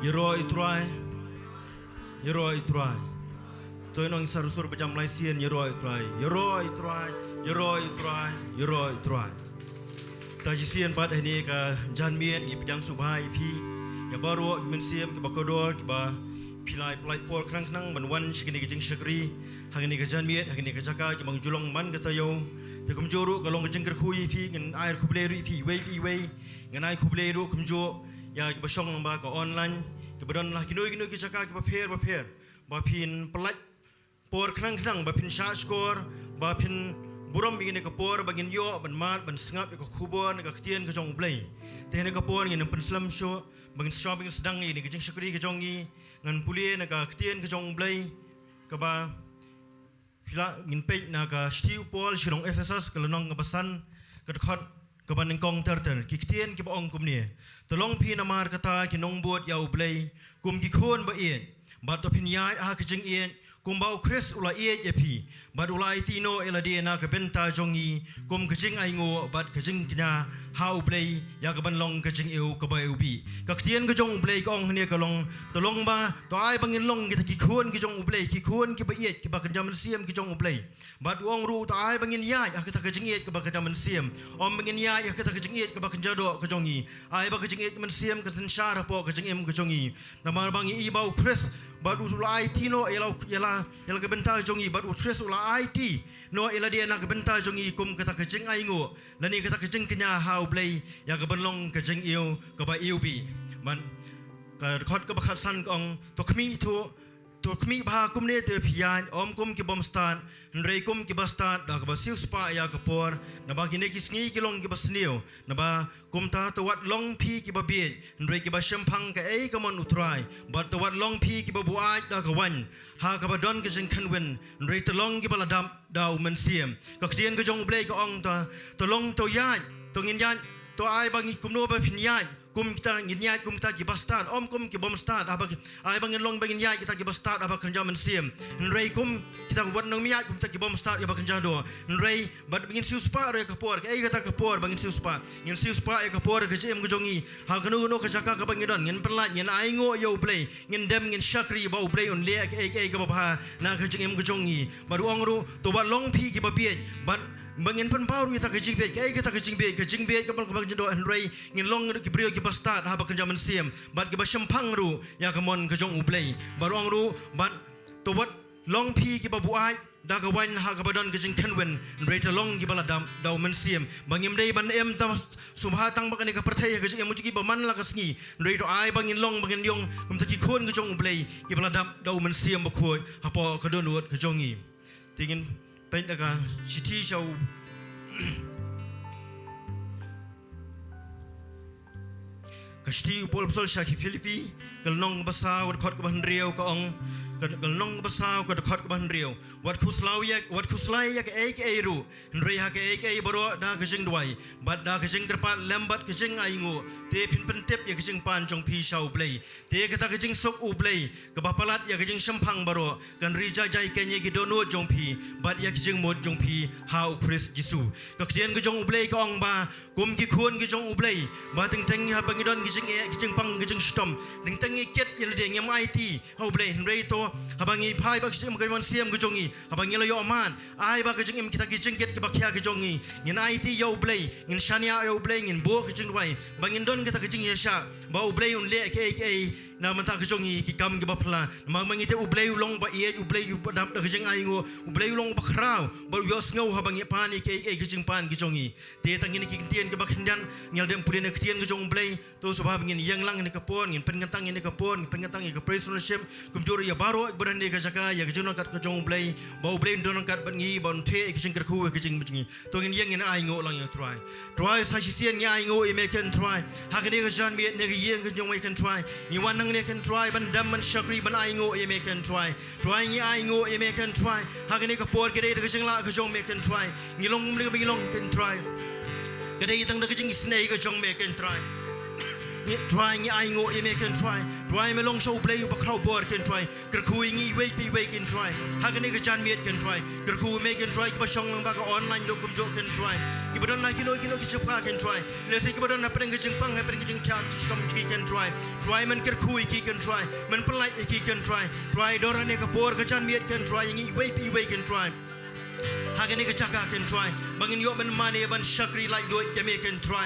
Yeroi try. Yeroi try. Tôi nói sar sur bajam Malaysia yeroi try. Yeroi try. Yeroi try. Yeroi try. Tajisian pada ini ke janmian di bidang subhai pi. Ya baru mensiam ke bakodor ke ba pilai pelai pol kerang-kerang banwan sekini ke jing syakri. Hari ini ke janmian, hari ini ke Jaka ke bang Julong man ke tayo. Tekum juru kalau ke jing kerkhui pi ngan air kubleri pi wei ngan air kubleri kumjo ya ke basong ba ke online ke badan lah kinoi ke Jaka ke baper ba pin pelai por kerang-kerang ba pin sha skor ba pin buram begini kapor bagin yo ban mat ban sengap ke kubon ke ketien ke jong blai tehne kapor ngin pen slam show bagin shopping sedang ini ke jing syakri ke jongi ngan pulie na ke ketien ke jong blai ke ba pila ngin pe na ke stiu pol Shillong FSS ke lenong ke pesan ke dekat ke ban kong terter ki ketien ke baong kum ni tolong pi namar kata ki nongbot yau blai kum ki khon ba ien ba to pin yai a ke jing ien kumbau Chris ula iet yepi bad ula itino ela dia na ke Bynta jongi kum kejing aingo bad kejing kena hau play ya ke banlong kejing eu ke bai ubi ka ktien ke jong play kong ne ka long tolong ba to ai bangin long kita ki khon ke jong play ki khon ke ba iet ke ba kenjam siam ke jong play bad wong ru to ai bangin ya ya kita kejing iet ke ba kenjam siam om bangin ya ya kita kejing iet ke ba kenjado ke jongi ai ba kejing iet men siam ke sen syar po kejing em ke jongi nama bangi i bau Chris bad ula itino ela ke Bynta jongi bad utres ula IT no ela dia nak ke Bynta jongi kum kata kejing aingo lani kata kejing kenya hau blai ya ke benlong kejing iu ke ba iu bi man ka khot ke bakhat san kong to khmi bha kum ne te phian om kum ki bom stan rei kum ki bastan da ka basiu spa ya ka por na ba ki ne ki sngi ki long ki basnio na ba kum ta to wat long phi ki ba bi rei ki ba shempang ka ei ka mon utrai ba to wat long phi ki ba buai da ka wan ha ka ba don ki jing khanwen rei to long ki ba ladam da men siem ka kien ka jong blai ka ong ta to long to ya to ngin yan to ai ba ngi kum no ba phin ya kum kita nginyat kum kita ki bastan om kum ki bom start apa ai bangin long bangin yai kita ki bastan apa kerja mensiem nrei kum kita buat nang miat kum kita ki bom start apa kerja do nrei bat bangin siu spa re kapor ke ai kata kapor bangin siu spa ngin siu spa e kapor ke jem ke jongi ha kanu no ke Jaka ka bangin don ngin perlat ngin ai ngo yo play ngin dem ngin syakri bau play on le ai ke ba na ke jem ke jongi baru ong ru to bat long pi ki ba biet bat bangin pen pau kita ke jing bet ke kita ke jing bet ke bang jendo nrei ngin long ki brio ki bastat ha ba kerja mensiem bat ki ba shempang ru ya ke mon ke jong ublei baru ong ru bat to wat long pi ki ba buai da ka wan ha ka badon ke jing khanwen nrei to long ki ba ladam dau mensiem bangim dei ban em tam subha tang ba ka perthai ke jing em ki ba man la ka sngi nrei to ai bangin long bangin yong kum ta ki khon ke jong ublei ki ba ladam dau mensiem ba khoi ha po ka don wot ke jongi tingin pen da ka chiti chau Kasti upol psol syaki Filipi kelnong basau kot ke bahan riau ka ong kelnong basau kot ke bahan riau wat kuslai yak ai ru nrei ha ke ai baro da ke Jingduwai bat da ke jing terpat lambat ke jing aingo te pin pentep ya ke jing pan jong pi shau blai te kata ke jing sok u blai ke bapalat ya ke jing shempang baro kan rija jai kenye ki dono jong pi bat ya ke jing mod jong pi hau Chris Jisu ka kien ke jong u blai ka ong ba kum ki khon ki jong u blai ba teng teng ha bangidon ki jing pang ki jing stom teng teng ket ya le ngem IT hau blai nrei to habangi phai ba sim ke mon siam ke jongi habangi lo yo man ai ba ke jing em kita ki jing ket ke bakhya ke jongi ngin IT yo blai ngin shania yo blai ngin bo ke jing wai bangin don kita ke jing yasha ba u blai un le ke na mata ke jongi ki kam ke bapla mangi te u blai long ba ie u blai u dam ke jing aingo u blai long ba khrau ba yo sngo habangi pani ke jing pan ke jongi te tangin ki tien ke bakhindan ngel dem pudin ke tien ke jong blai to subha ngin yang lang ni ke pon ngin pen ngantang ni ke pon pen ngantang ke personship kum jor ya baro badan ni ke Jaka ya ke jong kat ke jong blai ba u blai don kat ban ngi bon the ke jing ke khu ke jing bingi to ngin yang aingo lang yang try sa sien ngi aingo e me can try ha ke ni ke jan mi ne ke yang ke jong we can try ni wan nang ne can try ban dam man shakri ban aingo e me can try ngi aingo e me can try ha ke ni ke por ke de ke jing la ke jong me can try ngi long me ke long can try ke de tang de ke jing snei ke jong me can try try ni ai ngo ime can try try me long show play ba crowd board can try kerku ngi wait can try hagani ka chan miet can try kerku me can try ba shong lang ba ka online do kum jo can try ibadon na kilo ki chapa can try le se ibadon na preng jing pang preng jing chat kam ki can try man kerku ki can try man pelai ki can try doran ne ka por ka chan miet can try ngi wait can try hagani ka Jaka can try bangin yo man mani ban shakri like do it can try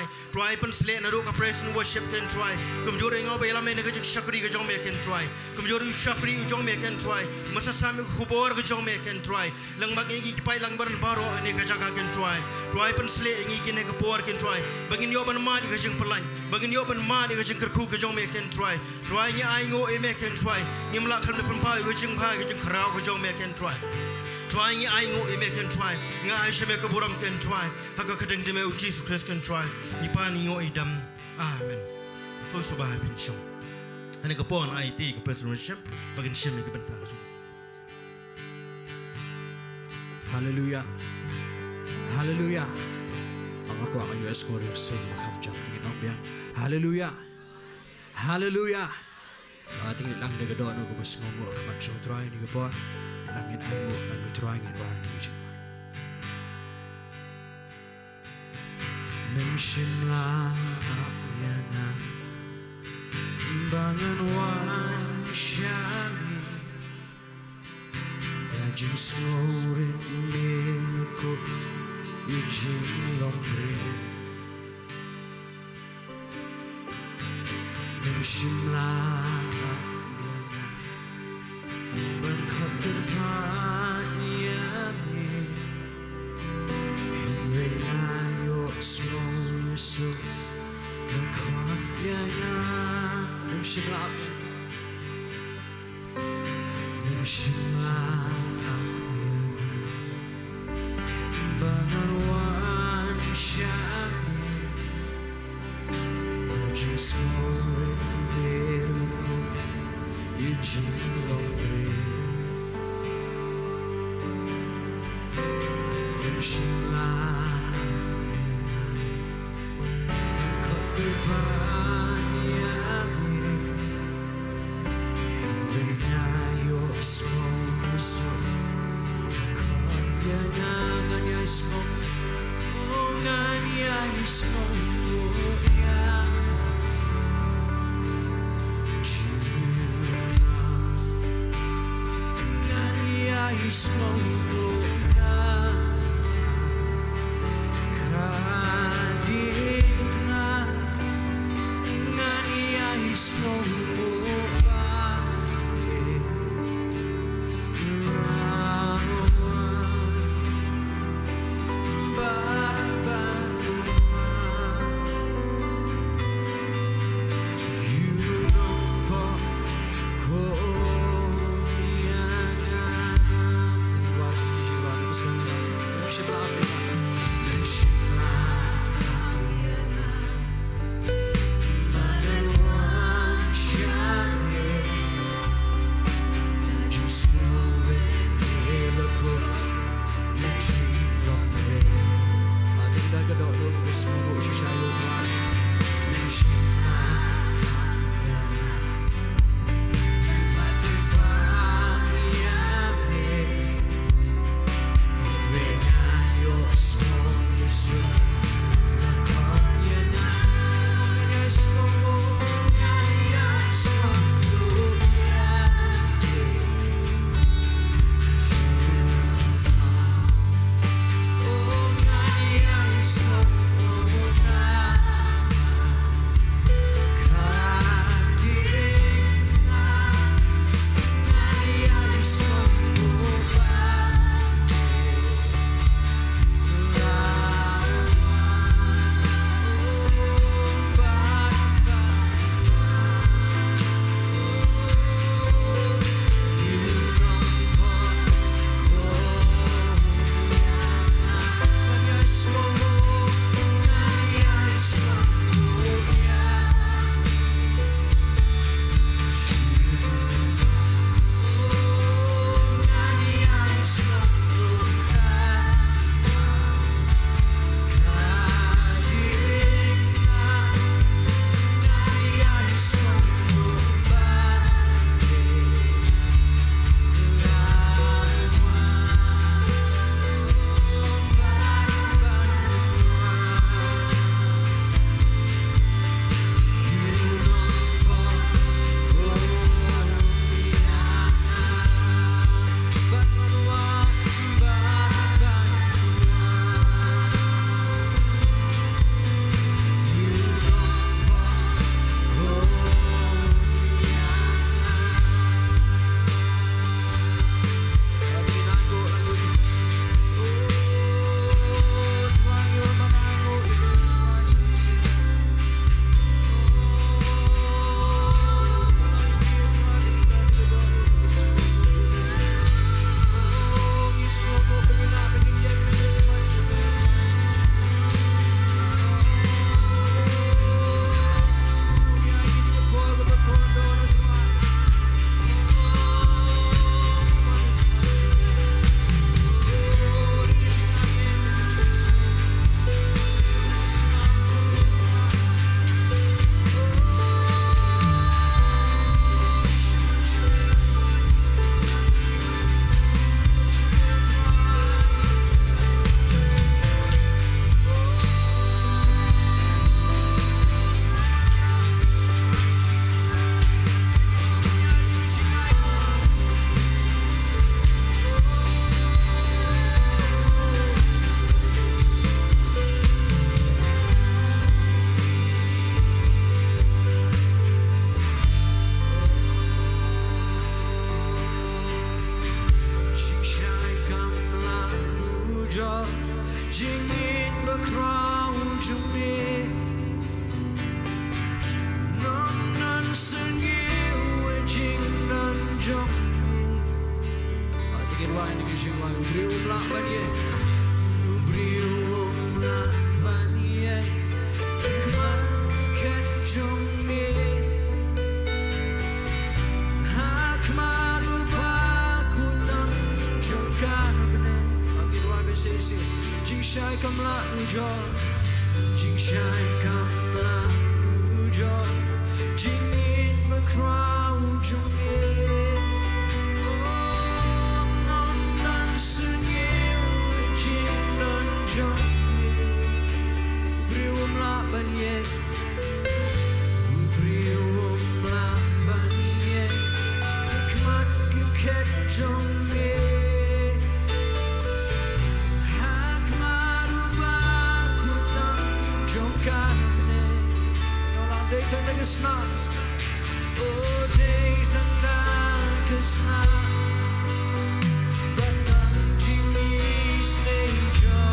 pan slate na do ka praise and worship can try kum jore ngo ba la me ne ka shakri ka jong me can try kum jore shakri u jong me can try masa sami khubor ka jong me can try lang bag ngi ki pai lang baran baro ne ka Jaka can try pan slate ngi ki ne ka por can try bangin yo ban mani ka jing pelan bangin yo ban mani ka jing kerku ka jong me can try ni ai ngo e me can try ngim la khan pan pa ka jing pha ka jing khrao ka jong me can try ni ai ngo e me can try nga ai sheme ka buram can try haga ka ding de me Jesus Christ can try ni pa ni ngo idam amen ko subah bin shom ani ka pon ai ti ka personal ship bagin shim ni ka Bynta Hallelujah. Hallelujah. Ako ang US Warrior sa hamjak tingin ang biyan. Hallelujah. Hallelujah. Tingin lang na gado ano gubos ngomo man Sohthri ni po. Langin ay mo lang try ngin war ni. Menshimla yana bangan wan shami Rajin snorin leko Jingiasyllok Menshimla yana Bangkat terpan yami Hingayo snow so Bangkat yana Menshimla Banarwan shami Just snoring leko Jingiasyllok Menshimla Bangkat terpan yami Hingayo snow so Nganya snow Nganya snow Nganya snow Kaditna Nganya snow ใช้กำลังจอจริงใช้กำลังจอจริงอินเมื่อคราวจงเอ็นโอ้น้องนั้นซึ่งยิ่งจริงนั้นจงบริวมลาบันเย็นบริวมลาบันเย็นขมักกิเข็ดจงเอ็นKesna, oh day tanda kesna, batang jimis nejo,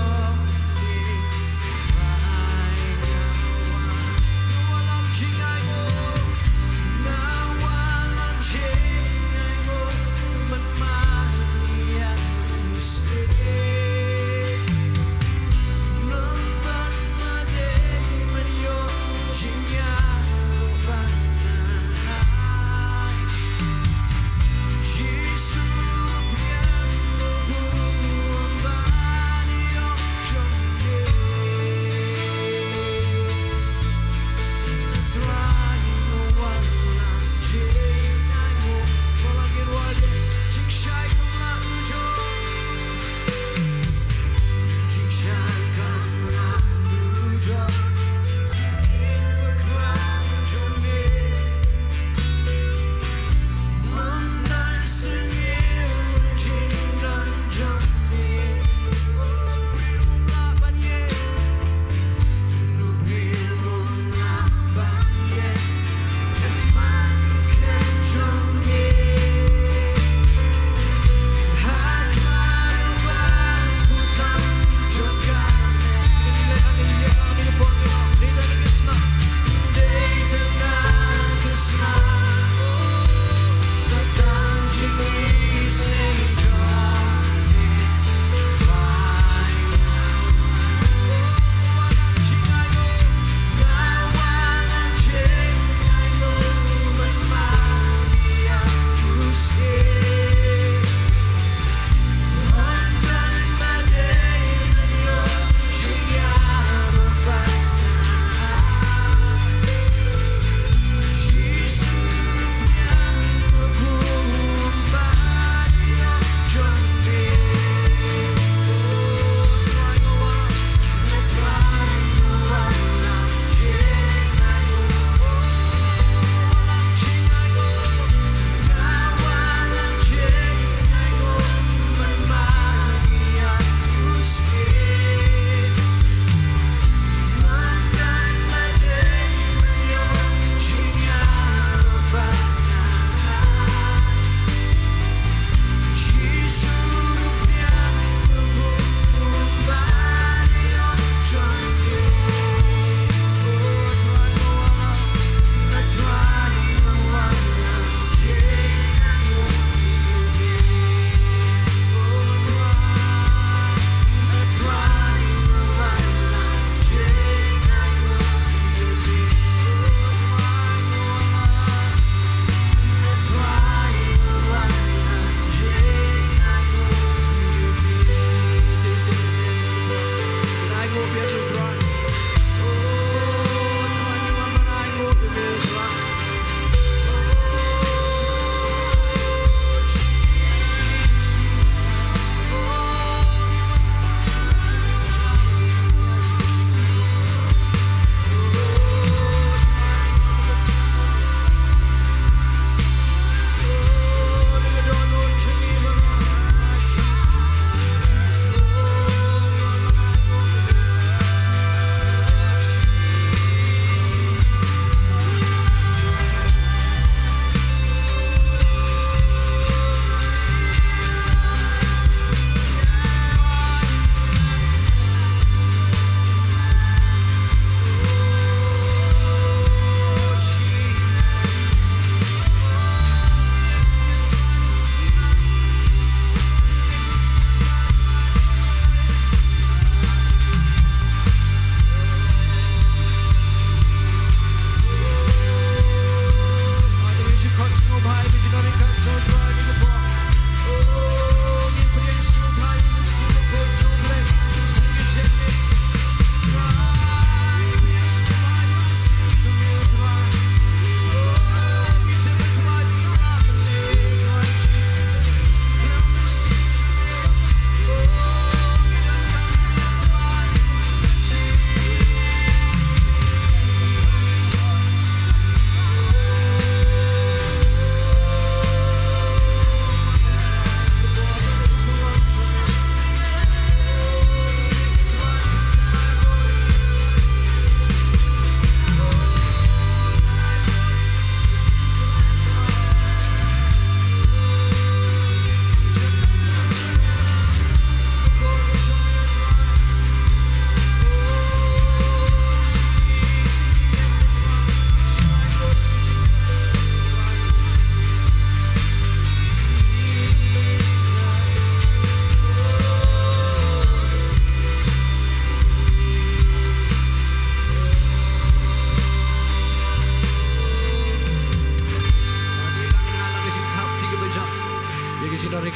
rai nawalan jingai mo, nawalan jingai mo, manmania musti. Lembat made menyo jingia. Try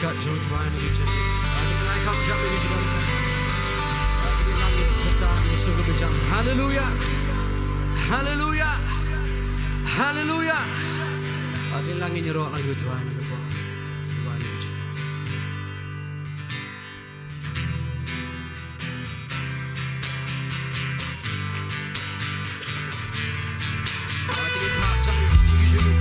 malaikat jauh Tuhan ini jadi. Ada malaikat jam ini juga. Ada langit petang di surga berjam. Haleluya. Haleluya. Haleluya. Ada langit nyerok lagi Tuhan ini. Tuhan ini jadi. Ada kelak jam ini juga.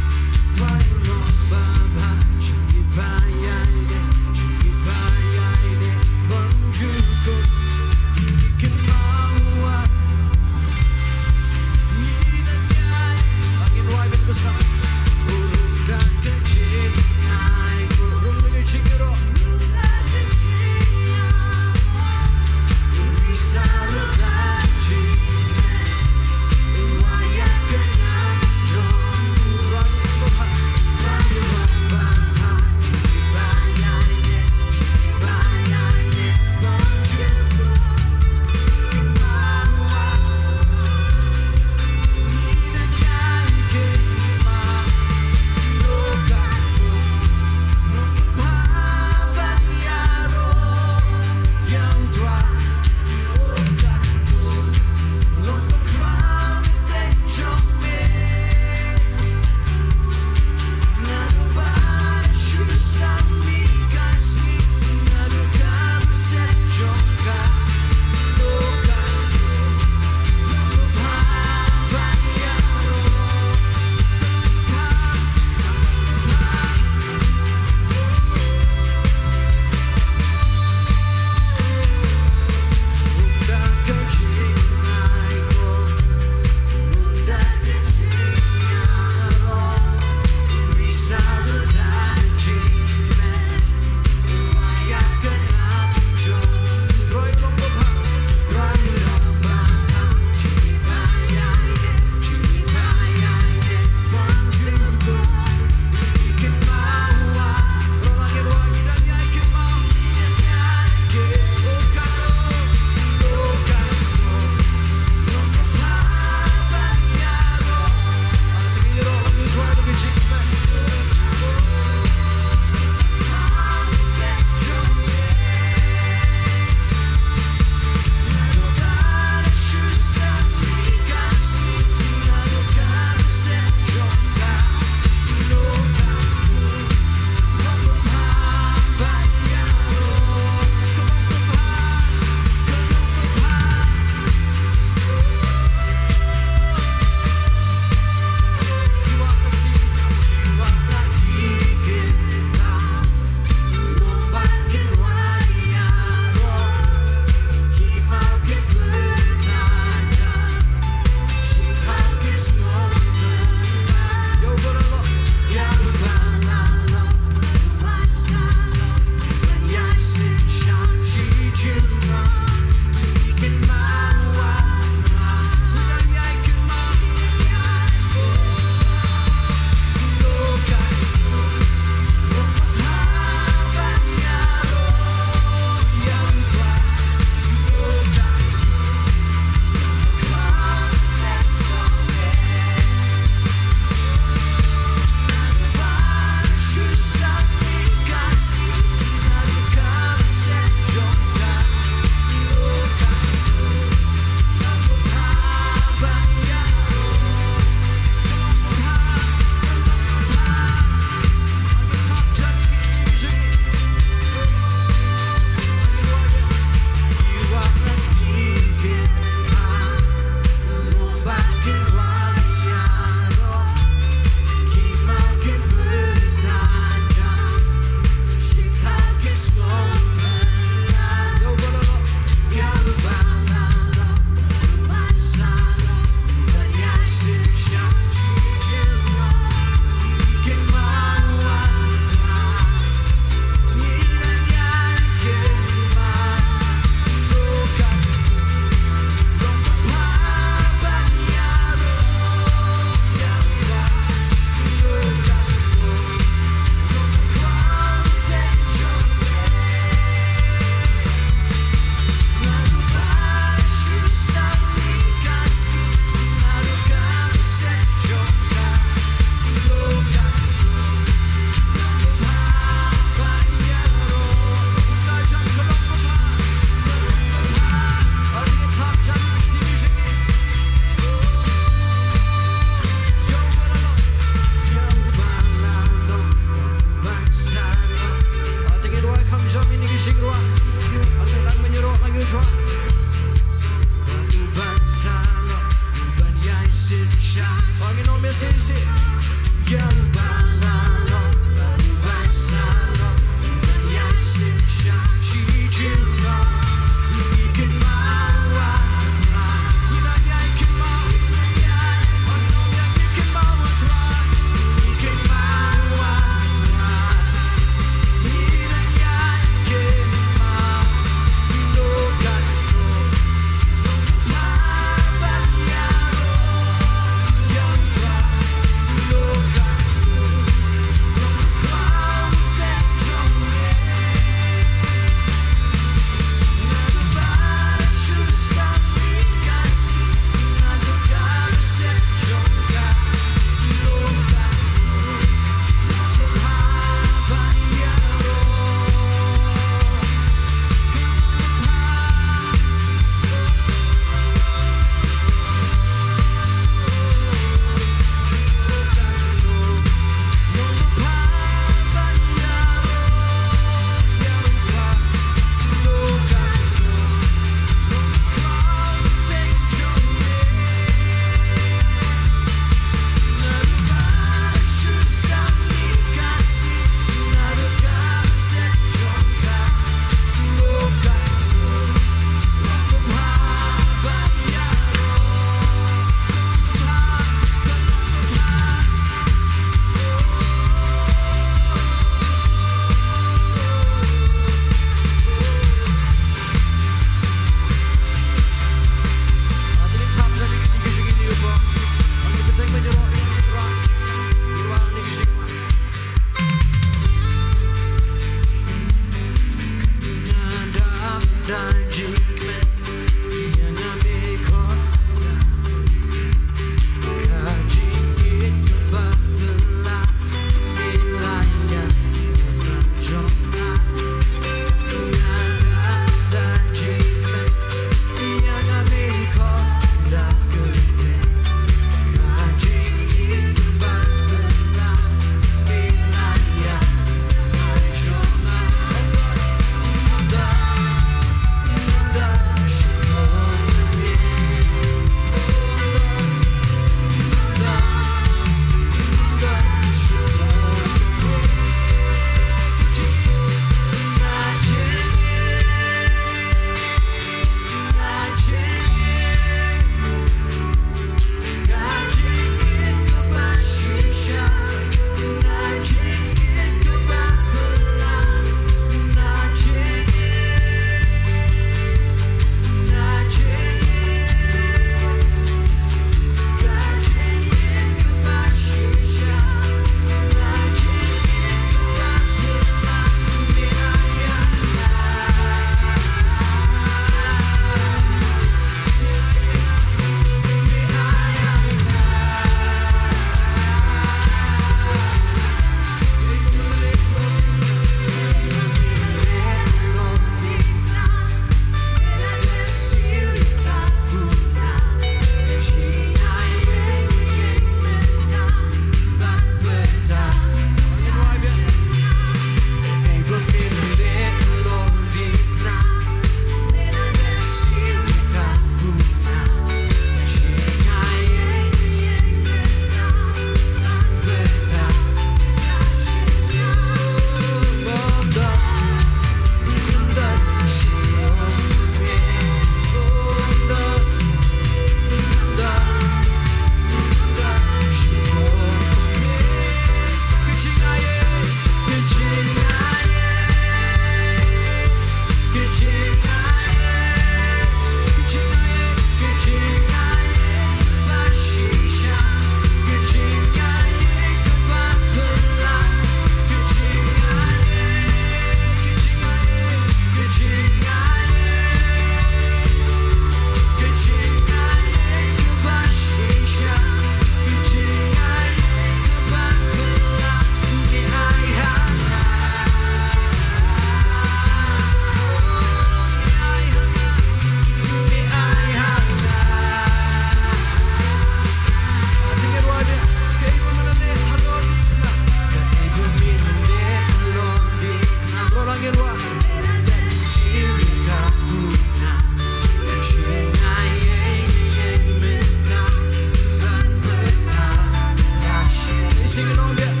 sing it on there.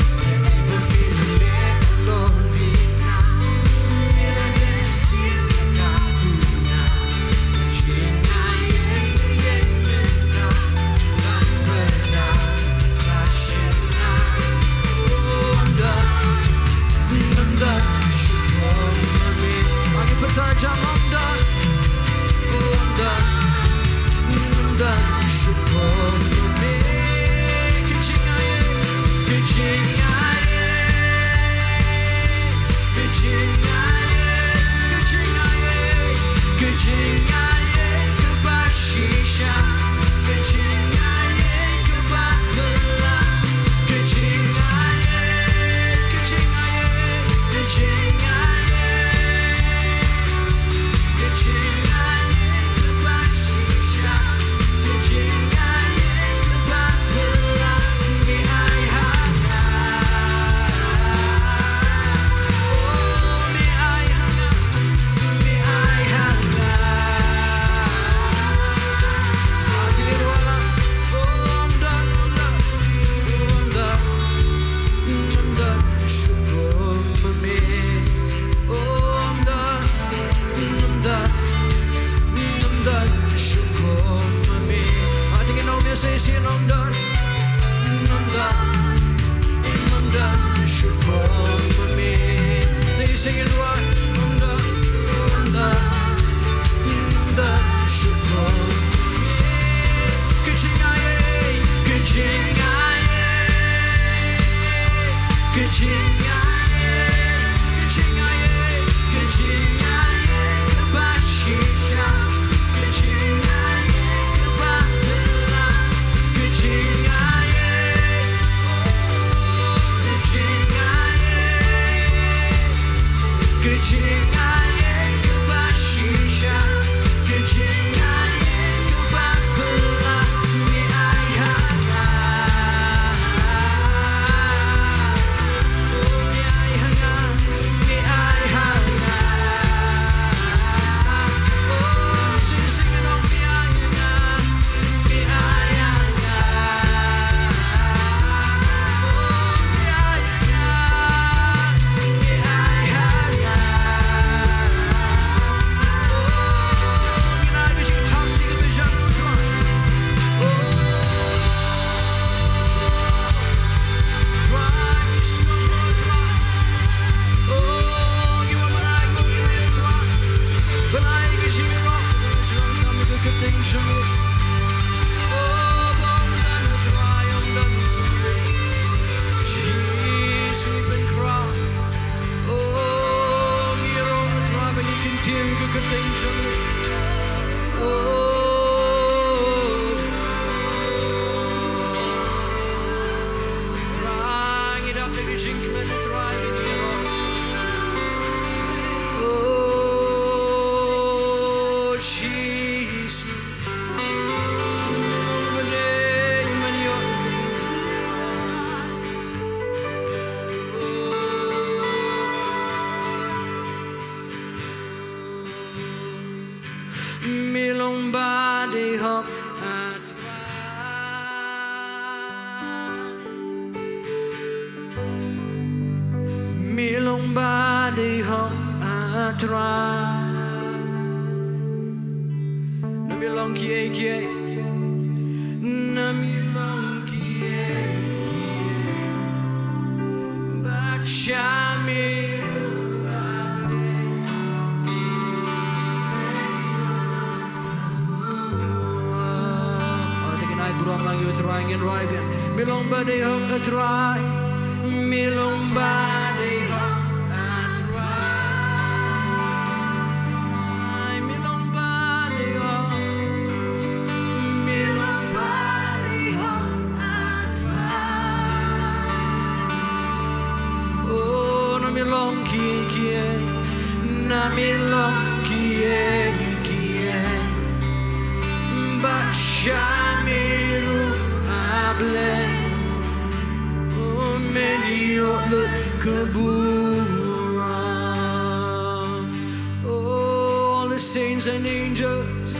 All the saints and angels,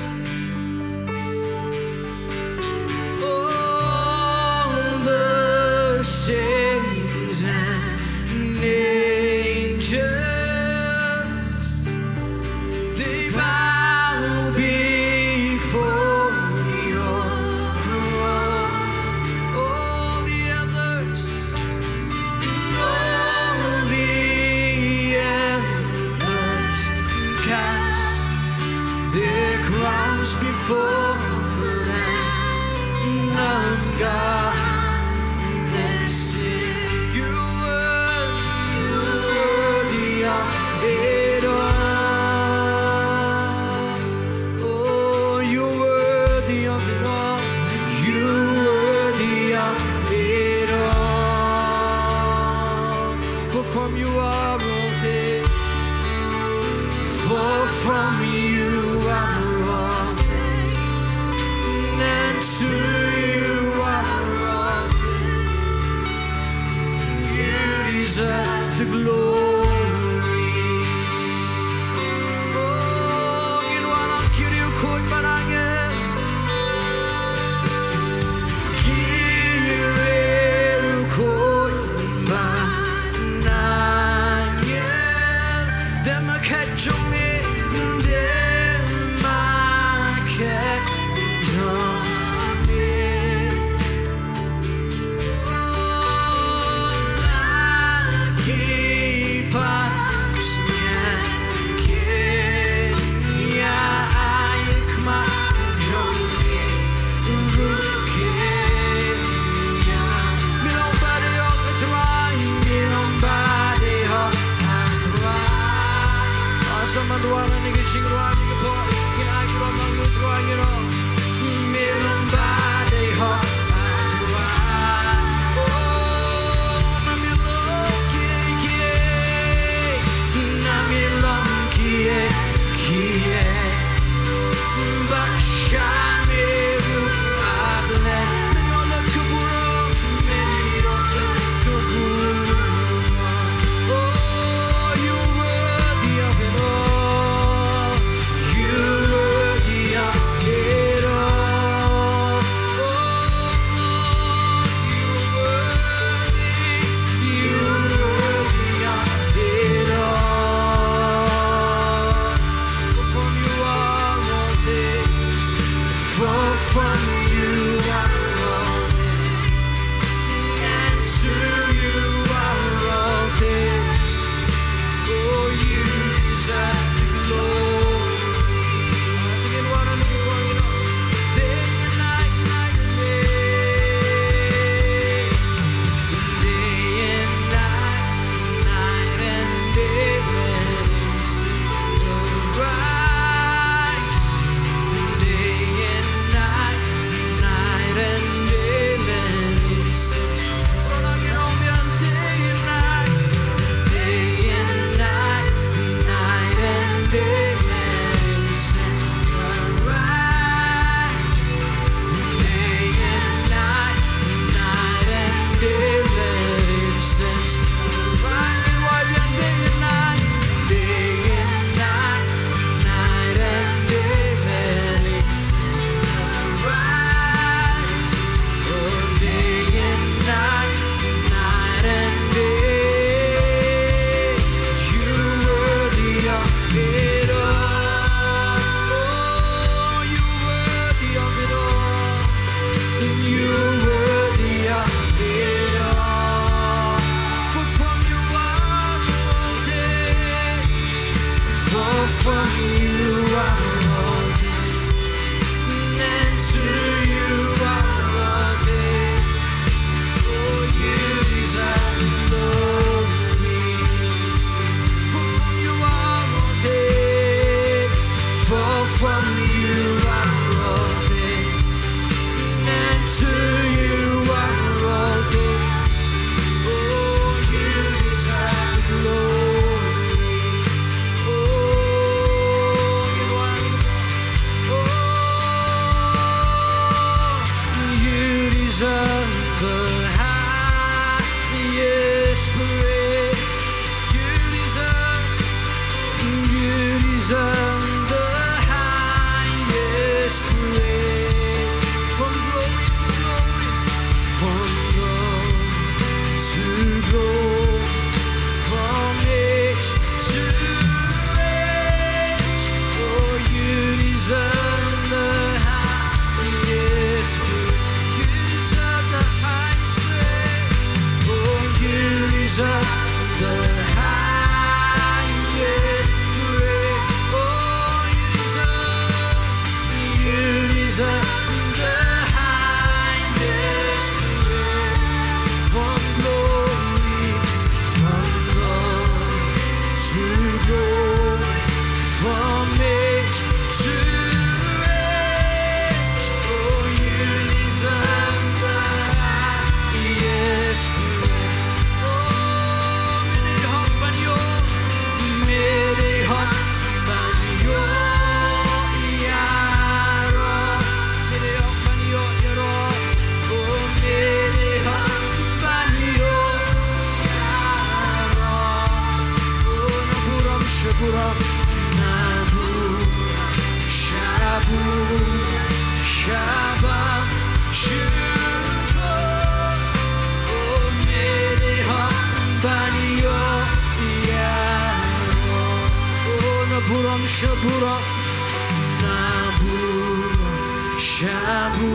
all the saints. for the land of God and sin. You're worthy of it all. Oh, you're worthy of it all. You're worthy of it all. For from you are all things. For from you are all things, and to you are all things. You deserve the glory. Oh, ginawa ng kiriw ko'y panangin. Kiriw ko'y panangin. Demakadjong you Shabura Nabura Shabu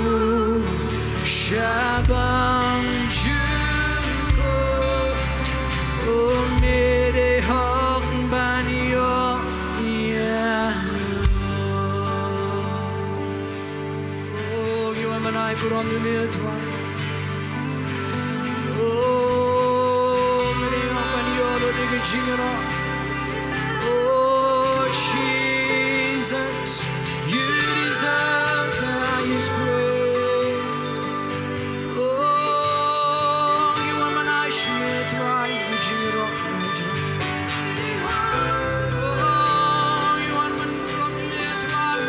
Shabam Juko Oh mere hak baniyo ya Oh you am an eye from the midwife Oh, Jesus, you deserve the highest praise. Oh, you are my nice Schmidt, right? Jingiasyllok, oh, you are my Schmidt, right?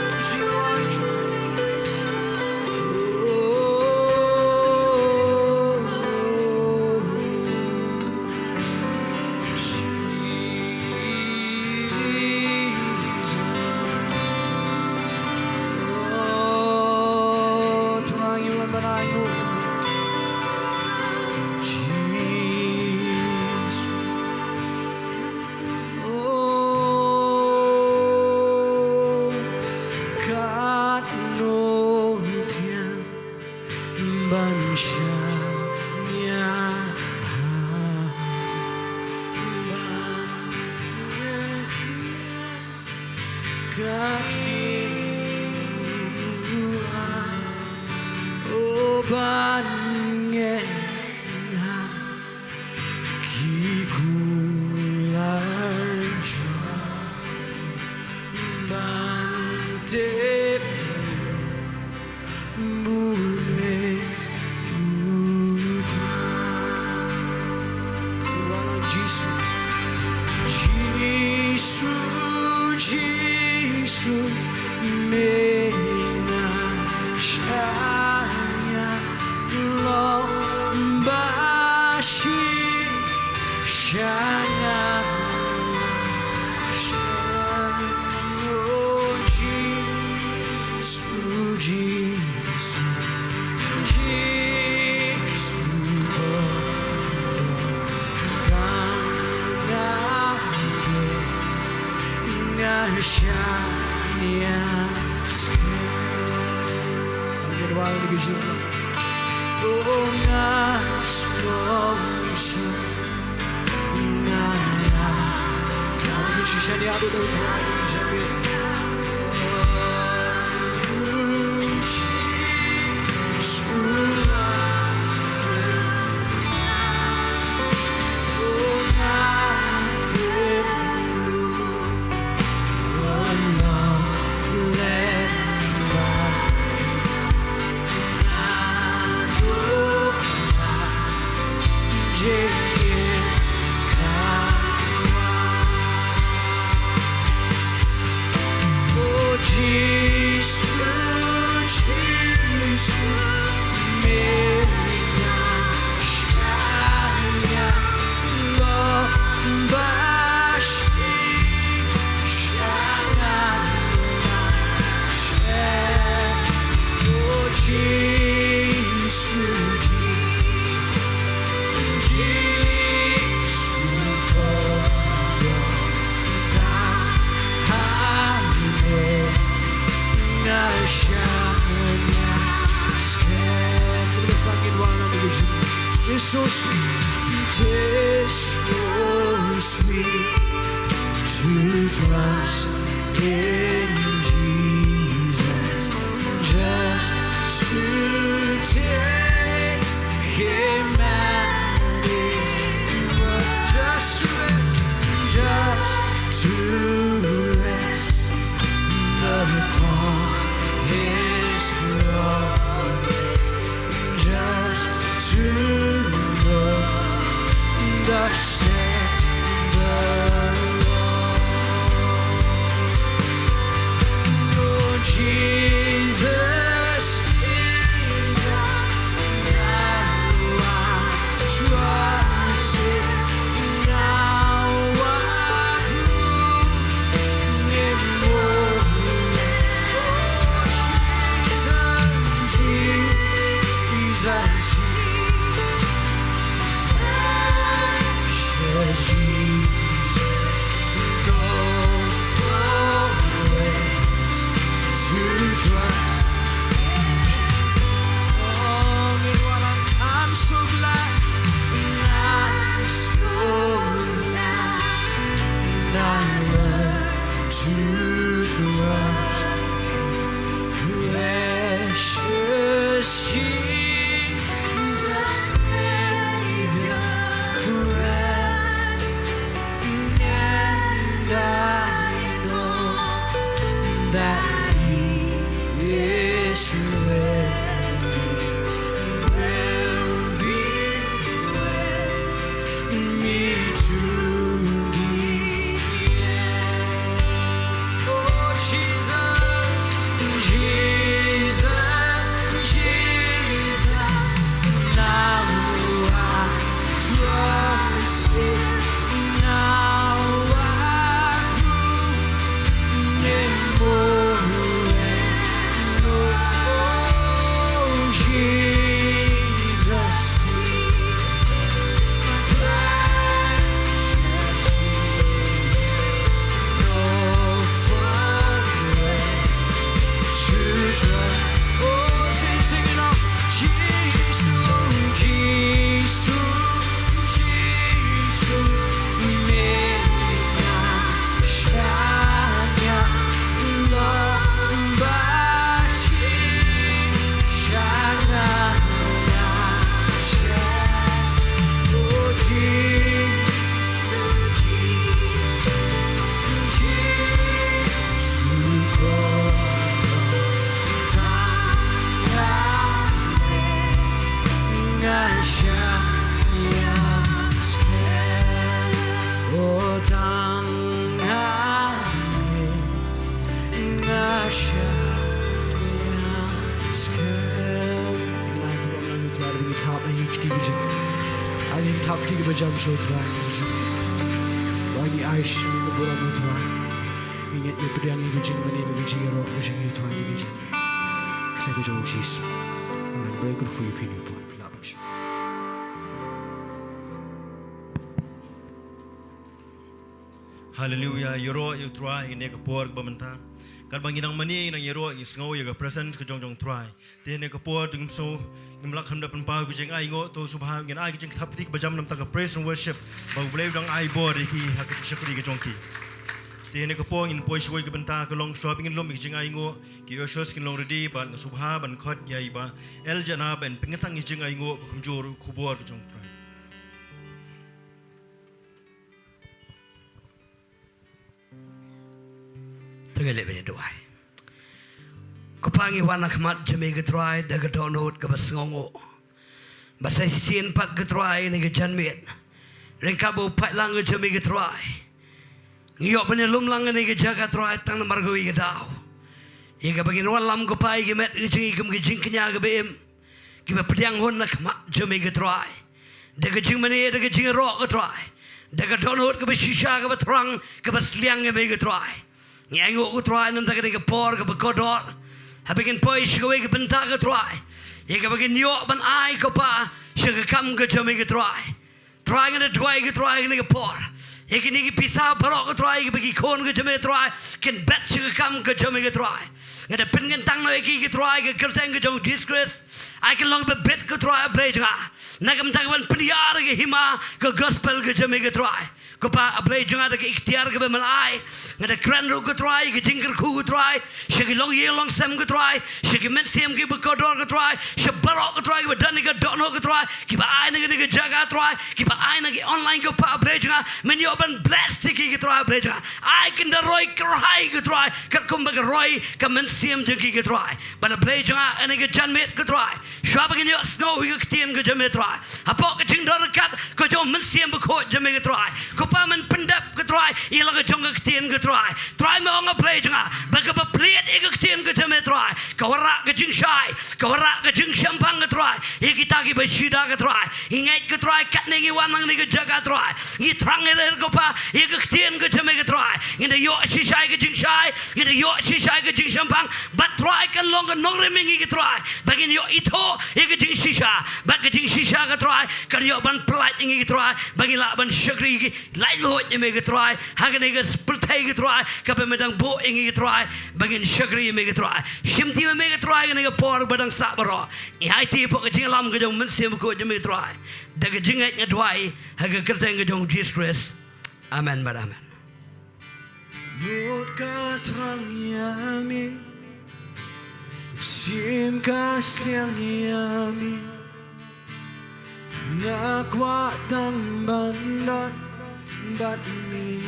So sweet, it's so sweet to trust in Jesus, just to take Him at His word, just to rest upon His throne, just to thus said the Lord. Oh, Jesus is now I trust Him, now I prove Him more. Oh, Jesus, Jesus. bajam Sohthri bagi Aish ni pura Sohthri ingat ni pedang ni kucing mana ni kucing erok kucing itu ni kucing saya kejauh Jesus dan mereka kuih ini pun lapas. Hallelujah, yero yu try ini kepor Bynta. Kan bangi nang mani nang yero yu Sngi yu present ke jong try. Dia ni kepor dengan so ngimlak hendak penpau kucing ai ngo to subhan ngin ai kucing thapti ke bajam nam tak praise and worship. Bau boleh dang ai bor ki hak syukri ke jong ki. Dia ni kepor ngin poi shoi ke Bynta ke long shopping ngin lom kucing ai ngo ki yo shos kin long ready ban subha ban khot yai ba el jana ben pengetang kucing ai ngo kumjor kubor ke jong try. Tergelak banyak doa. Kepangi wana kemat jemi ketrai dah kedonot ke bersongo. Bahasa sisian pat ketrai ni kejanmit. Rengkabu pat lang ke jemi ketrai. Ngiyok penyelum lang ni ke Jaka trai tang margoi ke dau. Ia bagin walam kepai ke met ujung ikem ke jingknya ke bim. Kita pediang hon nak kemat jemi ketrai. Dah kejing mani dah kejing rok ketrai. Dah kedonot ke bersisha ke beterang ke bersliang ke ketrai. Yang aku try nanti kita kepor ke bekodor, habikin pois kau ke Bynta ke try, yang bagian yok ban ai kau pa, sekam ke jami ke try ngada try ke try ke kepor, yang kini ke pisau perok ke try ke bagi kon ke jami try, ken bet sekam ke jami ke try, ngada pengen tang no ke try ke kerjaan ke jong disgrace, I can long be bet ke try play juga, nakam tangban pendiar ke hima ke gospel ke jami ke try. Kepa ablay jangan ada ikhtiar ke Mawlai, ngada keren ru ke try, ke jingker ku ke try, Shillong Yelong sem ke try, men sem ke bekodor ke try, barok ke try, ke dani ke Domino ke try, kiba ai nagi ke Jaka try, kiba ai nagi online ke pa ablay jangan, menyoban blast ke try ablay jangan, ai kena roy kerai ke try, kat kumba ke roy, ke men sem jengki ke try, pada ablay jangan ane ke janmit ke try, siapa kini Sngi ke ketian ke janmit try, apa ke Jingduwai kat, ke jom men sem bekot janmit ke try. Paman pendap ke try, ialah ke jong ke tian ke try me orang play jangan, bagi berpeliat ke tian ke jam try, kawarak ke jing shai, kawarak ke jing syampang ke try, kita ke bersida ke try, ingat ke try kat nengi wanang ni ke Jaka try, ni terang er ke pa, ke tian ke jam ke try, ini yo shisai ke jing shai, ini yo shisai ke jing syampang, bat try kan long ke nong remingi ke try, bagi yo itu ke jing shisha, bat ke jing shisha ke try, kan yo ban pelat ingi ke try, bagi lah ban syukri Lai lohot yang mereka try, harga mereka seperti mereka try, kapal medang bo yang mereka try, bagian syakri yang mereka try, syamti yang mereka try, mereka por badang sak baro, ihai tiap kejeng lam kejeng mensi berkut yang mereka try, dah kejeng ayatnya dua, harga kerja yang kejeng Jesus, amen bar amen. Buat terang yami, sim kasliang yami, nak watang bandot. But me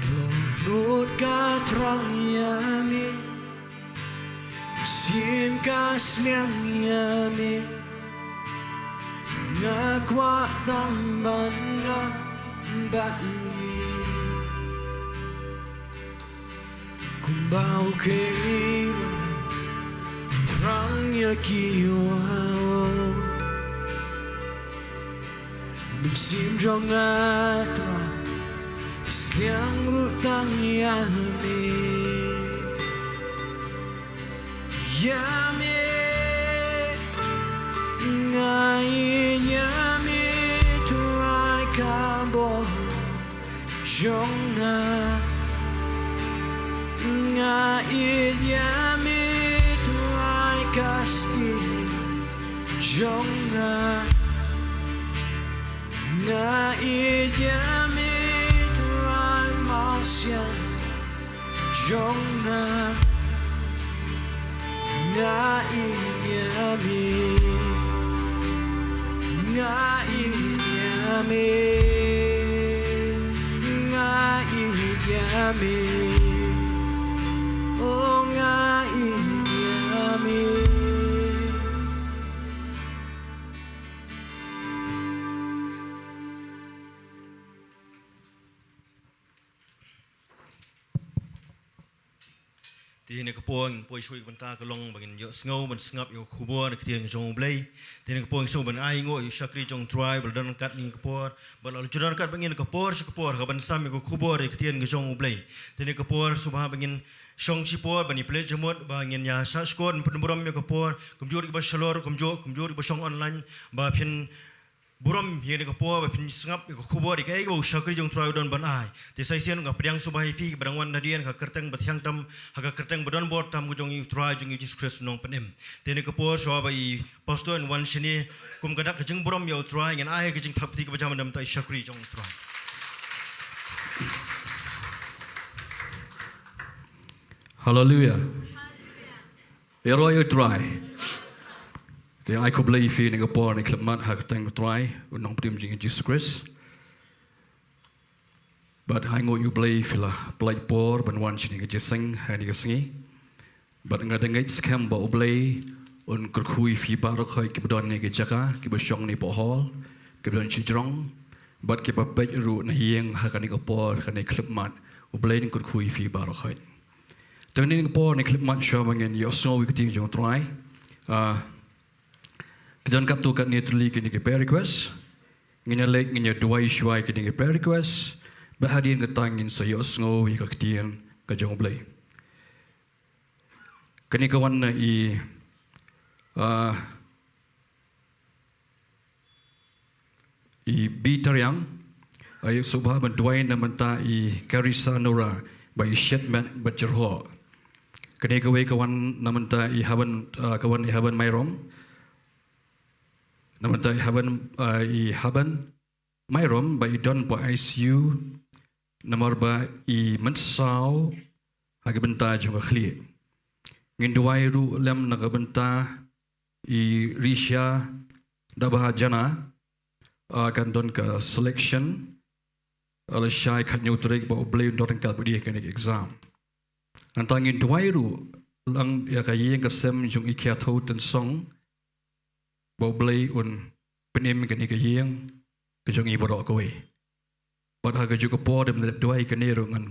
Donut ka terang yami Sim kasliang yami Ngakwa tambanan But me Kumbau ke terang ya kiwao Sim jong atra Sliang rutang yami Yami Ngai yami Turai kabo Jong na Ngai yami Turai kasti Jong na Na iyami tuan masyan jong na iyami oh iyami. Thì này cái pon poi shui Bynta cái long bagin yo Sngo ban ngap yo kubor cái tiếng jong blay. Thì này cái pon so ban ai ngo yo Shakri jong try berdan kat ni cái por. Balal judan kat bagin cái por ka ban sam yo kubor cái tiếng jong blay. Thì này cái por subha bagin Shong Chipor bani play jemut bangin ya sashkon penburam yo kapor kumjur iba shalor kumjur iba shong online ba pin buram ye ne kapor ba pin sngap yo kubor kai go Shakri jong try don ban ai ti sai sian ga priang subai pi barangwan dadian ka kerteng bathyang tam ha kerteng badan bor tam jong yu try jong Jesus Christ nong panem ti ne kapor so ba i pastor and one shini kum kadak jeng buram yo try ngan ai ka jeng thap ti ka bajam dam tai Shakri jong try. Hallelujah. Eroi try. Thì ai có believe phi này Singapore này club mat hak teng try nong prim jing Jesus Christ. But I know you believe là play por ban wan chini cái sing hay cái sngi. But ngai ngai scam ba oblay on kurkhui phi ba ro khoi ki bodon này cái Jaka ki bo shong ni po hall ki bodon chi jrong. But ki ba pej ru na hieng hak ni Singapore kan ni club mat oblay ni kurkhui phi ba ro khoi. Tengah ni Singapore ni klip mat show mengen yo snow weekend jong try. Kedan kap tu kat neutrally kini ke prayer request. Nginya lek nginya duai shwai kini ke prayer request. Bahadian ke tangin so yo snow wi ka ketian ka jong blai. Kini kawan na i bitar yang ayo subha ban duai na menta i karisa nora by shedman bajerho. Kini kawan kawan namanta i haban mayrom. Namanta i haban mayrom by don po ICU. Nomor ba i mensau hagi Bynta jong khli. Jingiasyllok ru lem naga Bynta i risha dabah jana akan don ke selection ala syai kat nyutrik ba oblay dorang kat budi kan exam. Antangin Jingiasyllok ru lang ya kayeng kesem jong ikia thau ten song ba oblay un penim kan kayeng ke jong i borok kowe. Pada haga juga po dem Jingiasyllok kan ni rungan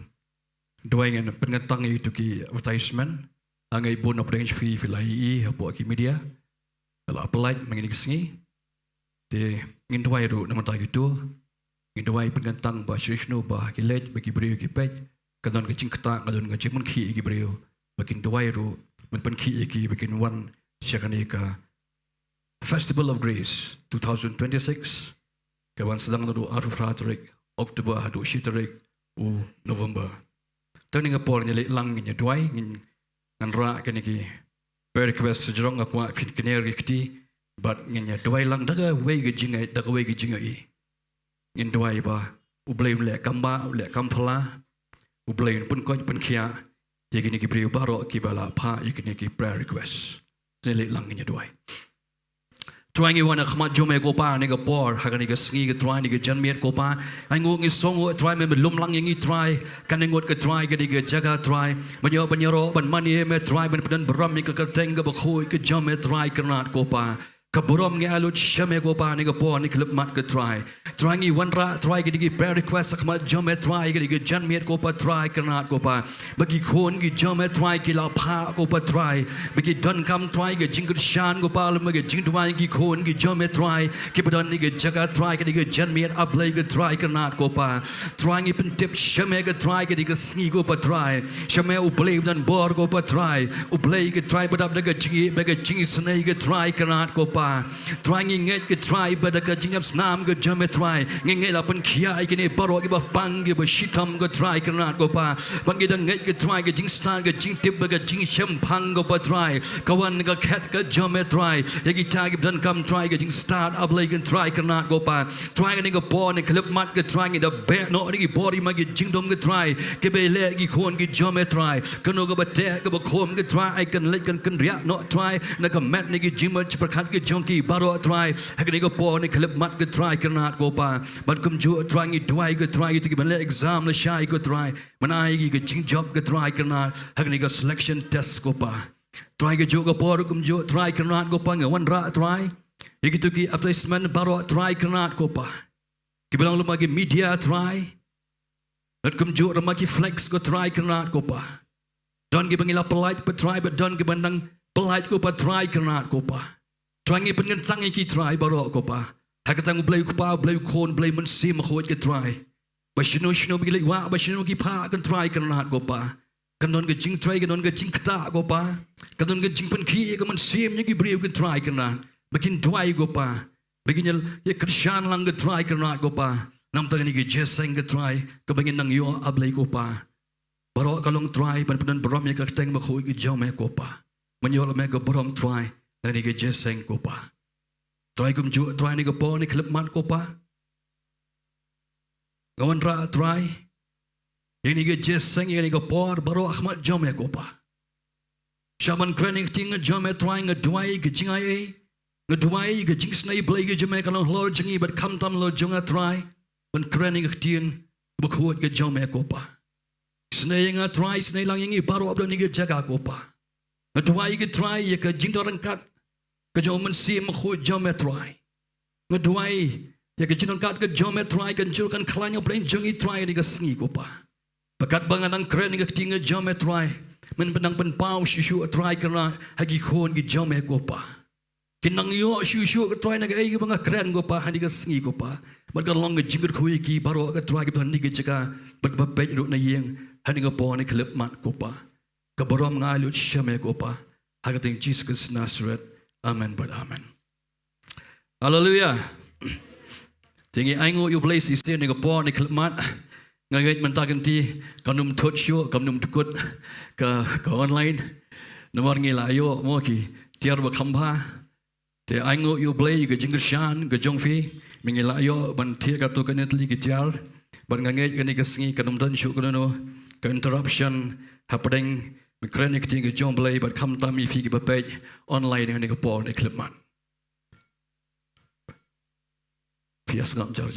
Jingiasyllok pengatang itu ki advertisement angai bon operation fee filai hapo ki media kalau apply mengini Sngi de Jingiasyllok ru nama tak itu Jingiasyllok pengatang ba Shishnu ba kilet bagi beriu ki pej kadon ke cingkta kadon ke cimun ki ki beriu bakin Jingiasyllok ru men ki ki bakin one syakani ka Festival of Grace 2026 kawan sedang tu Arif Ratrik Oktober hadu Shitarik u November. Tani Singapore ni lang ni Jingiasyllok ngin nganra kan ki per request sejrong aku fin kener kiti but ngin Jingiasyllok lang daga we ge jingai daga we ge jingai. Ngin Jingiasyllok ba ublay le kamba le kampala ublay pun ko pun khia ye gini ki priu baro ki bala pha ye gini ki prayer request. Ni lang ni Jingiasyllok. Trying wana khmat jome ko pa ni ga por hakani ga Sngi ga try ni ga janmiet ko pa ai ngok ngi song try me lum lang ngi try kan ngot ga try ga ni ga Jaka try banyo ban mani me try ban padan bram mi ka teng ga ba khoi ga jome try kanat ko pa ka buram ngi alut shame ko pa ni ga por ni klip mat ga try ngi wanra try ga ni prayer request khmat jome try ga ni ga janmiet ko pa try kanat ko pa bagi khon gi jome try ki la pha ko pa try bagi don kam try ga jingul shan ko pa lam ga Jingduwai gi khon gi jome try ki badon ni ga Jaka try ga ni ga janmiet ablay ga try kanat ko pa try ngi pen tip shame ga try ga ni ga Sngi ko pa try shame ublay dan bor ko pa try ublay ga try badap ga Jingiasyllok ga try kanat ko pa try ngi nget ga try bada ga Jingiasyllok ga jome try ngi la pen khia ki ni baro ki ba pang gi ba shitam ga try kanat ko pa bang gi dan nget ga try ga Jingstan ga Jingtip ga Jingiasyam phang ko pa try kawan ga khat ga jome try ye gi ta gi dan kam try ga Jingstan ablay ga try kanat ko pa try ga ni ga por ni klip mat ga try ngi da be no ni gi body ma gi Jingdom ga try ke be le gi khon gi jome try kano ga ba te ga ba khom ga try ai kan lek kan ria no try na ga mat ni gi jimmer prakhat gi jonki baro try ha ga ni ga por ni klip mat ga try kanat ko pa ban kum ju try ngi duai ga try ti gi ban le exam la shai ga try man ai gi ga jing job ga try kanat ha ga ni ga selection test ko pa try ga ju ga por kum ju try kanat ko pa ngawan ra try ye gitu ki advertisement baro try kanat ko pa ki bilang lama gi media try dan kum ju rama ki flex ko try kanat ko pa Don gi bangila pelait petrai but don gi bandang pelait ko pa try kernat ko pa. Try ngi pengen sang ki try barok ko pa. Hakatang blay ko pa blay kon blay man sim khoj ki try. Ba shino bi le wa ba shino ki pha kan try kernat ko pa. Kan don gi jing try kan don gi jing kta ko pa. Kan don gi jing pen ki ka man sim ni gi brew ki try kernat. Bakin duai ko pa. Bakin ye krishan lang ki try kernat ko pa. Nam tang ni gi jeseng ki try ka bangin nang yo ablay ko pa. Barok kalong try ban pedan berom ye ka teng ma khoj ki jom me ko pa. Menyol me ka berom try dan ni gi jeseng ko pa. Try kum ju try ni ko po ni klip mat ko pa. Gawan ra try. Ini ge jeseng ini ko po baro akhmat jome ko pa. Shaman krening ting jome try ngeduai ge jingai. Ngeduai ge jingsnai blai ge jome kalong lor jingi but kam tam lor jonga try. Ban krening tien bukhot ge jome ko pa. Snai nga try snai lang ini baro ablo ni ge jaga ko pa. Ngeduai ge try ye ke jingdo rangkat. Kejomen sim khu jome try. Ngeduai ya ke jinon kat ke jome try kan julkan klanyo plain jungi try ni ke sngi ko pa. Bakat bangan ang kren ni ke tinga jome try. Men penang pen pau shu try kena hagi khon ki jome ko pa. Kinang yo shu ke try na ke ai banga kren ko pa hani ke sngi ko pa. Bat ka long ke jingur khui ki baro ke try ke ban ni ke jaka bat babet ru na yeng hani ke po ni klip mat ko pa. Ke borom ngai lu shame ko pa. Hagating Jesus Nazareth. Amen but amen. Hallelujah. Tinggi aingu you place is ni ko po ni kelmat ngait mentakan ti kanum tot show kanum tukut ka online nomor ngi la yo mo ki tiar ba khamba te aingu you play ke jingishan ke jongfi mingi la yo ban ti ka to kanetli ki tiar ban ngait ke ni ke sngi kanum don show kono ka interruption happening Mekrenik tinggi jom play but kam tami fi ki page online ni ko po ni kelmat. Pias ngam jar.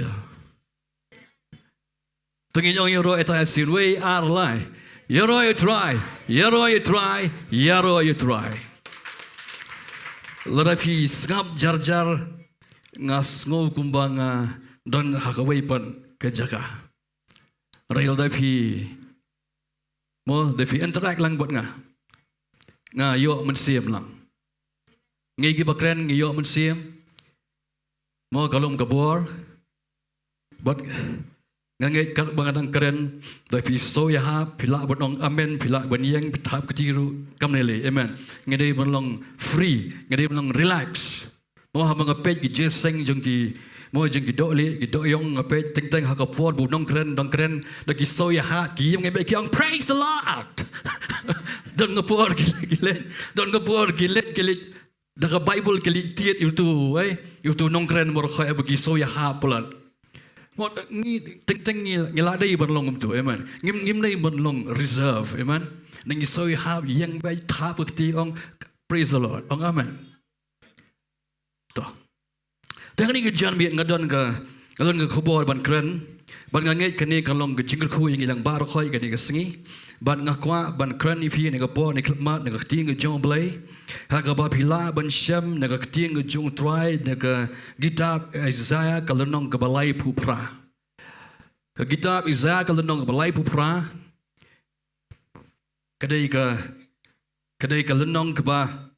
Tengin yang yoro eta asin we are lie. Yoro you try. Larafi ngam jar ngas ngau kumbanga don hakawai pan ke Jaka. Rail dafi mo dafi interact lang buat nga yo mensiam lang. Ngi gi bakren ngi yo mensiam. Mo kalom kabor but nganget kat bangadang keren tapi so ya ha pila bonong amen pila baniang pitap ketiru kamnele amen ngede bonong free ngede bonong relax mo ha mga page gi jeseng jongki mo jongki dole gi doyong ngape teng ha kapor bonong keren dong keren lagi so ya ha gi ngebe ki praise the Lord don ngapor gilet don ngapor gilet Daga Bible kali tiat itu nongkren morkhai bagi soya hapulan. Mo ni teng ngiladai banlong tu amen. Ngim nei banlong reserve amen. Nang soya hap yang bai tha bukti ong praise the Lord. Ong amen. To. Teng ni ke jan biat ngadon ka khobor ban kren. Ban nganget kani kalong ke jingger khu yang ilang bar khoi kani ke sngi. Ban ngakwa ban kren ni fi ni ka po ni klmat ni ka ting ke jong blai. Ha ka ba pila ban syam ni ka ting ke jong try ni ka kitab Isaiah kalonong ke balai pupra. Ka kitab Isaiah kalonong ke balai pupra. Kadai ka lenong ke ba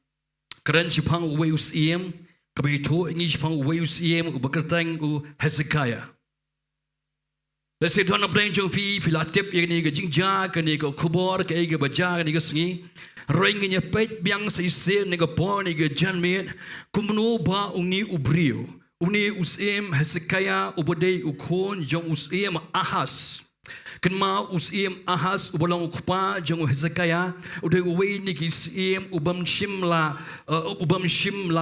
kren sipang we usiem ka ba itu ngi sipang we usiem u bakertang u Hezekiah. Let's say tuan apa yang jom filatip yang ni ke jingja ke ni ke kubor ke ke baja ke ni ke sngi ringnya pet biang seisi ni ke pon ni ke janmet kumnu ba ungi ubriu uni usim Hezekiah ubodei ukon jong usim Ahaz kenma usim Ahaz ubolong ukpa jong Hezekiah udai uwe ni ki sim ubam shimla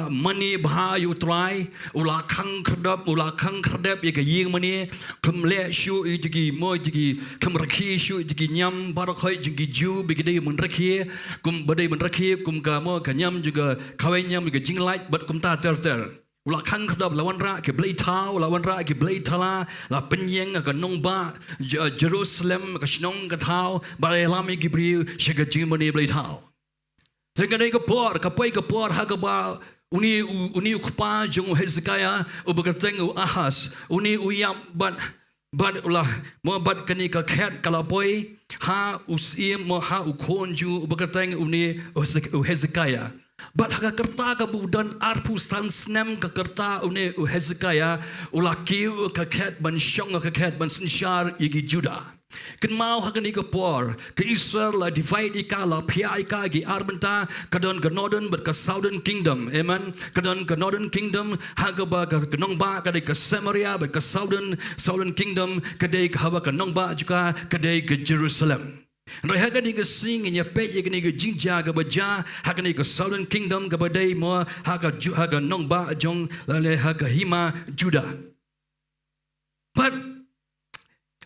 mani bha you try ula khang khradap ye ke ying mani kemle shu igi mo igi kemrakhi shu igi nyam barakhai igi ju bigidei mun rakhi kum badai mun rakhi kum ka mo ka nyam juga kawai nyam juga jinglait bat kum ta ter ula khang khradap lawan ra ke blai thau lawan ra ke blai thala la penyeng ka nongba Jerusalem ka shnong ka thau balai lami ki bri shiga jimani blai thau Tengah ni kapor, kapai kapor hagaba uni ukpa jong Hezekiah ubagateng u Ahaz uni uyam bat ulah mo bat kani ka khat kalapoi ha usim mo ha ukonju berkatang uni Hezekiah. But haka kerta ka budan arpu stan snem ka kerta uni Hezekiah ulakiu ka ket ban shong ka ket ban sinshar igi Judah. Kan mau haka ni ka por ke Israel la divide ika la pia ika gi arbenta kadon ka northern but ka southern kingdom. Amen. Kadon ka northern kingdom haka ba ka nong ba ka ka Samaria but ka southern kingdom kadai ka haba ka nong ba juga kadai ka Jerusalem. Rồi haka ni ka sing in ya pet ya ni ka jingjia ka baja haka ni ka southern kingdom ka badai mo haka nong ba jong la haka hima Judah. But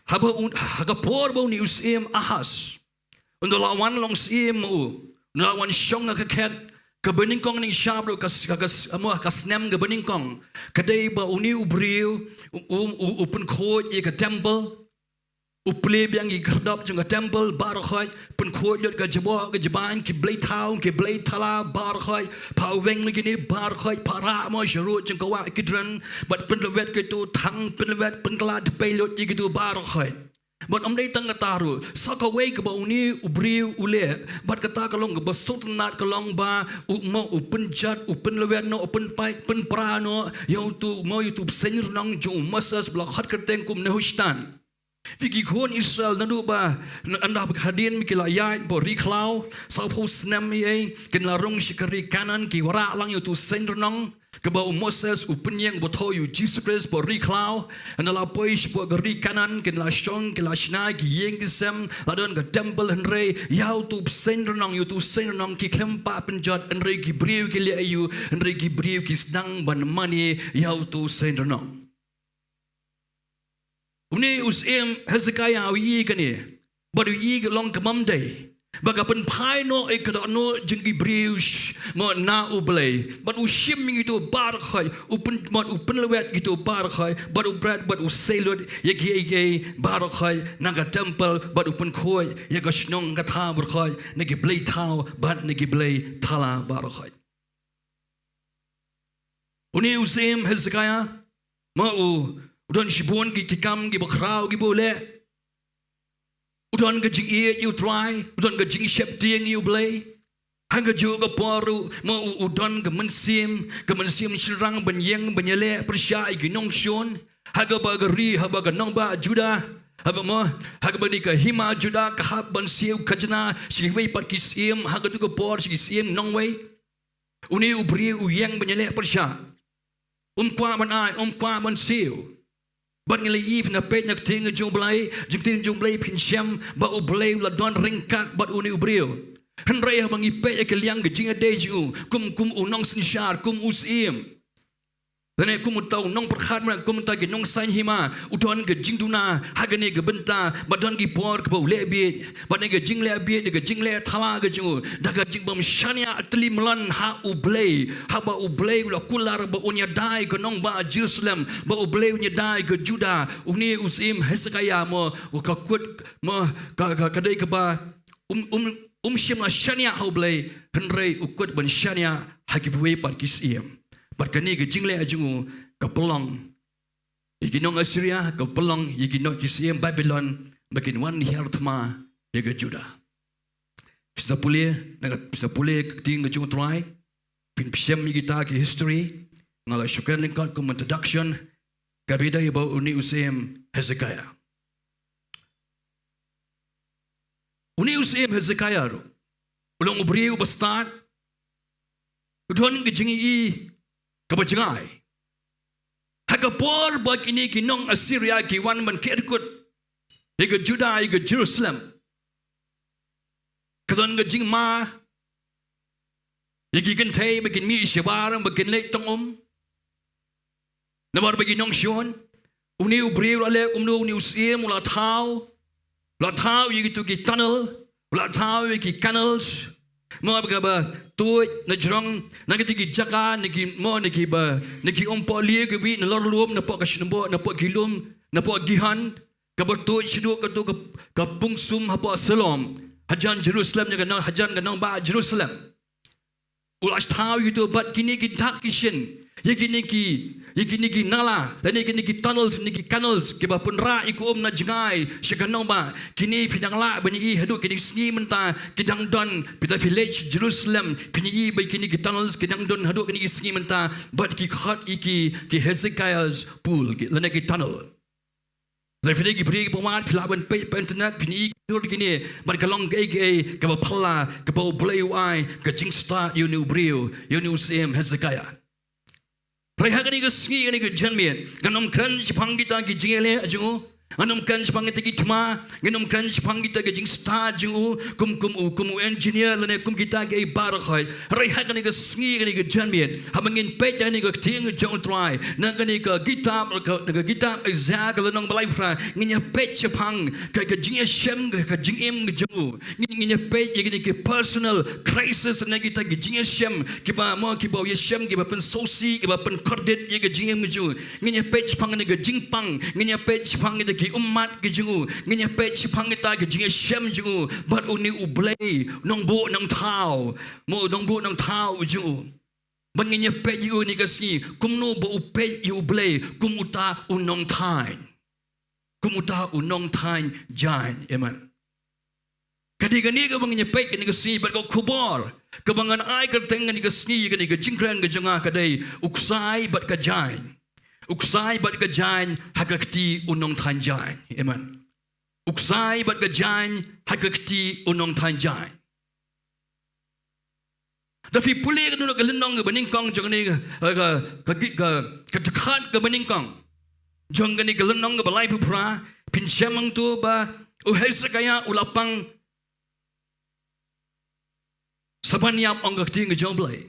haka por bo ni usim ahas untuk lawan long sim u lawan shong ka ket ka bening kong ning shabro ka snem ka bening kong kadai ba uni ubriu upun khoj ka temple uple biang i gerdap jeng ka temple bar khoj pun khoj ka jabo ka jaban ki blai town ki blai thala bar khoj pa weng ni ni bar khoj para mo shuru jeng ka wa kidran but pun lewet ke tu thang pun lewet pun kala de pelot i tu bar khoj but am dai tang taru saka wei ka ba uni ubriu ule but kata kalong ka basut nat kalong ba mo upun jat upun lewet no upun pai pun pra no yo tu mo youtube sen nang jo masas blok hat ka teng kum nehustan Viki kon Israel nadu ba anda hadin mikila yai bo riklau sau po snem ye ken la rong shikari kanan ki wara lang yu tu sendronong ke ba Moses upenyang bo tho yu Jesus Christ bo riklau anda la poish bo gari kanan ken la shong ke la shna ki yeng kisem la don ga temple henre yau tu sendronong yu tu sendronong ki klempa penjat henre ki briu ki le yu henre ki briu ki snang ban mani yau tu sendronong Uni usim Hezekiah wi kani badu yi long kamam day baga pen pai no e kada no jingi brius mo na ublay but ushim gitu bar khai upun mod upun lewet gitu bar khai but bread but uselot yegi bar khai naga temple but upun khoi yega shnong gatha bar khai negi blay thao but negi blay thala bar khai Uni usim Hezekiah mo Udon shibun ki kikam ki bakrau ki bole. Udon ka jingi you try. Udon ka jingi shep tieng you blay. Hanga juga poru mo udon ka mensim shirang banyeng banyele persya ki nongshon. Haga bagari haga nongba Judah. Haga bani ka hima Judah ka hab ban siu kajna siwei pat ki sim haga tu ka por si sim nongwei. Uni ubri uyeng banyele persya. Umkwa ban ai umkwa ban siu. But ngeli if na pet nak ting jumblai pinchem ba ublai la don ringkat but uni ubriu henrei ha bangi pet ke liang ke jinga deju kum unong sinshar kum usim Lene kum tau nong perkhat man kum ta ke nong sain hima udon ke jingduna hagane ke benta badon ki por ke bau lebit badne ke jingle abit ke jingle thala ke ju daga jingbam shania atli melan ha ublay ha ba ublay la kular ba unya dai ke nong ba Jerusalem ba ublay unya dai ke Juda uni usim Hezekiah mo ka kut mo ka dai ke ba shim la shania ha ublay henrei ukut ban shania hagiwe pat kisiem But kani ke jingle ajungu ke pelong. Iki nong Assyria ke pelong iki nong kisiem Babylon makin wan hiartma ye ke Judah. Bisa pulih ting ke jungu try. Pin pisem kita ke history ngala syukur lingkot ke introduction kabida ye bau uni usim Hezekiah. Uni usim Hezekiah ro. Ulong ubri ubastat. Udon ke jingi Kabajangai. Hagapor bag ini kinong Assyria kiwan man kerkut. Iga Judah iga Jerusalem. Kadon ga jingma. Igi gantay bagin mi isyabarang bagin lek tongom. Namar bagin nong syon. Uni ubriw lalek uni usim ula tau. Ula tau igi tu ki tunnel. Ula tau igi canals. Mga bagaba tuit na jrong nagiti Jaka niki Nongpoh lie ke wi na lorlum na po kasinbo na po gilum na po gihan kabertuit sidu ka tu ka pungsum hapo Shillong hajan Jerusalem nya hajan ganong ba Jerusalem ulas tau itu bat kini ki dak kishin ye kini ki iki niki nala, dan iki niki tunnels, niki canals, kiba pun ra iku na jengai, seganong ba, kini fidang la bani I hadu kini Sngi menta, kidang don, pita village Jerusalem, kini I bai kini ki tunnels, kidang don hadu kini Sngi menta, but ki khat iki ki Hezekiah's pool, ki lana ki tunnel. Dari ki beri pemat filaban pe internet kini dur kini bar kalong ke ba phala ke ba blay ai ke jing start you new brio you new same Hezekiah. Perihal ni ke Sngi ni ke janmian, kanom kan sipang kita ki jingele ajungu, kanom kan sipang kita ki tma, kanom kan sipang kita ke jing start ajungu, kum engineer lene kum kita ke barakhai. Perihal ni ke Sngi ni ke janmian, hamangin pet ni ke tiang jong try, nak ni ke kitab Isaiah kalau nong balai fra, nginya pet sipang ke jingiasyem ke jingim ke jungu, nginya pet ni ke personal crisis ni kita ke jingiasyem, kiba mo kiba yesem kiba pen sosi kiba pen kredit ye ke jingim ke jungu, nginya pet sipang ni ke jingpang, nginya pet sipang ni ke umat ke jungu, nginya pet sipang kita ke jingiasyem jungu, but uni ublay nongbo nong tau, mo nongbo nong tau jungu. Menginya pet you ni kasi kumno bo pet you blay kumuta unong time jain amen. Kadi ka menginya pet ni kasi but ko kubor kebangan ai ka teng ni kasi ni ka jingkran ka janga kadai uksai but ka jain hakakti unong time jain amen. Uksai but ka jain hakakti unong time jain. Tapi pulih kan nak lenong ke beningkong jangan ni ke dekat ke beningkong jangan ni ke lenong ke balai pupra pinjamang tu ba Hezekiah ulapang sabanyap orang keting ke joblay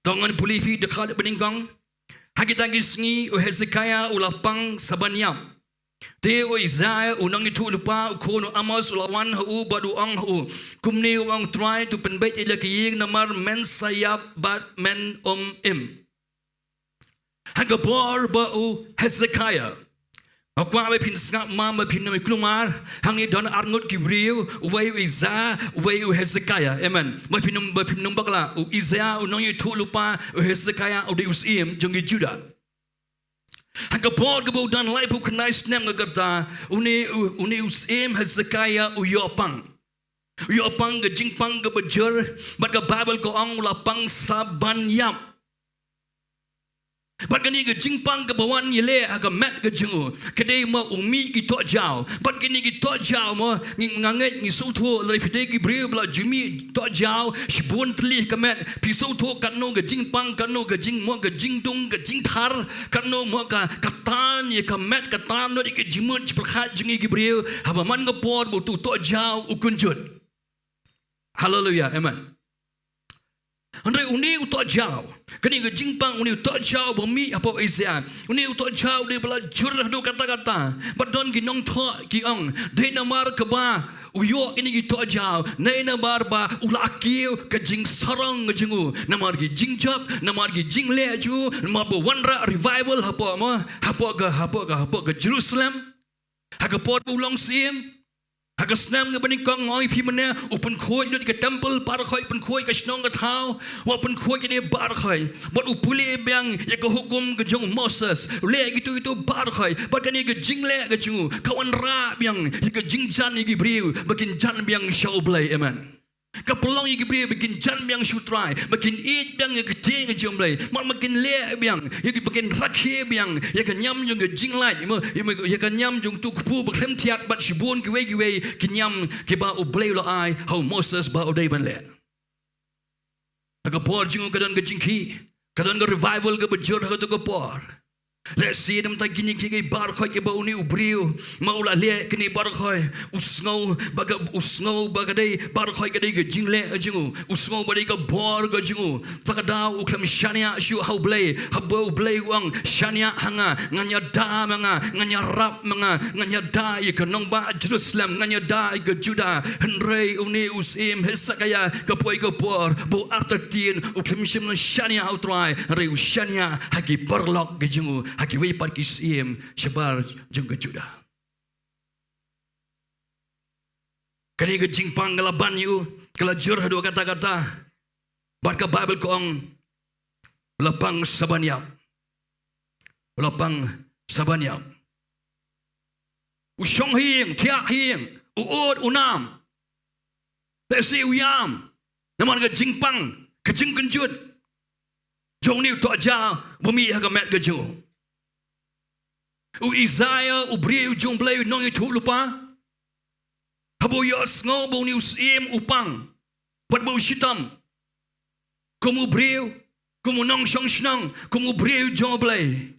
tangan pulih fi dekat beningkong hakita Sngi Hezekiah ulapang sabanyap Teo Isaiah unang itu lupa kono Amos lawan hu badu ang hu kumni wang try to penbet ila kiying namar men sayap bat men im hagabor ba u Hezekiah akwa be pin skap mama pin no klumar hangi don arngot kibriu uway Isaiah uway Hezekiah amen ba pin bakla u Isaiah unang itu lupa Hezekiah u Usim jongi Judah Hagapod ke dan lai bu kenai snem ngerta uni Usim Hezekiah uyopang ke jingpang ke bejer bat ke Bible ko ang ulapang sabanyam bat kini ke jingpang ke bawan yele aga mat ke jengu kedai ma umi ki tok jao bat kini ki tok jao ma nganget ngi Sohthri lai fite ki bri bla jimi tok jao shibun tli ke mat pi Sohthri kanno ke jingpang kanno ke jingmo ke jingdung ke jingthar kanno mo ka katan ye ke mat katan no ke jimut pelkhat jengi ki bri haba man ke por bu tu tok jao ukunjut haleluya amen Andai uni utok jauh, kini ke jingpang uni utok jauh bumi apa Isaiah, uni utok jauh dia bela jurah do kata-kata, badon ki Nongpoh ki ong, dia namar keba uyok ini ki utok jauh, nai namar ba ulakil ke jing sarang ke jengu, namar ki jingjap, namar ki jingle ju, namar ba wanra revival hapa ke Jerusalem, haka pot ulang sim. Haka senam ke beningkong ngoi fi mana open khoi dut ke temple par khoi pen khoi ke snong ke thau wa pen khoi ke ne bar khoi bot upule bang ya ke hukum ke jong Moses le itu bar khoi bat ke ni ke jingle ke ju kawan ra bang ke jingjan ni ke briu bakin jan bang show blay amen kapelong ye briu bakin jan bang shoot try bakin eat bang ye ke ting ke jong blay makin le bang ye ke bakin rakhe bang ye ke nyam jong ke jinglai ye ke nyam jong tu ku bakem tiat bat shibun ke we kinyam ke ba ublay lo ai how Moses ba odai ban le ka por jingu kadan ke jingki kadan ke revival ke bejur ka tu ke por let's see them tak kini ke bar khoi ke ba uni ubriu maula le kini bar khoi usngau baga dei bar khoi ke dei ke jingle jingu usngau ba dei ke bor ke jingu takada uklam shania shu how blay habo blay wang shania hanga nganya da manga nganya rap manga nganya da ke nong ba Jerusalem nganya da ke Judah henrei uni Usim Hezekiah ke poi ke por bo artatin uklam shim shania how try rei shania haki perlok ke jingu haki wei par kisim sebar jung ke Judah kani ke jingpang galaban yu kelajur dua kata-kata bat ke Bible ko ang lapang sabanyap lapang sabanyak. Usyong hing, tiak hing, uod unam. Lesi uyam. Naman ke jingpang, ke jingkenjut. Jong ni tok ja, bumi ha met ke jo. U Isaiah, u bri u jong play nong itu lupa. Habo yo sngo bo ni usim upang. Pat bo shitam. Komu bri, komu nong shong shnang, komu bri u jong play.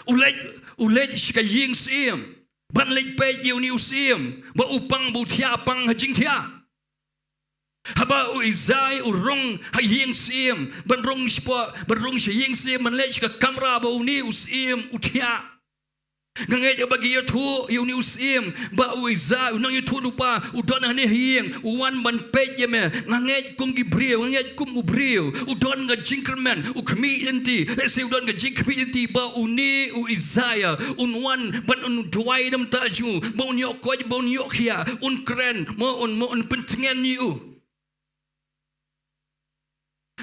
Ulet shika ying sim. Ban lek pe yu ni usim. Ba upang bo tia pang ha jing tia. Haba u Isaiah u rong ha ying sim. Ban rong shpa, ban rong shi ying sim man lek shika kamera bo ni usim u tia. Nganget bagi ya tu yu ni usim ba u Isaiah u nang yu tu lupa u don ha ni hing u wan ban pe ye me nganget kum gi brio nganget kum u brio u don ga jinkerman u kmi inti let's say u don ga jinkmi inti ba u ni u Isaiah un wan ban un duai dam ta ju ba un yok ko ba un yok ya un kren mo un pentengan yu.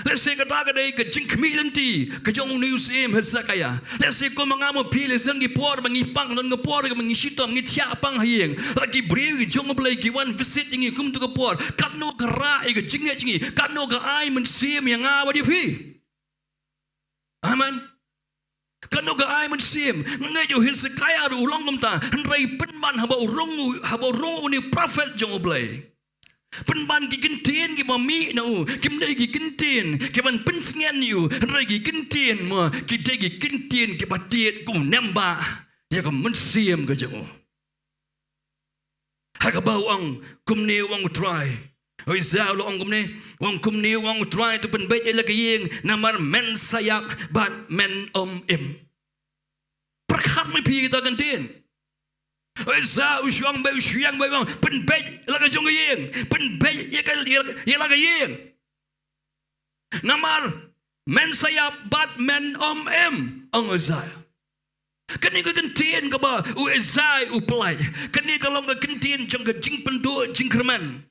Let's say kata kadai ke jingkmi lenti ke jong ni usim hasakaya. Let's say ko mangamo pilis nang gipor mangipang nang gipor ke mangisito mangithya pang hayeng. Lagi bri ke jong blai ki wan visit ngi kum tu gipor. Katno kara ke jingi katno ka ai men sim yang awa di pi. Amen. Katno ka ai men sim ngai jo hisakaya ru long kum ta. Rai penman haba rong ni prophet jong blai. Penban ki kentin ki mami na u kim dai ki kentin ki ban pensngen yu rai ki kentin mo ki dai ki kentin ki patiet ku namba ya ka mensiam ka jong ha ka bau ang kum ne wang try oi za lo ang kum ne wang kum ne wang try tu pen bet la ka yeng namar men sayap bat men im prakhat mai pi ta kentin oi za u shuang bai pen bet la ka jong yeng pen bet ya la ka yeng namar men sayap bat men im ang za kani ka kentin ka ba u za u plai kani ka long ka kentin jong ka jing pendu jing kerman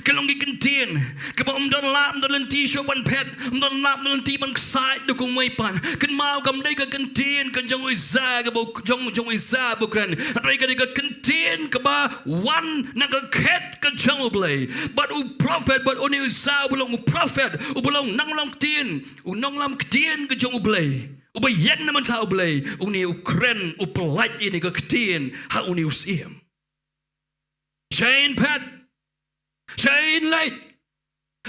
kalong gikentin ka ba don lap don lenti sho ban pet don lap don lenti ban sai do kong mai pan kan mau kam dai ka kentin kan jong isa ka ba jong isa bukran rai ka kentin ka ba one na ka ket ka jong blai but u prophet but oni isa bulong prophet u bulong nanglong tin u nonglam tin ka jong blai u ba yen naman sa blai u ni u kren u polite ini ka tin ha uni usim Jane Pat Sain lai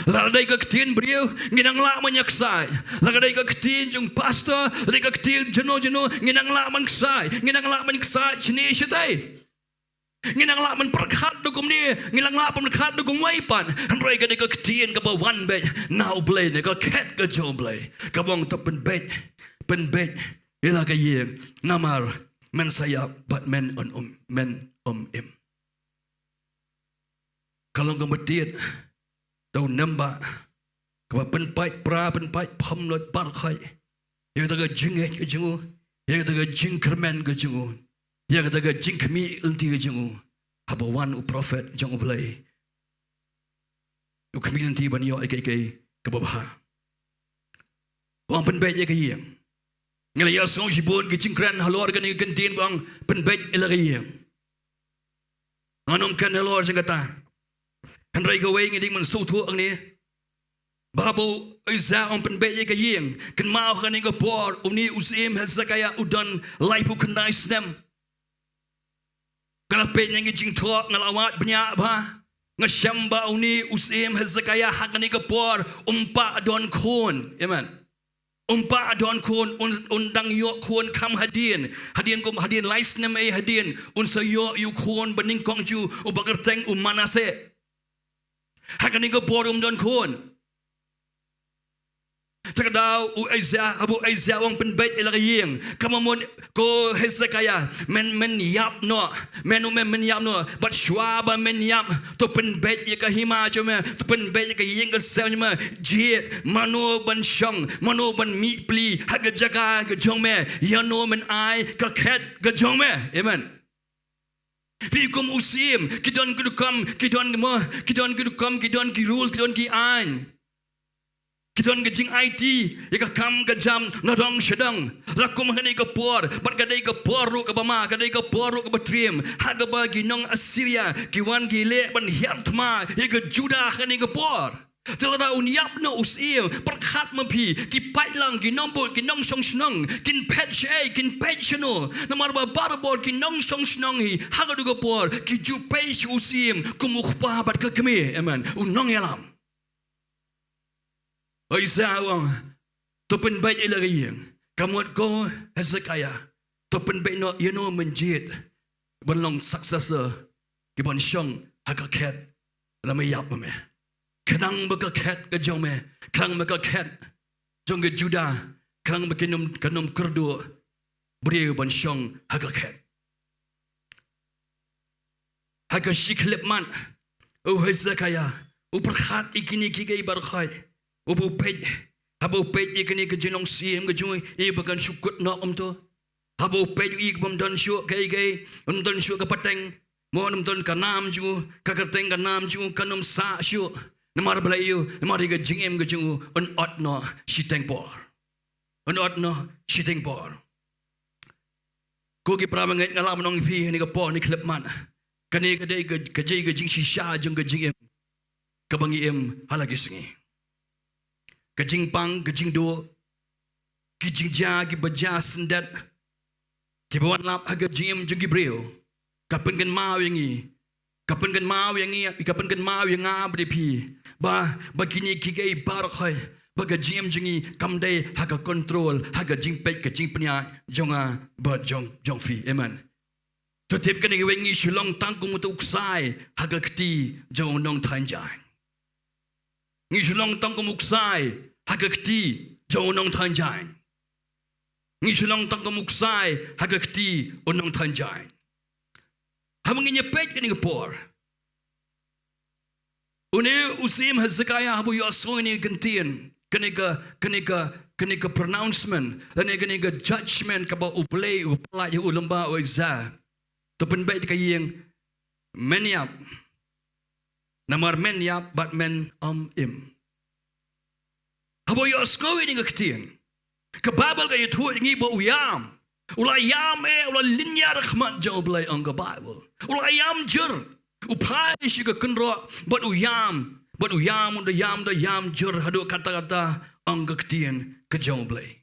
Ladai ka ketin beliau nginang la manyaksai Ladai ka ketin jung pastor Ladai ka ketin jeno nginang la manyaksai Sini syatai Nginang la man perkhat dukum ni Nginang la perkhat dukum waipan Ladai ka ketin ka ba one bet Now blay ka ket ka jo blay Ka bong to pen bet Ila ka yeng Namar men sayap But men im Kalau kau berdiat, tahu nampak, kau penpai pra penpai pamlot parkai, yang kata jinget ke jengu, yang kata jingkerman ke jengu, yang kata jingkmi lenti ke jengu, habawan u prophet jengu belai, u kmi lenti banyo ikai kebabah, orang penpai je kaya, ngelaya song sibun ke jingkran halor kan ikan bang penpai elakaya, anong kan halor sengkata. Rai ka wei ngi man so thu ang ni babo isa on pen be ka yeng kan mau kan ni ka por uni usim hasakaya udan laipu kan nice them kala pe ngi jing thok ngalawat bnya ba ngashamba uni usim hasakaya hak ni ka por umpa don khon amen umpa don khon undang yo khon kam hadien kom hadien lais nem e hadien un so yo yu khon baning kong ju ubagar teng manase Hakan ni ko borum don kon. Takadaw u abu Isaiah wang penbait ilagayeng. Kamamon ko Hezekiah men yap no. Men yap no. But shwaba men yap to penbait ye kahima jome to penbait ye kahiyeng ka sel jome je mano ban shong mano ban mi pli haga Jaka ka jome yano men ai ka ket ka jome. Amen. Fikum usim, kidon kidukam, kidon mo, kidon kidukam, kidon kirul, kidon ki an. Kiton ke jing IT, ika kam ke jam nadong sedang. Lakum hani ke por, bat kadai ke poru ke bama, kadai ke poru ke batrim. Haga bagi nong Assyria, kiwan gile ban hiatma, ika Judah hani ke por. Telah unyap no usim, perkat mempi, ki pailang, ki nombol, ki nong song senong, kin pet shay, kin pet chano. Namar ba barbol, ki nong song senong hi, haga du ke por, ki ju pay usim, kumukpa bat ke kemi, amen. Unong yalam. Oi sawang topen baik ilagi kamut ko Hezekiah topen baik no you know menjit benlong successor kibon syong hakaket lama yap me kanang bakaket ke jong me kang bakaket jong ke Judah kang bekinum kanum kerdu beriu bon syong hakaket hakashik man o Hezekiah uperkhat ikini kigai barkhai Ubu pej, habu pej ikani ke jenong sim ke jui, bagan syukut nak tu. Habu pej ik bom don syuk gay, don syuk ke pateng, mo don kanam ju, kakateng kanam ju, kanum sa syuk. Namar belayu, namar ke jingem ke ju, ot no shiteng por. Ot no shiteng por. Ko ki pramangai ngalam nong pi ni ke por ni klep man. Kani ke dai ke jai ke jing shisha jung ke jingem. Ke bangi em halagi Sngi. Ke Jingpang, ke Jingduwai, ke Jingja, ke Baja sendat, ke bawan lap haga jingem jenggi breu, kapan kan mau yangi, kapan kan mau yang abdi pi, begini kigai barkhai, baga jingem jengi kamdai haga kontrol, haga jingpek ke jingpenya jonga jong fi, amen. Tutip kan wengi Shillong tangkung untuk uksai haga keti jong nong tanjai. Ngi Shillong tangkung uksai haga keti jong nong tanjai. Ngi Shillong tangkung uksai haga keti onong tanjai. Hamang nyepet kini ngepor. Une usim Hezekiah habu yaso ini gentian. Kenika pronouncement. Kenika judgment kaba uplay uplai ulamba oiza. Topen baik kayeng menyap. Namar menyap bat men im. Habo yo sko ini ngaktian. Kebabal kaya tuh ingi bo uyam. Ulai yam ulai linya rahmat jauh belai angka Bible. Ulai yam jer. Upai shiga kenro bat uyam unda yam jer hadu kata-kata angka ketian ke jauh belai.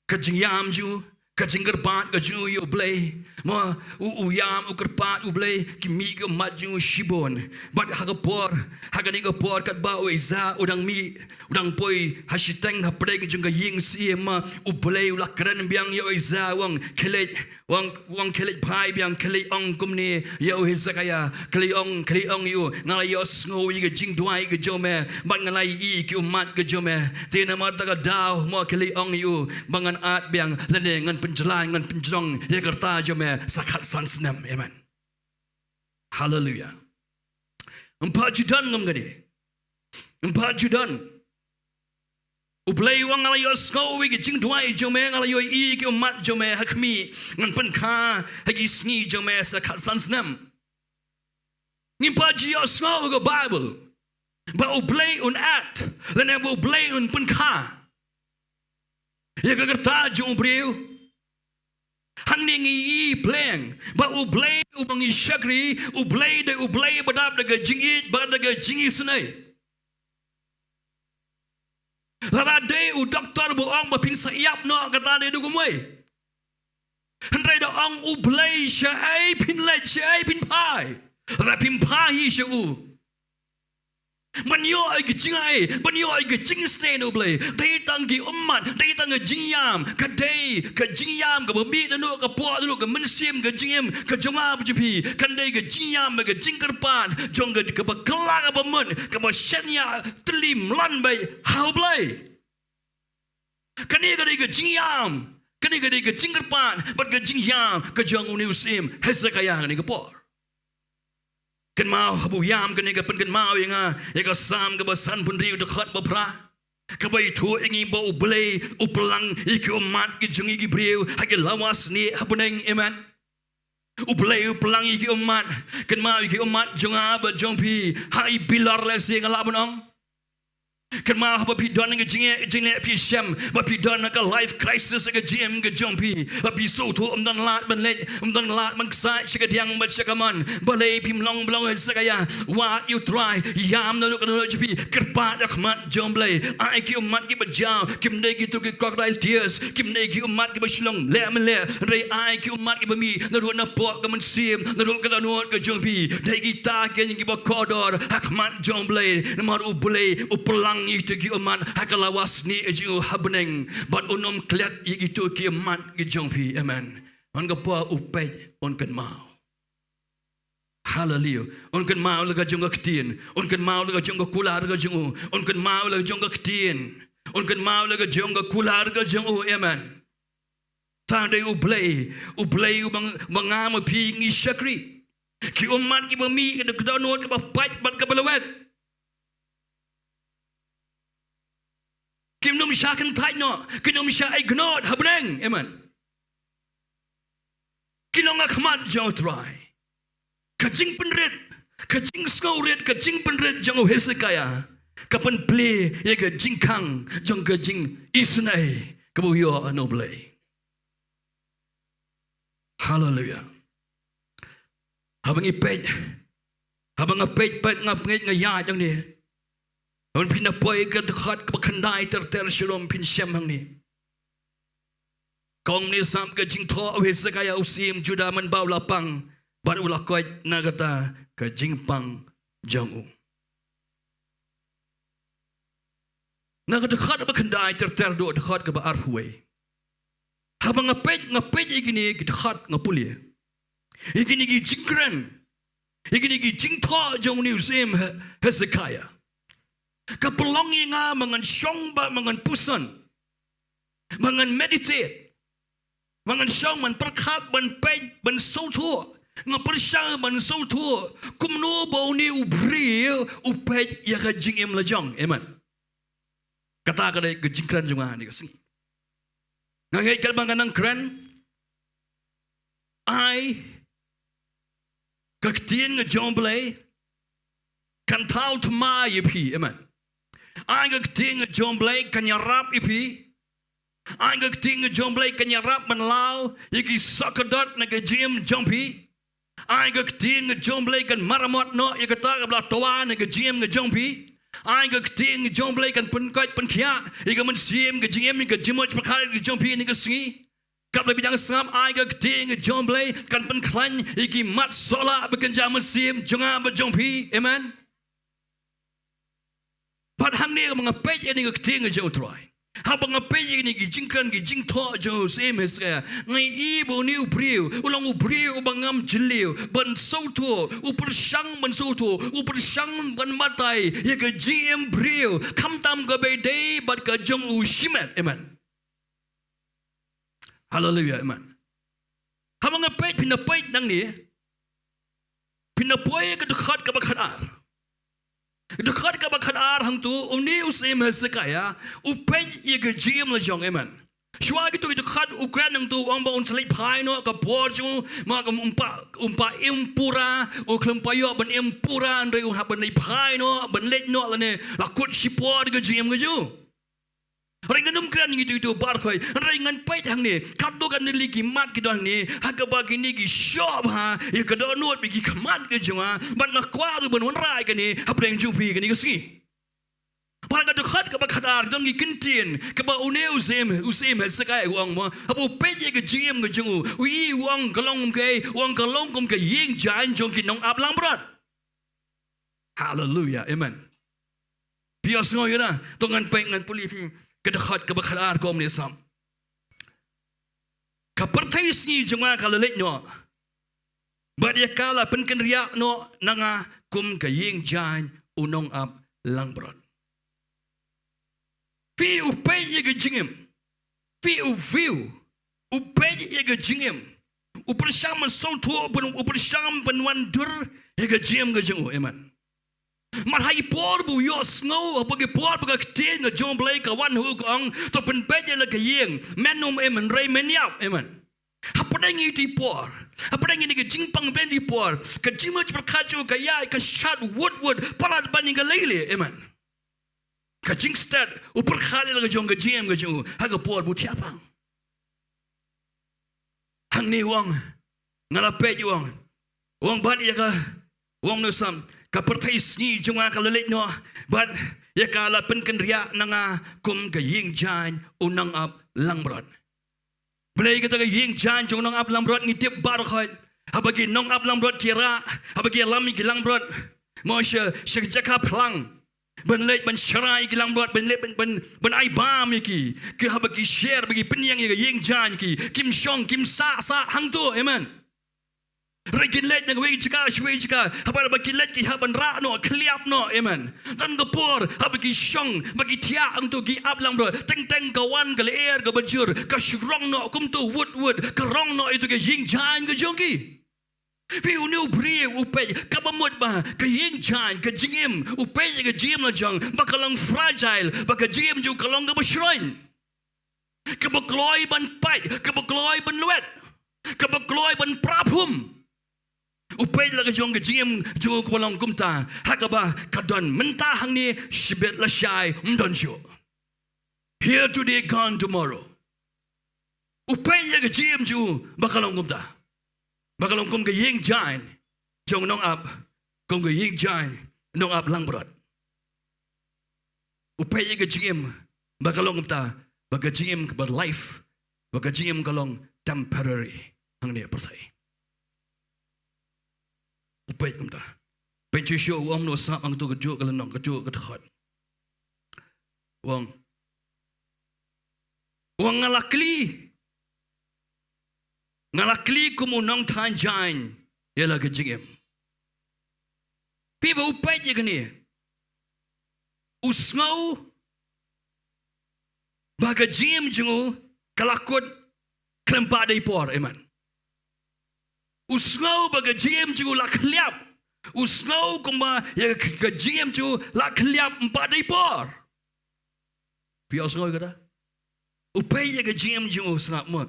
Kajing yam ju kajing gerbat kajing yo belai. Ma uyam ukerpat ublay kimi ke maju shibon bat hagapor haganiga por kat ba oiza udang mi udang poi hasiteng hapreg jung ga ying siema ublay ulakran biang yo oiza wang kelet pai biang kelet ong kumni yo Hezekiah kelet ong yo ngalai yo sngi ga Jingduwai ga jome bat ngalai I ki umat ga jome tina mar ta ga daw mo kelet ong yo bangan at biang lene ngan penjelan ngan penjong ya kerta jome sakat sansnem, amen. Hallelujah. Empat judan ngam gade. Empat judan. Ublay wang alayo skowi ke Jingduwai jome alayo I ke umat jome hakmi ngan penkha hagi Sngi jome sakat sansnem. Nimpa jiyo skowi ke Bible. Ba ublay un at. Lene ba ublay un penkha. Ya kagerta jong breu. Hangne ngi pleng ba ublay ubangi shagri ublay badap daga jingit ba daga jingiasyllok lada de u doktor bu ong ba pin sayap no kata de du gumai handrai da ong ublay shay pin le shay pin pai ra pin pai hi shu Banyo ay gijingay, banyo ay gijingsten ublay. Day tang gi umat, day tang gijingyam, kaday, gijingyam, kabami tano, kapwa tano, kamansim, gijingim, kajonga bujipi, kanday gijingyam, gijingkerpan, jong kapaklang abamun, kamasenya telim lan bay, how blay. Kani gijingyam, kani gijingkerpan, but gijingyam, kajong uniusim, Hezekiah ni kapor. Kan mau habu yam kan ega pen kan mau yang ega sam ke basan pun riu dekat bapra kabai tu ingi ba ublay uplang iki umat ki jengi ki breu hagi lawas ni hapuneng iman ublay uplang iki umat kan mau iki umat jonga ba jongpi hai bilar lesi ngalabun ong Kan ma ba pi don ga jinge pi shem ba pi don ga life crisis ga gm ga jong pi ba pi so thu dan lat ban le dan lat man sai shi ga diang ba shi ka man ba le pi long blong sa ga ya what you try yam no no pi kerpa da khmat jom ble ai ki mat ki ba jaw kim ne ki tu ki crocodile tears kim ne ki mat ki ba shillong le man le re ai ki mat ki ba mi na ro na po ga man sim na ro ga no ga jong pi de ki ta ke ki ba kodor khmat jom ble na mar u ble u pulang itu ki umat hakalawas ni eju habneng but unom klet itu ki umat ki jongpi amen on ga pa upej on kan mau hallelujah on kan mau la ga jong ga ktien on kan mau la ga jong ga kula ga jong on kan mau la ga jong ga ktien on kan mau la ga jong ga kula ga jong amen ta de u blay u bang pi ngi shakri ki umat ki ba mi ga donot ka ba paj bat ka balawet Kim nom sha kan thai no kim nom sha ignore habneng amen kilong akhmat jong try kajing penret kajing skauret kajing penret jong hesekaya kapan play ye ga jingkang jong ga jing isnai kabu yo noble hallelujah habang ipej pat ngap ngai ngaya jong ni on pina poi ka khat ka khandai ter Shillong pin shem hang ni kong ni sam ka jing tho we sa kaya usim juda man baw lapang bar ula koi nagata ka jing pang jong u nagata khat ba khandai ter do khat ka ba arhuwe habang ngapej igini ki khat ngapulie igini gi jingran igini gi jing tho jong ni usim Hezekiah kapelongi nga mangan syong ba mangan pusan mangan meditate mangan syong man perkhat ban pej ban sautu nga persang ban sautu kumno bau ni ubri upej ya ka jingem lajong amen kata ka dai ka jingkran junga ni ka sing nga ngai kal mangan kran ai ka tien nga jomble kan tau to ma yipi amen ai ga ting jom blake kan yarap ipi ai ga ting jom blake kan yarap man lao yiki sakadot na ga jim jompi ai ga ting jom blake kan maramot no yika ta ga bla towa na ga jim ga jompi ai ga ting jom blake kan pun kai pun khia yika man sim ga jim ga jimot pakhal ga jompi ni ga sngi kap le bidang sam ai ga ting jom blake kan pun klan yiki mat sola bekan jaman sim jonga ba jompi amen But hangne mga pej ini ga ting jo try. Habang nga pej ini gi jingkan gi jing tho jo same is kaya. Ngai ibo ni ubriu ulang ubriu bangam jiliu ban sauto upur sang ban sauto upur sang ban matai ye ga gm briu kam tam ga be day but ga jong u shimet amen. Hallelujah amen. Habang nga pej pinapay nang ni pinapoy ga dukhat ka bakhanar. Dekat ka bakhanar hang tu umni usim Hezekiah upej ye ga jim la jong amen. Shwa gitu dekat ukran hang tu ang ba un slip pai no ka porju ma ka umpa impura o klempayo ban impura andre u haban ni pai no ban let no la ne la kut sipor ga jim ga ju. Ringan kran gitu itu bar khoi ringan pej hang ni kat do kan ni ligi mat ki dang ni ha ka ba ki ni gi shop ha ye ka do not bi ki khamat ga jwa ban na kwa ru ban wan rai ka ni ha pleng ju pi ka ni ga si par ka do khat ka ba khatar dong gi kintien ka ba uneu usem Hezekiah wang mo ha bu pej ye ga jim ga ju wi wang kalong kum ke ying jan jong ki nong ap lang brat hallelujah amen pias ngoi na tongan peng ngan puli fi kedekat ke bakhalar kom ni sam kapertai sngi jonga kalalet no badia kala penken riak no nanga kum ka ying jan unong ap langbrod fi upay ye ga jingem fi u view upay ye ga jingem upersam so tu upersam penwan dur ye ga jim ga jingu amen Marhai por bu yo snow apa ke por ba ktin ga jom blai ka wan hu kong to pen pe la ka yeng menum emen rei meniap amen hapadang iti por hapadang ni ga jingpang ben di por ka jimuch prakhachu ka ya ka shat wood palat bani ga lele amen Kajing stad upar khali la jong gajem gajung haga por bu tiapang. Hangne wang ngalape wang bat ya ka wang no sam ka pertai Sngi junga ka lelet no bat ya ka la pen kan ria nanga kum ka ying jan unang ap langbrot. Belai kita ka ying jan jong nang ap langbrot ngitip bar khoi habagi nong ap langbrot kira habagi lami ki langbrot mo Jaka plang ben leit ben syarai ki langbrot ben leit ben ai bam ki ke habagi share bagi penyang ya ying jan ki kim shong kim sa hang tu amen. Ragin let nang wei Jaka haba bagi let ki haban ra no kliap no amen. Dan gapor habagi shong bagi tia ang tu ki ap langbrot teng kawan ka leer ka bajur ka shrong no kum tu wood ka rong no itu ke ying jan ke jongki. Viu new brie upay kabamot ba kaying jan ka jingim upay ka jim na jang bakalang fragile baka jim ju kalong ka basroin kabakloy ban pai kabakloy ban luet kabakloy ban prapum upay la ka jong ka jim ju kalong kumta hakaba kadon menta hangne shibet la shai mdon jo here today gone tomorrow upay ka jim ju bakalong kumta Bakalong kum ke ying jan jong nong ap kum ke ying jan nong ap langbrot upay ke jingim bakalong ta baga jingim ke life baga jingim kalong temporary hangne pertai upay kum ta pe chu show wong no sap ang tu ke ju kalanong ke ju ke thot wong ngalakli ngalakli kumunong tanjan yala ke jingim piba upay je kani usngau baga jingim jungu kalakut klempa dai por amen usngau baga jingim jungu la khliap usngau kuma ya ke jingim jungu la khliap empat dai por pi usngau kata upay je ke jingim jungu snap mo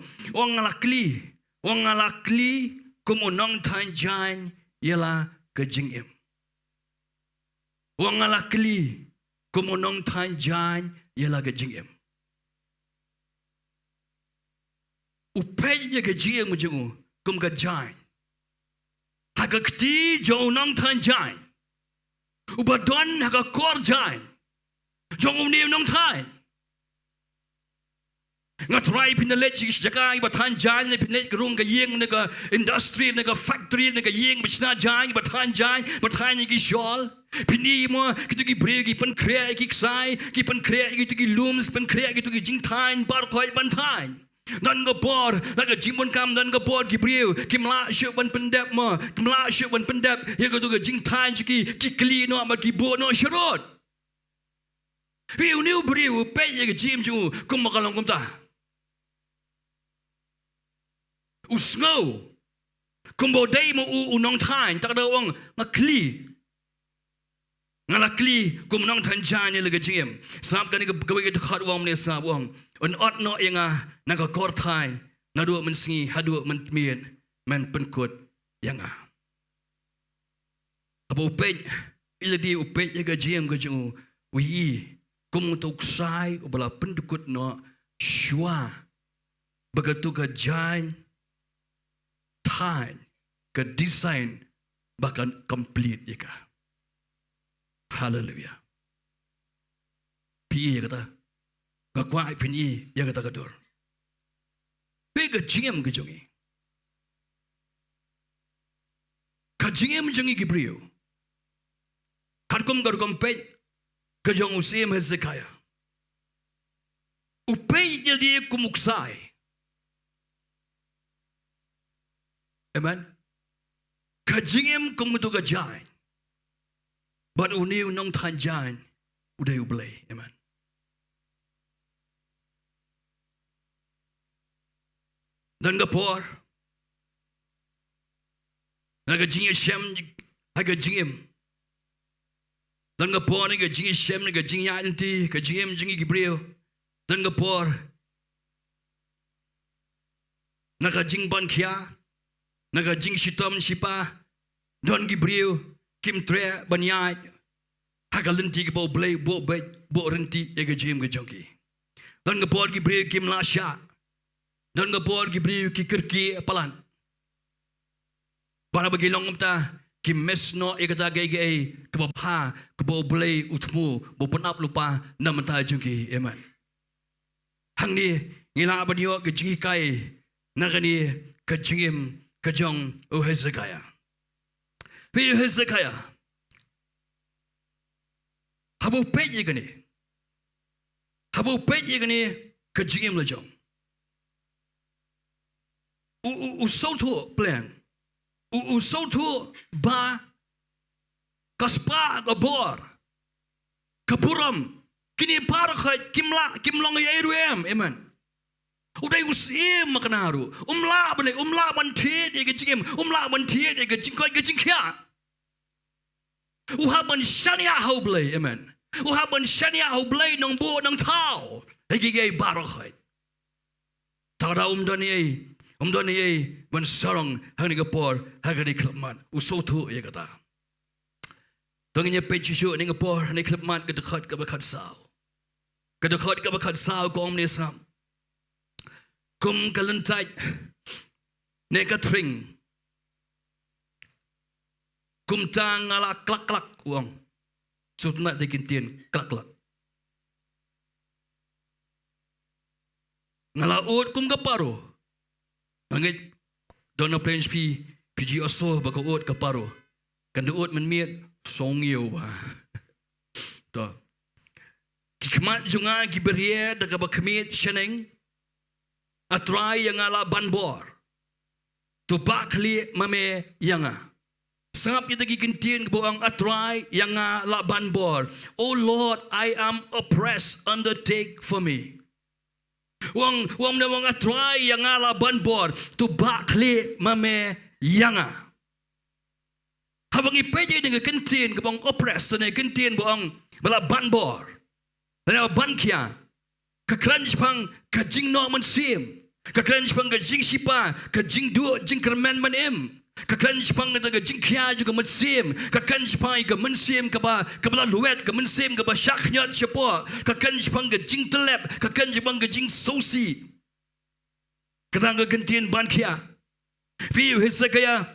Wang ngalakli kumunong tanjan yala ke jingim. Wang ngalakli kumunong tanjan yala ke jingim. Upay ke jingim jungu kum ke jan. Hagakti jonong tanjan. Ubadon hagakor jan. Jong ni nong tan. Ngatrai pinalet Jaka iba tanjan pinalet gerung ka yeng nega industry nega factory nega yeng bisna jan iba tanjan ki shol pini mo kitu ki bre ki pan krea ki ksai ki pan krea ki tu ki looms pan krea ki tu ki jing tan bar khoi ban tan dan ga bor naga jimon kam dan ga bor ki breu ki mla shu ban pendap mo ki mla shu ban pendap ye ga tu ga jing tan ki kli no ma ki bo no shirot viu new breu pe ye ga jim ju kum makalong kum ta usngau kumbo dai mo unong tan tak da wong ngakli ngalakli kum nong tanjan le ga jim sab kan ga ga khat wong ne sab wong on ot no inga naga kor tan ngadu men Sngi hadu men mien men penkut yanga abo pe ila di upe ga jim ga ju wi kum tuk sai ubala pendukut no shwa bagatu ga jan time ke design bahkan complete ya ka hallelujah pi ya kata ngakwa pini ya kata kadur pe ke jingem ke jongi ka jingem jongi gibriu kadkum kadkum pe ke jong usim Hezekiah upay ya dia kumuksai amen. Kajingim kumutu kajain. But uniu nong tanjain udah ublay. Amen. Dan gapor. Naga Jingiasyem haga jingim. Dan gapor naga Jingiasyem naga Jingiayanti ka jingim jingi gibril. Dan gapor naga jingban kia naga jing shitom shipa don gibril kim tre banyai hakalenti ke bau blay bo renti ye ke jim ke jongki dan ke por ki bre kim la sha dan ke por ki bre ki kirki palan para bagi long ta ki mesno ye kata ge ke bapha ke bau blay utmu bo penap lupa nam ta jongki amen hang ni ngila banyo ke jingi kai nakani ke jingim ke jong o Hezekiah pi Hezekiah Habu pej ye gani. Habu pej ye gani ke jingim la jong. U Sohthri plan. U Sohthri ba kaspa labor. Kapuram kini parakhat kimlong ye ruem amen. Udai usim makanaru. Umla ban thiet ye ke jingim. Umla ban thiet ye ke jingkoi ke jingkya. Uhaban shania haublay amen. Uhaban shania haublay Nongpoh nang tao. Hegi barakhat. Tada umdani ban sarong hani kapor hagani klapman. Sohthri ye kata. Tongnya pecishu ni kapor ni klapman ke dekat ke bakat sao. Ke dekat ke bakat sao ko omni sam. Kum kalentai ne katring. Kum tang ala klak uang. Sutna dekin tien klak. Ngala ut kum kaparo. Angit dona prange PG oso baka ut kaparo. Kan ut men miet songyo ba. To. Kikmat junga giberie daga bakmit sheneng. Atrai yang ala banbor. Tu bakli mame yanga. Sangap kita gikintin ke boang atrai yang la banbor. Oh Lord, I am oppressed. Undertake for me. Wang atrai yang la banbor. Tu bakli mame yanga. Habang ipeje dengan kintin ke boang oppressed. Dan kintin boang bala banbor. Dan bankia. Kekranj pang kajingno mensim. Kekranj pang kajing sipa. Jingduwai jingkermen menem. Kakan Jepang kata ke jingkia juga mensim. Kakan Jepang ke mensim ke bala luet ke mensim ke syaknyat siapa. Kakan Jepang ke jing telep. Kakan Jepang ke jing sosi. Kata ke gentian bankia. Fiu Hezekiah.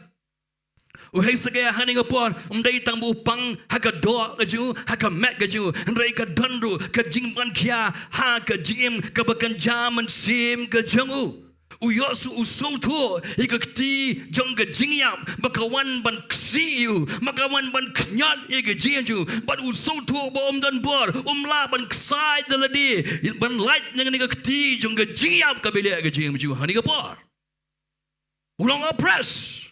Hezekiah hani ngapor. Umdai tangbu pang haka doa ke ju. Haka mek ke ju. Hendrai ke dandru. Ke jing bankia. Ha ke jim ke bakan jam mensim ke jengu. Uyosu Sohthri ikakti jong ke jingiam bakawan ban ksiu makawan ban knyat ike jinju ban Sohthri ba dan bor umla ban ksai teladi ban light dengan ikakti jong ke jingiam kabile ke jinju hani ke por ulang oppress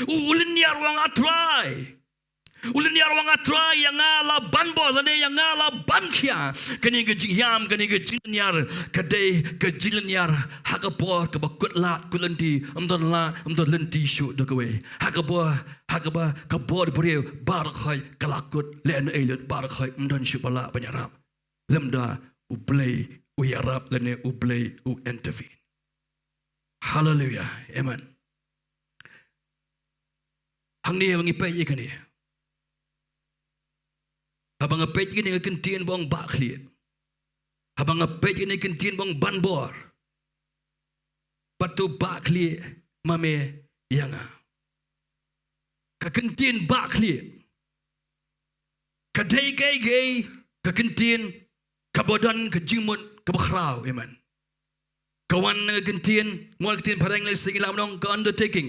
ulin yar wang atrai ulin yar wang atrai yang ala banbor lane yang ala bankia kani ke jingiam kani ke jinyar kadai ke jinyar hakapor ke bakut lat kulanti amdon lenti shu dokawe hakaba kabor beriu barakhai kalakut len elit barakhai amdon shu bala banyarap lemda ublay uyarap lane ublay u intervene. Hallelujah amen. Hangne wangi pai ikani Habang apet gini kentien bong bakli. Habang apet gini kentien bong banbor. Patu bakli mame yanga. Kakentien bakli. Kadai gay kakentien kabodan kejimut kebakrau amen. Kawan kentien mual kentien parang le singilam nong ke undertaking.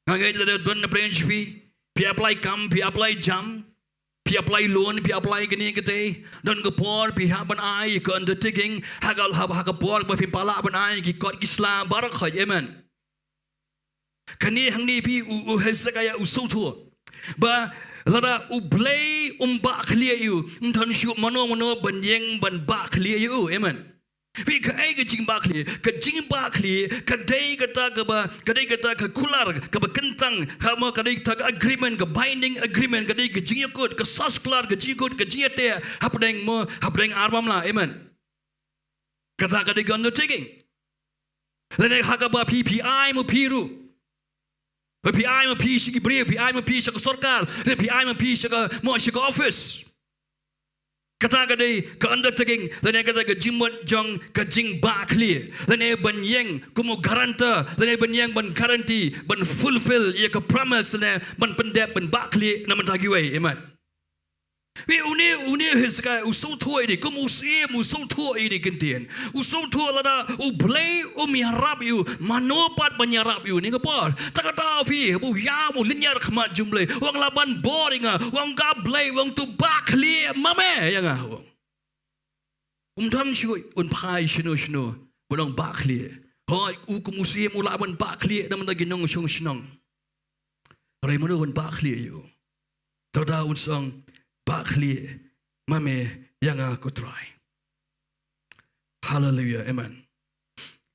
Ngagai le don branch fee. Pi apply kam, pi apply jam, pi apply loan, pi apply gini kete, dan kepor pi haban ai ke undertaking, hagal hakapor ba pi pala ban ai ki kot Islam barakat amen. Kani hangni pi u Hezekiah u Sohthri ba lada u blay ba clear you, ntan shu mano banyeng ban ba clear you amen. Pi ka ai ke jing ba clear, kadai kata ke kular ke kentang hama kadai tak agreement ke binding agreement kadai ke jingikut ke sas kular ke jingikut ke jingate hapdeng armam la amen. Kata kadai ke undertaking. Lene hakaba PPI mo piru. PI ma pi shi Gibril, PI ma pi shi ke sorkar, PI ma pi shi ke mo shi ke office. Kata kadai ke undertaking, lene kata ke jimot jong ke jing ba clear, lene ban yang kumu garanta, lene ban yang ban guarantee, ban fulfill ye ke promise lene ban pendep ban ba clear na mentagiwai, amen. Vi uni hiska usau thua ini, kumu usim usau thua ini kentian, usau thua lada ublay miharap you, manopat menyarap you ni kapar. Tak kata vi, bu yamu linyar kemat jumlay, wang laban boring wang gablay, wang tu bakli mame yang ah. Umtam shui unpai shino, bodong bakli. Hai kumu usim ulaban bakli, namun lagi nong shong. Raymond un bakli you. Tada unsang bakli mame yang aku try. Hallelujah, amen.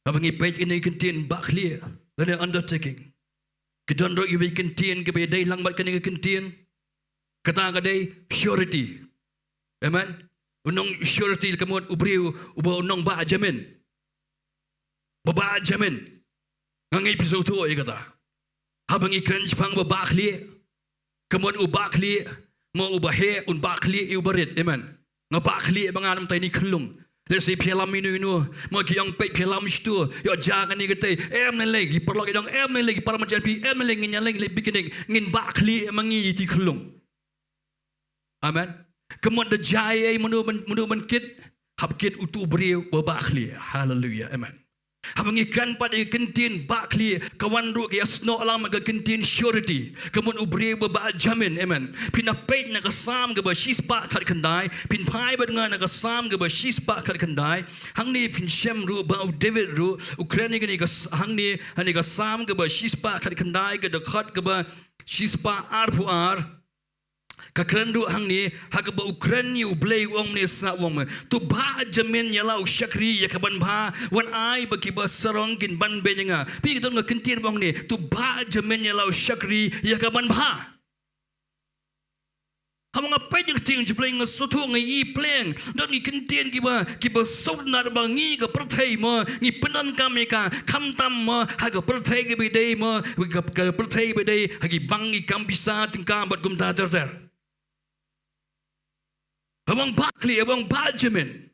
Abangi page ini kentien bakli dan undertaking. Kedon ro iwi kentien ke bedai langbat kene kentien. Kata kadai surety. Amen. Unong surety kemudian ubriu uba unong ba jamin. Ba jamin. Ngangai episode tu ai kata. Abangi krench pang ba bakli. Kemudian ubakli mau ubah un bakli ubarit, amen. Ngabakli banganam tay ni kelung. Let's say pialam inu mau kiyang pe pialam itu. Yo Jaka ni kata em ni lagi perlu kita em ni lagi para macam pi em ni lagi nyalang lagi bikin ngin bakli mangi ti kelung. Amen. Kemudian the jaya menu kit hab kit utu beriu bakli. Hallelujah, amen. Habang ikan pada kentien bakli kawan ru ke asno alam ke kentien surety kemun ubri ba jamin, amen. Pina peit na kasam ke ba shispa kat kendai pin pai ba dengan na kasam ke ba shispa kat kendai hang ni pin shem ru ba David ru Ukraine ke ni hang ni hani kasam ke ba shispa kat kendai ke dekat ke ba shispa ar kakrandu hang ni hak ba Ukraine yu blay wong ni sa wong tu ba jamin yalau syakri ya kaban ba wan ai ba ki ba sarong kin ban benga pi kitong ga kentir wong ni tu ba jamin yalau syakri ya kaban ba hamang apa yang ting jepling sotu ngai pleng dan ni kentien ki ba sot na ba ngi ga perthai mo ngi penan kami ka kham tam mo ha ga perthai ke bidai mo ga perthai bidai ha gi bangi kam bisa tingkam bat gum ta ter Abang bakli, abang bajamin.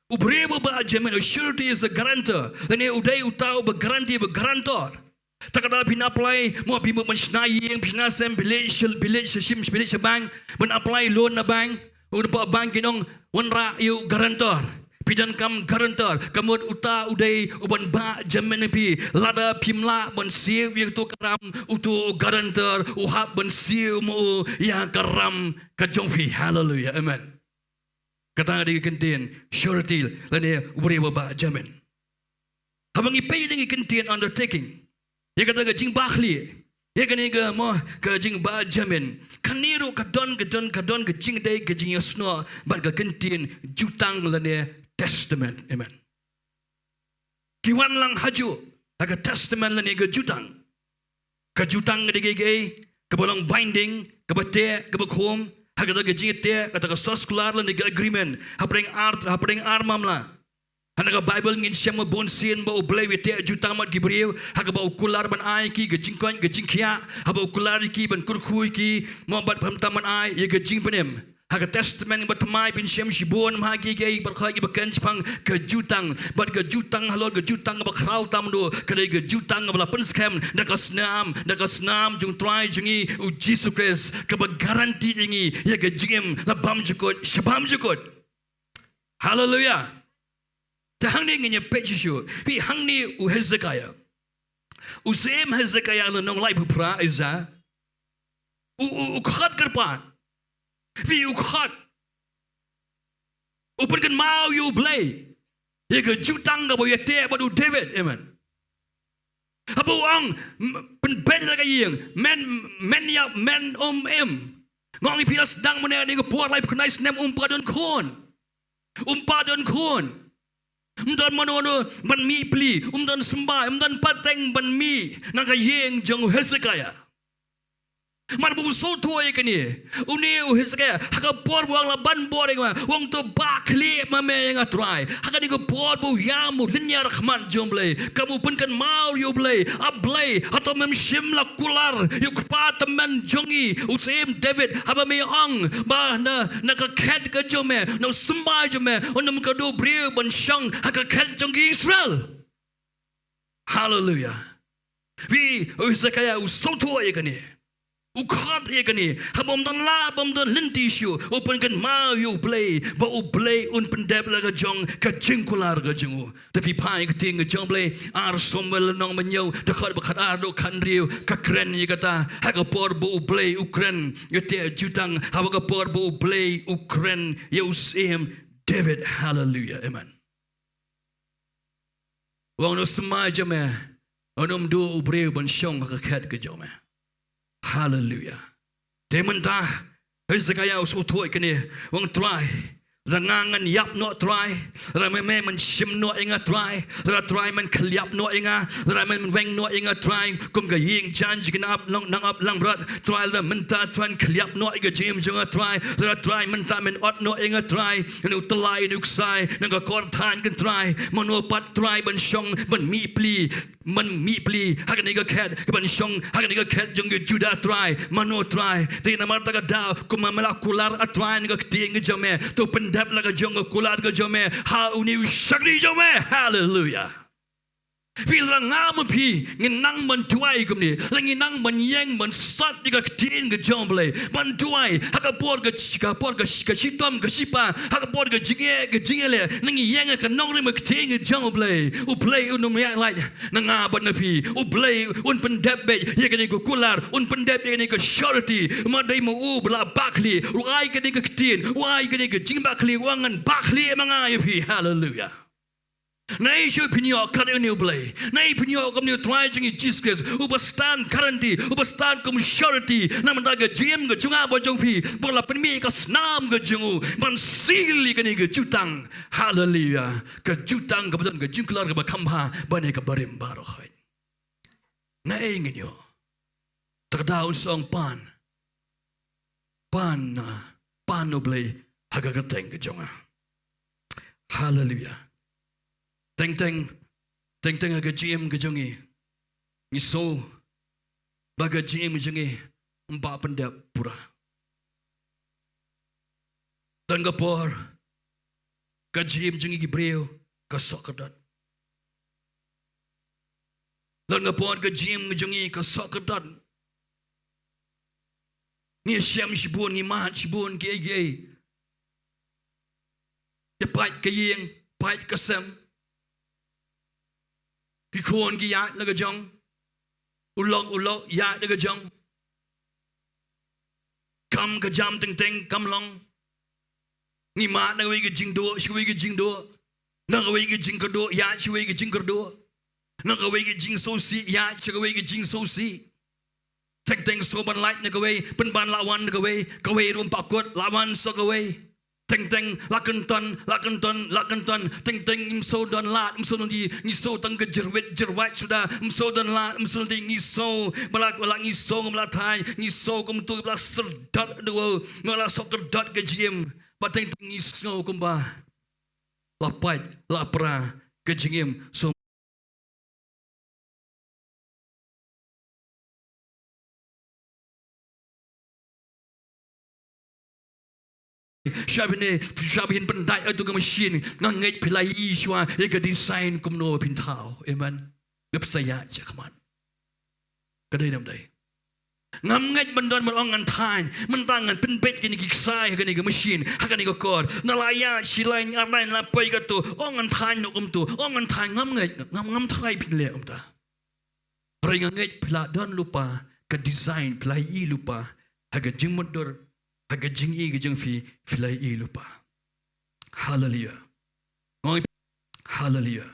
Ubri bajamin, surety is a guarantor. Dan udai utau garantor. Tak ada bin apply, mau bin mensenai yang bin asem bilik bank, bin apply loan na bank, udah bank kinong wanra you guarantor. Pidan kam guarantor, kamud udai uban bajamin pi, lada pimla ban siu yang tu karam utu guarantor, uhab ban siu mu yang karam kajongfi. Hallelujah, amen. Kata dia kentien surety lane ubri ba jamin. Habang ipay dengan kentien undertaking. Ya kata ke jing bakli. Ya kani ke mo ke jing ba jamin. Kaniru kadon ke jing dai ke jing yasno bat ke kentien jutang lane testament. Amen. Kiwan lang haju aga testament lane ke jutang. Ke jutang ke bolong binding ke bete ke bekom. Kata ke jingte kata ke sos kelar la nega agreement hapring armam la hanaga bible ngin syam bon sin ba oblay wete juta mat gibriu haga ba ukular ban ai ki gejingkon gejingkhia haba ukular ki ban kurkhui ki mobat phamtaman ai ye gejing penem haga testament ba tmai bin syam shibon ma gi ge berkhai gi bakan chpang kejutang bat kejutang halor kejutang ba krau tamdo kadai kejutang ba pen scam dakas nam jung try jungi u Jesus Christ ke ba garanti jingi ye gejingem la bam jukot shabam jukot. Hallelujah. Tahang ni ngenya pejishu pi hang ni u Hezekiah usem Hezekiah la Nonglai pupra iza u khat karpan pi u khat open kan mau you play ye ke jutang ga bo ye te ba du David, amen. Abu ang pen la ga yeng men em ngong pias dang mane ni ko por lai knais nem padon kon umdan manono ban mi pli umdan sembah umdan pateng ban mi nang ka yeng jong Hezekiah Man bu Sohthri kan ni. Uni hisake haka por buang la ban bor nga. Wong to bakli ma me nga try. Haka ni ko por bu yamu linya rahman jomble. Kamu pun kan mau yo ble. Ablay atau mem shim la kular. Yo kpa teman jongi. Usim David haba me ong ba na ka ket ka jome. No sembai jome. Onam ka do brio ban shang haka ket jongi Israel. Hallelujah. Vi usakaya Sohthri kan ni. Ukhat ekani habom dan la bom dan lentishu open kan mau you play ba u play un pendep la ga jong ka jingkular ga jongu tapi pai ka ting ga jong play ar somel nong menyo de khat ba khat ar do kan riu ka kren ni kata ha ga por ba u play ukren yete jutang ha ga por ba u play ukren you see him David. Hallelujah. Amen. Wong no semai jame onom do u breu ban shong ka khat ga jong. Hallelujah. Dementa Hezekiah Sohthri kini wong try rangangan yap no try ramai men shim no inga try try men kliap no inga ramai men weng no inga try kum ga ying chan jikin up nang up lang brat try la menta twan kliap no inga jim jonga try menta men ot no inga try nu telai nu sai nang ga kor than kan try mono pat try ban shong ban mi pli man mi pli hakan ni ga ket ban shong hakan ni ga ket jong juda try mano try te na marta ga da kum mala kular a try ni ga ting jome to pendap la ga jong kular ga jome ha uni shagri jome. Hallelujah. Bila ngam pi nginang man tuai kum ni langi nang man yeng man sat ni ga tin ga jomble man tuai haka por ga chitom ga sipa haka por ga jingele nangi yeng ka nong ma tin ga jomble u play un ya like nanga ban na pi u play un pendep be ye ga ni ko kular un pendep ye ga ni ko surety ma dai mo u bla bakli u ai ga ni ga tin u ai ga ni ga jing bakli wangan bakli manga ye pi. Hallelujah. Nai shu pinyo kare new play. Nai pinyo kam new try jingi Jesus. Upastan guarantee. Upastan kum surety. Namanda ga jim ga junga bo jong pi. Bola penmi ka snam ga jungu. Man sili ka ni ga jutang. Hallelujah. Ka jutang ka badan ga jingkular ga bakamba bane ka barim baro khoy. Nai nginyo. Takdaun song pan no play haga ka teng ga jonga. Hallelujah. Teng aga GM gajongi ngiso baga GM gajongi umpa pendap pura dan gapor ka GM jongi gibreo ka sokadat dan gapor ka GM gajongi ka sokadat ni syam shibun ni mahat shibun ke ya pait ka yeng pait ka sem ki khon ki ya la ga jong ulok ya la ga jong kam ga jam teng kam long ni ma na wi ga Jingduwai shwi ga Jingduwai na ga wi ga Jingduwai ya shwi ga Jingduwai na ga wi ga Jingsosi ya shwi ga Jingsosi teng so ban light na ga wi pen ban lawan na ga wi rum pakot lawan so ga wi teng lakenton teng imso don lat imso di ngiso tang ke jerwat sudah imso don lat imso di ngiso balak ngiso nglatai ngiso kum tu bla serdat do ngola sokerdat ke jim bateng ngiso kumba lapai lapra ke jim so Shabin pendai itu ke mesin ngangai pilai iswa ega design kumno pintau. Amen. Gap saya je kaman. Kadai nam dai. Ngamngai bandon melongan tan mentangan penbet kini kiksai kini ke mesin hakani ke kor nalaya silain arnai lapai ke tu ongan tan no kum tu ongan tan ngam thai pinle um ta. Ringangai pila don lupa ke design pilai I lupa haga jingmodor haga jingi gejeng filai I lupa. Hallelujah. Hallelujah.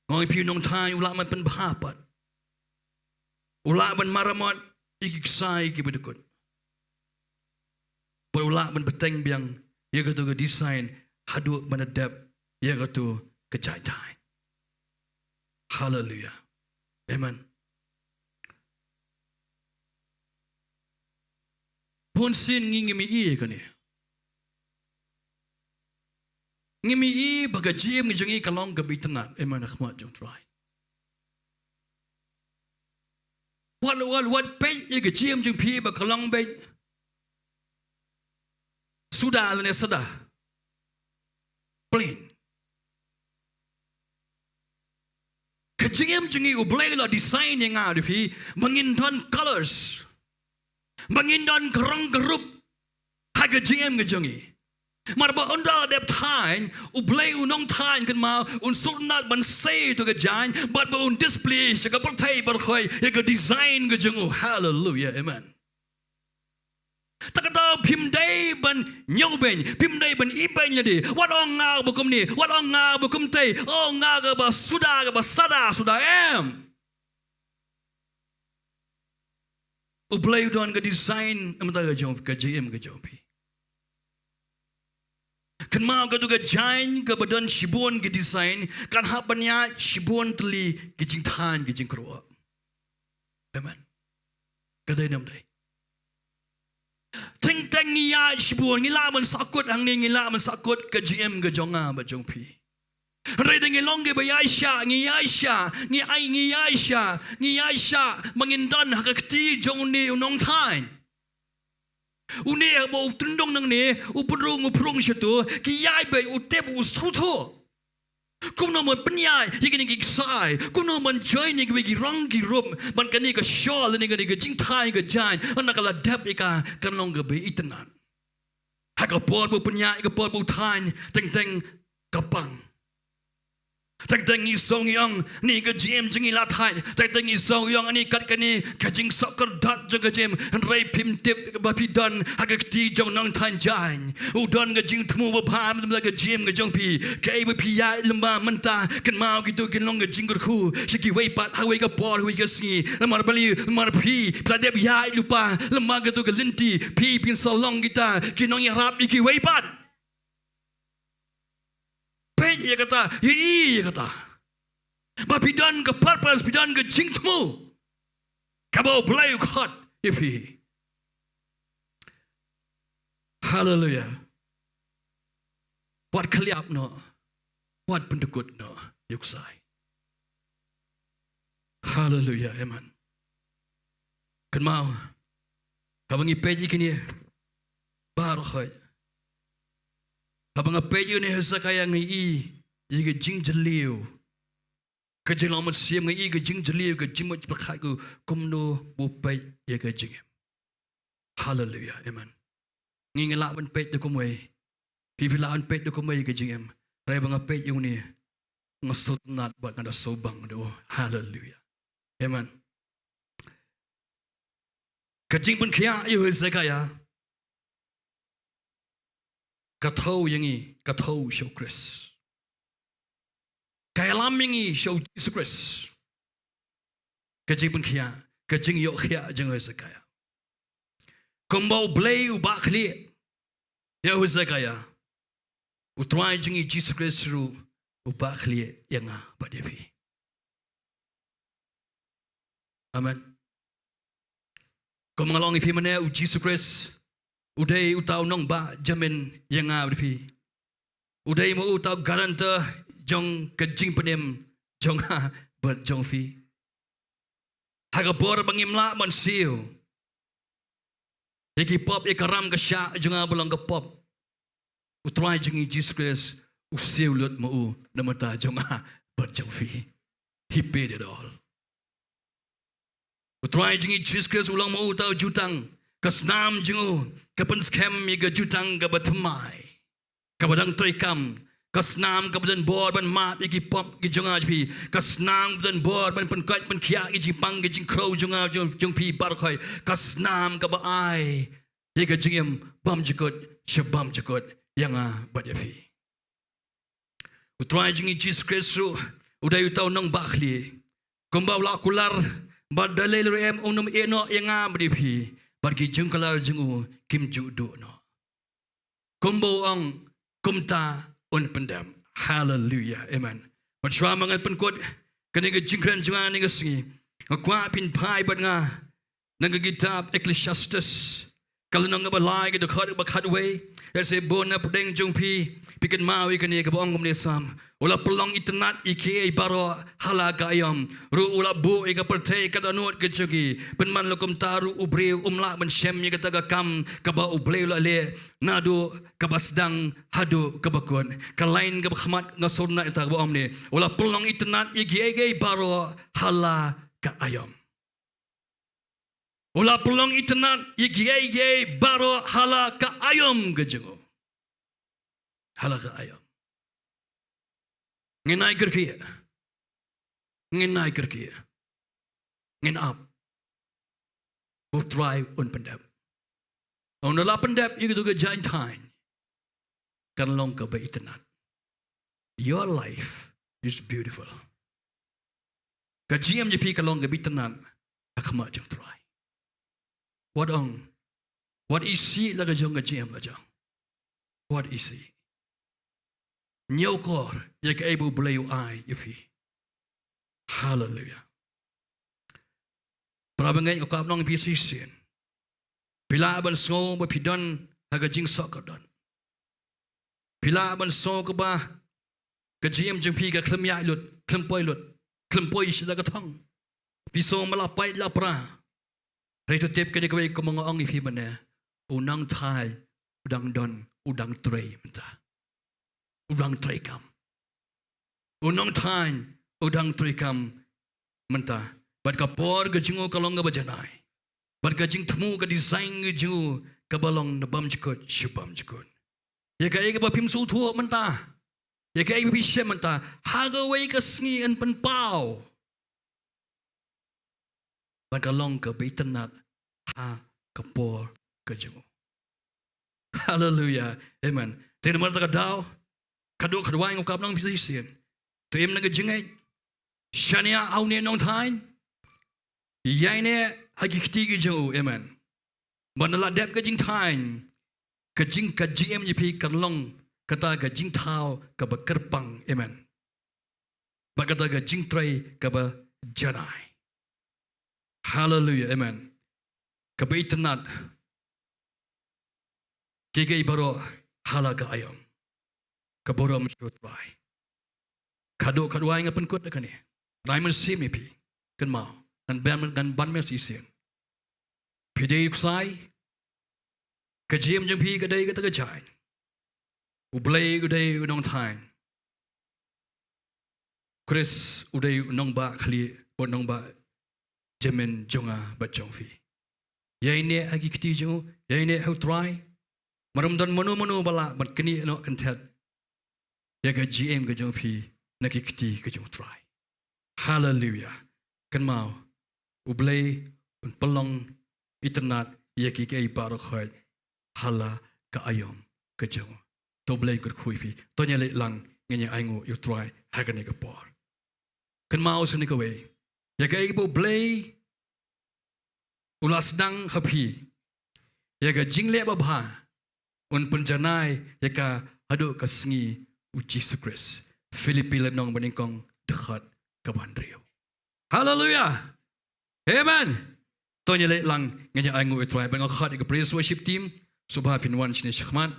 Ngoi pi nong thai ulak man pen bhapat. Ulak man maramot ikiksai ki bedukut. Ulak man beteng biang ya gatu ke design hadu menadap ya gatu ke jai. Hallelujah. Amen. pun sin ngimi kan ni. Ngimi baga jim ngi kalong gabi tenat eman akhmat jong try. What pay ye jim jong pi ba kalong bay. Sudah lene sada. Plain. Kejim jengi ublay la design yang ada fi mengindan colors. Mengindan kerang kerup. Haga jim kejengi. Marba onda dep tain ublay unong tain kan mau un sunat ban say to kejain but ba un display sega pertai berkhoi ye design kejengu. Hallelujah, amen. Takata pimday ban nyobeng, pimday ban ibeng jadi. Wat ong ngau bukum ni, wat ong ngau bukum tay, ong ngau ke ba sudah ke ba sada sudah em. Ublay don ke design amta ke jom ke JM ke jopi. Kan mau ke tu ke jain ke badan shibun ke design kan hapanya shibun teli ke jing tan ke jing keruak. Amen. Kadai nam dai. Ting teng ngiya shibun ngila man sakut hangne ngila man sakut ke GM ke jonga ba jong pi. Rai deng long ke ba Aisha ngi Aisha mengindan hakati jong ni unong tain. Uni ba tundong nang ni uprung situ ki yai ba utep usuto. Kum no man penyai hingga ni sai kum no man join ni gi rong gi rum man kan ni ka shawl ni ka jing thai ka jan an ka la dep ika kan long ga be itanan ha ka por bu penyai ka por bu thai teng kapang teng ni song yang ni ka jim jing la thai teng ni song yang ani kat ka ni ka jing sok ka dat jong ka jim an rai pim tip ba pi don ha ka ti jong nang than jan u don ka jing thmu ba pham dum la ka jim ka jong pi ka ba pi ya lamba manta kan mau gitu kan long ka jing ka khu shiki wei pat ha wei ka por wei ka sngi mar bali mar pi ka deb ya lupa lamba ka tu ka linti pi pin so long kita kinong ya rap iki wei pat ye kata, ye kata. Ba bidan ke purpose, bidan ke jingtmu. Kabo belai ukhat, ipi. Hallelujah. Wat keliap no, wat pendekut no, yuksai. Hallelujah, amen. Kan mau, habang ipeji kini, baru khay. Habang apeyo ni hasa kaya ngi ke jing jeliu. Ke jelang mat siam ngi ke jing jeliu ke jing mat pakhat ku kumno bupay ye ke jing. Hallelujah, amen. Ngi ngela ban pet de kumwe. Pipila an pet de kumwe ke jing em. Rai bang apeyo ni ngasut nat buat ngada sobang do. Hallelujah. Amen. Ke jing pun kia yo hasa kaya Kathau yangi, kathau show Chris. Kaya lam yangi show Jesus Christ. Kajing pun kia, kajing yok kia jangan sekaya. Kumbau blay ubak liat, ya sekaya. Utrai jangi Jesus Christ ru ubak liat yang badiapi. Amen. Kau mengalami firman-Nya Jesus Christ. Udai utau nong ba jamin yang abdi. Udai mu utau garanta jong kejing penem jong ha ber jong fi. Haga bor bangimla man siu. Iki pop ikaram ke syak jong abulang ke pop. Utrai jengi Jesus Christ usiu lut mu namata jong ha ber jong fi. He paid it all. Utrai jengi Jesus Christ ulang mu utau jutang. Kasnam jengu kapan scam iga jutang ka batamai kabadang troikam kasnam kabadan bor ban mat igi pop gi jonga pi kasnam ban bor ban penkat ban kia igi pang gi jing crow jonga jong pi bar khoi kasnam ka ba ai iga jingem bam jikot shabam jikot yanga badya pi utrai jingi Jesus Christ udai utau nong bakhli kumbau la kular badalel rem onum eno yanga badya pi Bargi jengkalar jengu kim judo no. Kumbo ang kumta un pendam. Hallelujah. Amen. Macam mangan penkot kena jengkran jangan ni kesini. Ngakwa pin pai bat nga. Nang kitab Ecclesiastes Kalau nang balai kita kat way, saya bona pedeng jung pi pikan mau ikan ni kebong kemudian sam. Ula pelong internet iki baro halaga ayam. Ru ula bu ika pertai kata nuat ke jogi. Penman lokum taru ubre umla ben syem ni kata kam kaba ubre ula le nadu kaba sedang hadu kebakun. Kalain kaba khmat ngasurna ita kebong ni. Ula pelong internet iki baro halaga ayam. Ula pelong internet ye baro hala ka ayam gejengo. Hala ka ayam. Ngenai kerkia. Ngenai kerkia. Ngen up. Try un pendap. On la pendap you to jain time. Kan long ka ba internet. Your life is beautiful. Ka GM JP ka long ka internet. Akama jong try. What is he laga jong jam laga? What is he? Nyokor yak able blay I if he. Hallelujah. Prabangai ko kapnong pisisin. Pilaban so ba pidan haga jing sokadan. Pilaban so ko ba ka jam jong pi ka klemya lut, klempoi sila ka thong. Piso malapay lapra. Rito tip ka ni kaway ko mga ang ifiman na unang thai, udang don, udang tray menta. Udang tray kam. Unang thai, udang tray kam menta. Bad ka por ka jingo kalong ka bajanay. Bad ka jing temu ka design ka jingo ka balong na bam jikot, shubam jikot. Yaka ika ba pimsul tuwa menta. Yaka ika bisya menta. Hagaway ka sngi an panpaw. Bagalong ka baitanat ha kapor ka jengo. Hallelujah. Amen. Tena marta ka daw. Kado kadwaing ko kapnang pisisin. Tuim na ka jengay. Shania au ne nong tain. Yai ne hagikti ka jengo. Amen. Manala dep ka jing tain. Ka jing ka GM jipi kanlong. Kata ka jing tao ka ba kerpang. Amen. Bagata ka jing tray ka ba janay. Hallelujah, amen. Kabaitanat. Kigay baro halaga ayam. Kaboram syutwai. Kado kadwai nga pankot na kani. Raiman simi pi. Kan mau. Kan ban mer sisin. Pidei uksai. Kajim jeng pi kadai kata kajai. Ublay uday unong tain. Chris uday unong ba kali unong ba Jemen jonga bacong fi. Yai ne agi kiti jongo, yai ne how try. Maramdan mono bala bat kini no kantet. Yaga GM ka jong fi naki kiti ka jong try. Hallelujah. Kan mau ublay un pelong internet yaki kay baro khoy hala ka ayom ka jong. To blay kur khui fi. To nya le lang ngenya aingo you try hagane ka por. Kan mau suni ka way. Yaga ibu blay ulas dang hapi. Yaga jingle babha un penjanai yaga hadu ka Sngi uji sukres. Filipi lenong beningkong dekat ke Bandrio. Hallelujah. Amen. Tonya le lang ngenya aingu etrai bang khat ke praise worship team subha pinwan chini shkhman.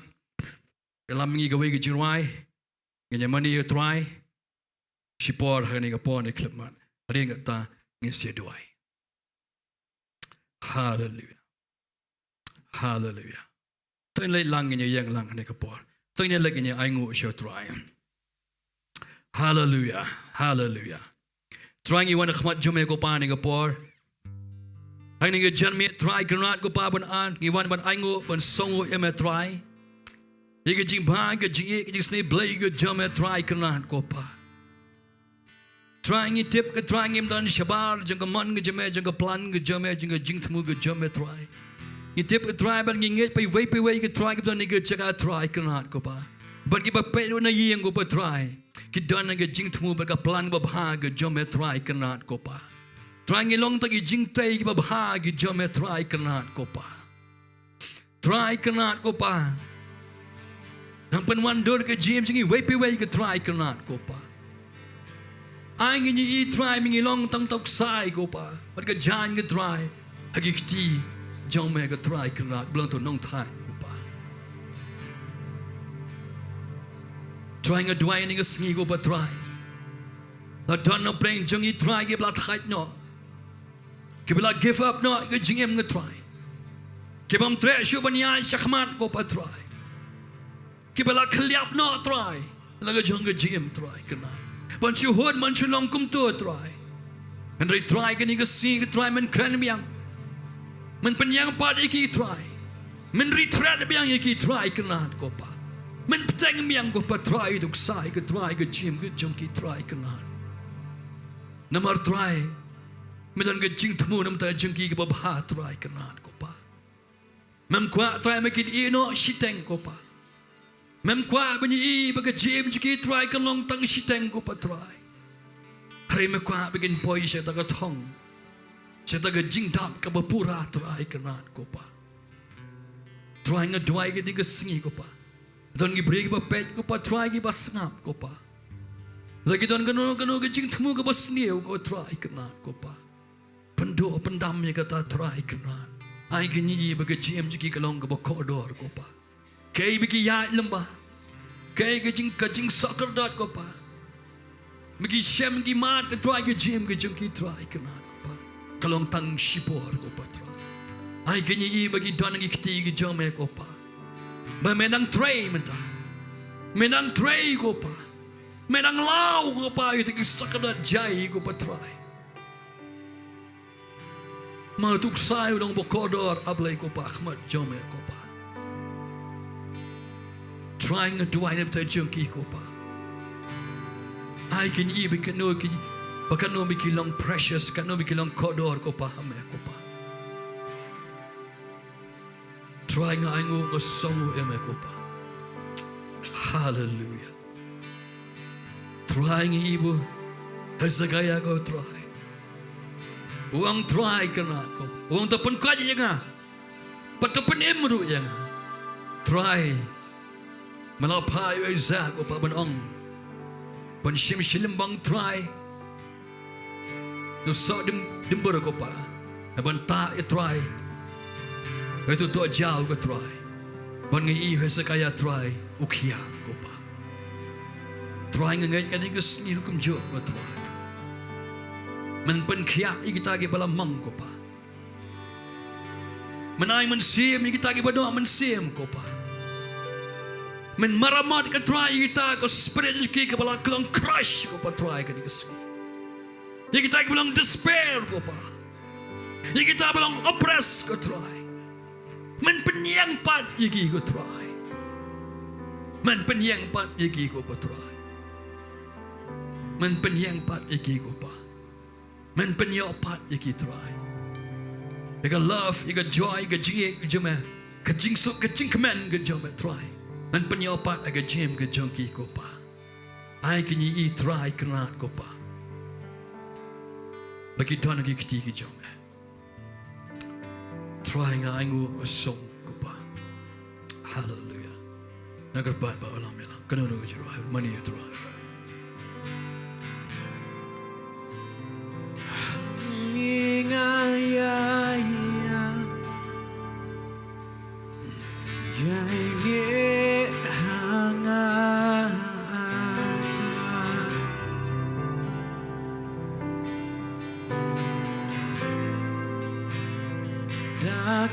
Dalam ngi gawe ke Jingiasyllok ngenya mani etrai. Shipor hani ka pon eklipman. Ring ta Jingiasyllok. Hallelujah. Hallelujah. Tonya le lang ngenya yang lang hani ka pon. Tonya le ngenya aingu shotrai. Hallelujah. Hallelujah. Trying you want to come out Jume ko pa ni ka por. Ay ni jan mi try kanat ko pa ban an ni wan ban aingu ban songo eme try. Ye ke jing ba ke jing ke snei blay ke jame try kanat ko pa. Trying it tip ke trying him dan shabar jang man ke jame jang plan ke jame jing tmu ke jame try. Ni tip ke try ban nginget pe wei ke try ke dan ni ke jaga try kanat ko pa. Ban ki ba pe na yeng ko pa try. Kidan nga jing tmu ba ka plan ba bha ga jome try kanat ko pa. Try ngi long ta gi jing tay ba bha gi jome try kanat ko pa. Try kanat ko pa. Nang panwan dor ka jim jingi wei ka try kanat ko pa. Ai ngi ni try mi ngi long tang tok sai ko pa. Pat ka jan ngi try hagi kti jong me ka try kenat belum tu nong thai pa try ngadwai ni ka sngi ko pa try la don no plain jong I try ke bla thai no ke bla give up no ke jingem nge try ke bam tre shu banya shakmat ko pa try ke bla khliap no try la ke jong ke jingem try kenat ban chu hod man chu long kum tu try and they try ke ni ke si ke try men kran biang men penyang pat iki try men retreat biang iki try kenat ko pa men petang biang ko pa try duk sai ke try ke jim ke jong ki try kenat namar try medan ke jing temu nam ta jong ki ke ba try kenat ko pa mem kwa try makin I no shiteng ko pa mem kwa bani I ba ke jim ki try ke long tang shiteng ko pa try hari me kwa begin poi se ta ka thong se ta ka jing dap ka ba pura try kenat ko pa try nga dwai ke di ke sngi ko pa don gi bri ba pet ko pa try gi ba snap ko pa lagi don kano ke jing temu ke ba sniu ko try kenat ko pa pendo pendam ye ka ta try kenat ai ke ni ba ke jim ji ki long ke ba kodor ko pa kai bi ki ya lamba kai ke jing soccer dot ko pa magi shem gi mat ke try ke jim ke jing ki try kenat ko pa kalong tang shipor ko pa try ai ke ni ba ki don gi kti gi jome ko pa ba menang tray menta menang tray ko pa menang lau ko pa itu ki sakadat jai ko pa try ma tuk sai dong bokodor ablai ko pa khmat jome ko pa trying to do I never junkie ko pa I can even kano ki bakano mi kilong precious kano mi kilong kodor ko pa hame ko pa trying aingo ngo songo eme ko pa hallelujah trying ibu hasagaya ko try uang try kana ko uang tapon ka nga patapon emru nga try malapai za ko pa banong pan shim bang try no so dim ber ko pa ban ta try itu tu jauh ko try ban ngi hasagaya try ukia ko pa try ngai kan ke sni kum jo ko try men pen khia kita ge bala mang ko pa menai men sim kita ge bado men sim ko pa men maramat ka try kita ko spirit ki ke bala klong crush ko pa try ka ke sni ye kita ge bala despair ko pa ye kita bala oppress ko try men penyang pat ye ki ko try men penyang pat ye ki ko pa try men penyang pat ye ki ko pa men penyok pat ye ki try ye ka love ye ka joy ye ka jing jome ka jing su ka jing kemen ka jome try men penyok pat ye ka jim ka jong ki ko pa ai ki ni try kenat ko pa bagi don ki kti ki jome try nga aingu song ko pa hallelujah nagar ba olam mela kano no jiro mani try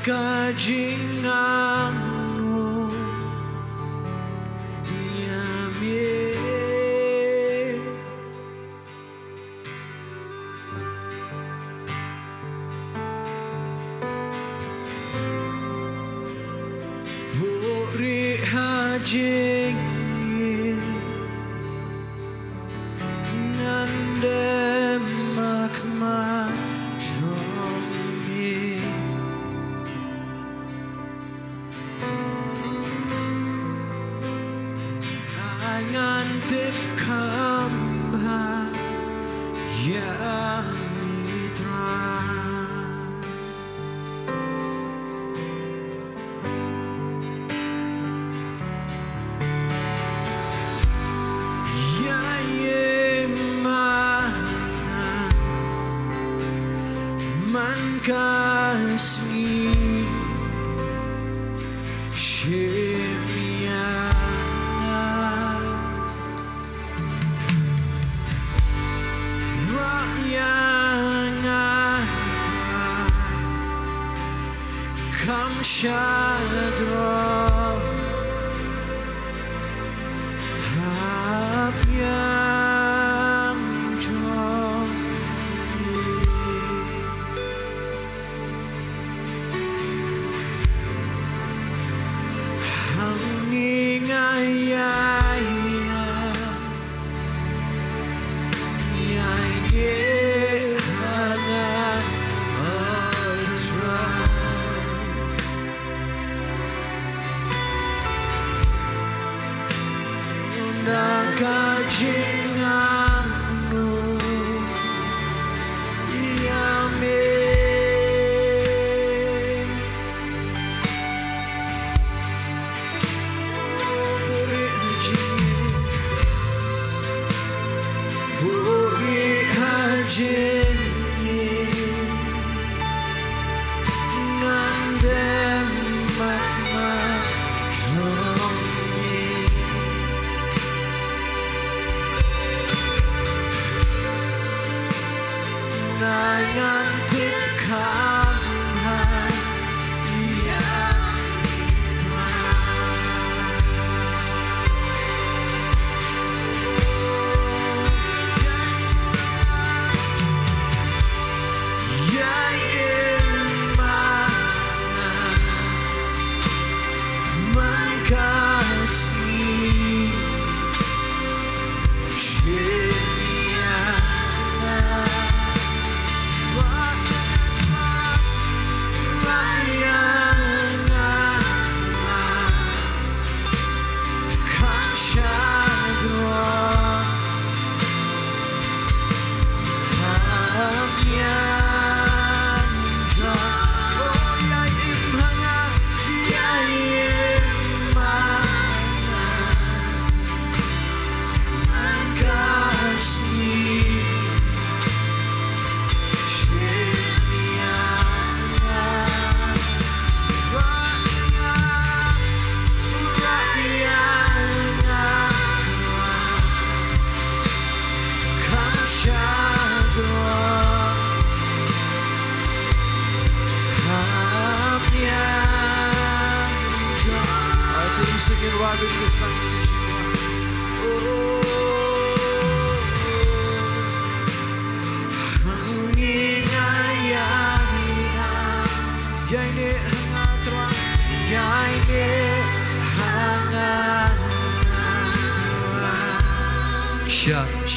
Kajinganmu yamye buri hajingi nande makma ngantip kamba yang mitra ya yemana man kasih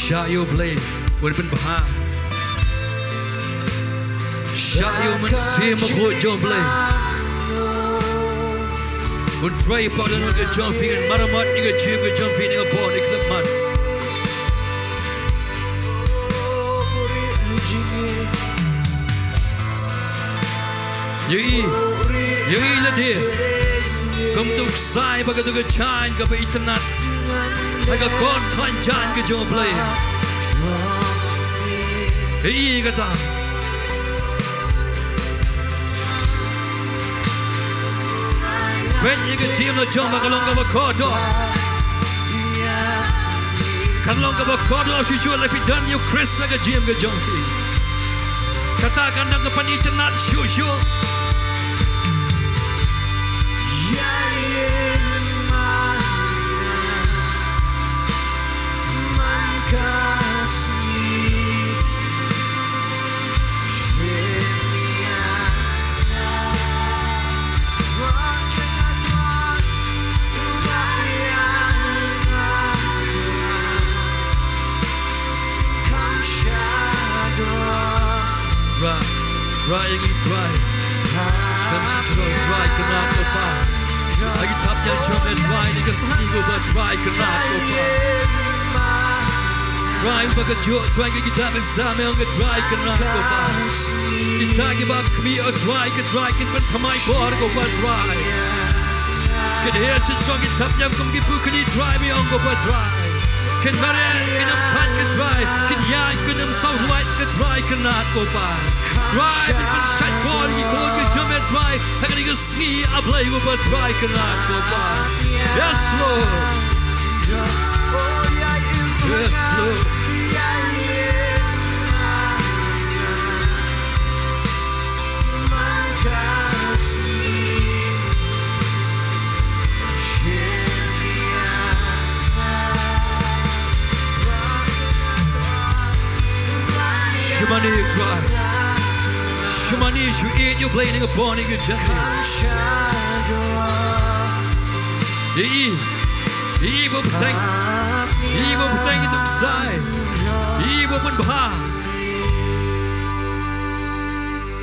Sha yêu play when ben Paham Sha yêu men sim ko jom play when try pa dan ke jom finger maramat ni ke jim ke jom finger ni po ni klub man Yei la dia kom tuk sai ba ke tu ke chan ke pe internet like a god time jan ke jo play Hei kata When you get team la jom ba kalong ka ba kodo Kalong ka ba kodo si jo la fi dan you Chris la ke jim ke jom fi Kata kan nang pan internet shu Try lagi try Kamsi try kena apa Lagi tap yang jom try ni kesini go buat try kena apa Try baga jo try kita bersama orang try kena apa Kita kibab kami try kan pentamai kor go buat try Kan here sejong kita yang kami bukan try mi orang buat try Kan mare kan am tan kan try kan yang kan am sound white kan try try kenat ko pa. Try di pen sat ko di ko ke jome try. Hang ni ke Sngi ablay ko pa try kenat ko pa. Yes Lord. Yes Lord. Shimani try. Shimani you eat you playing a born in your jungle. Ibu petang. Ibu petang itu besar. Ibu pun bah.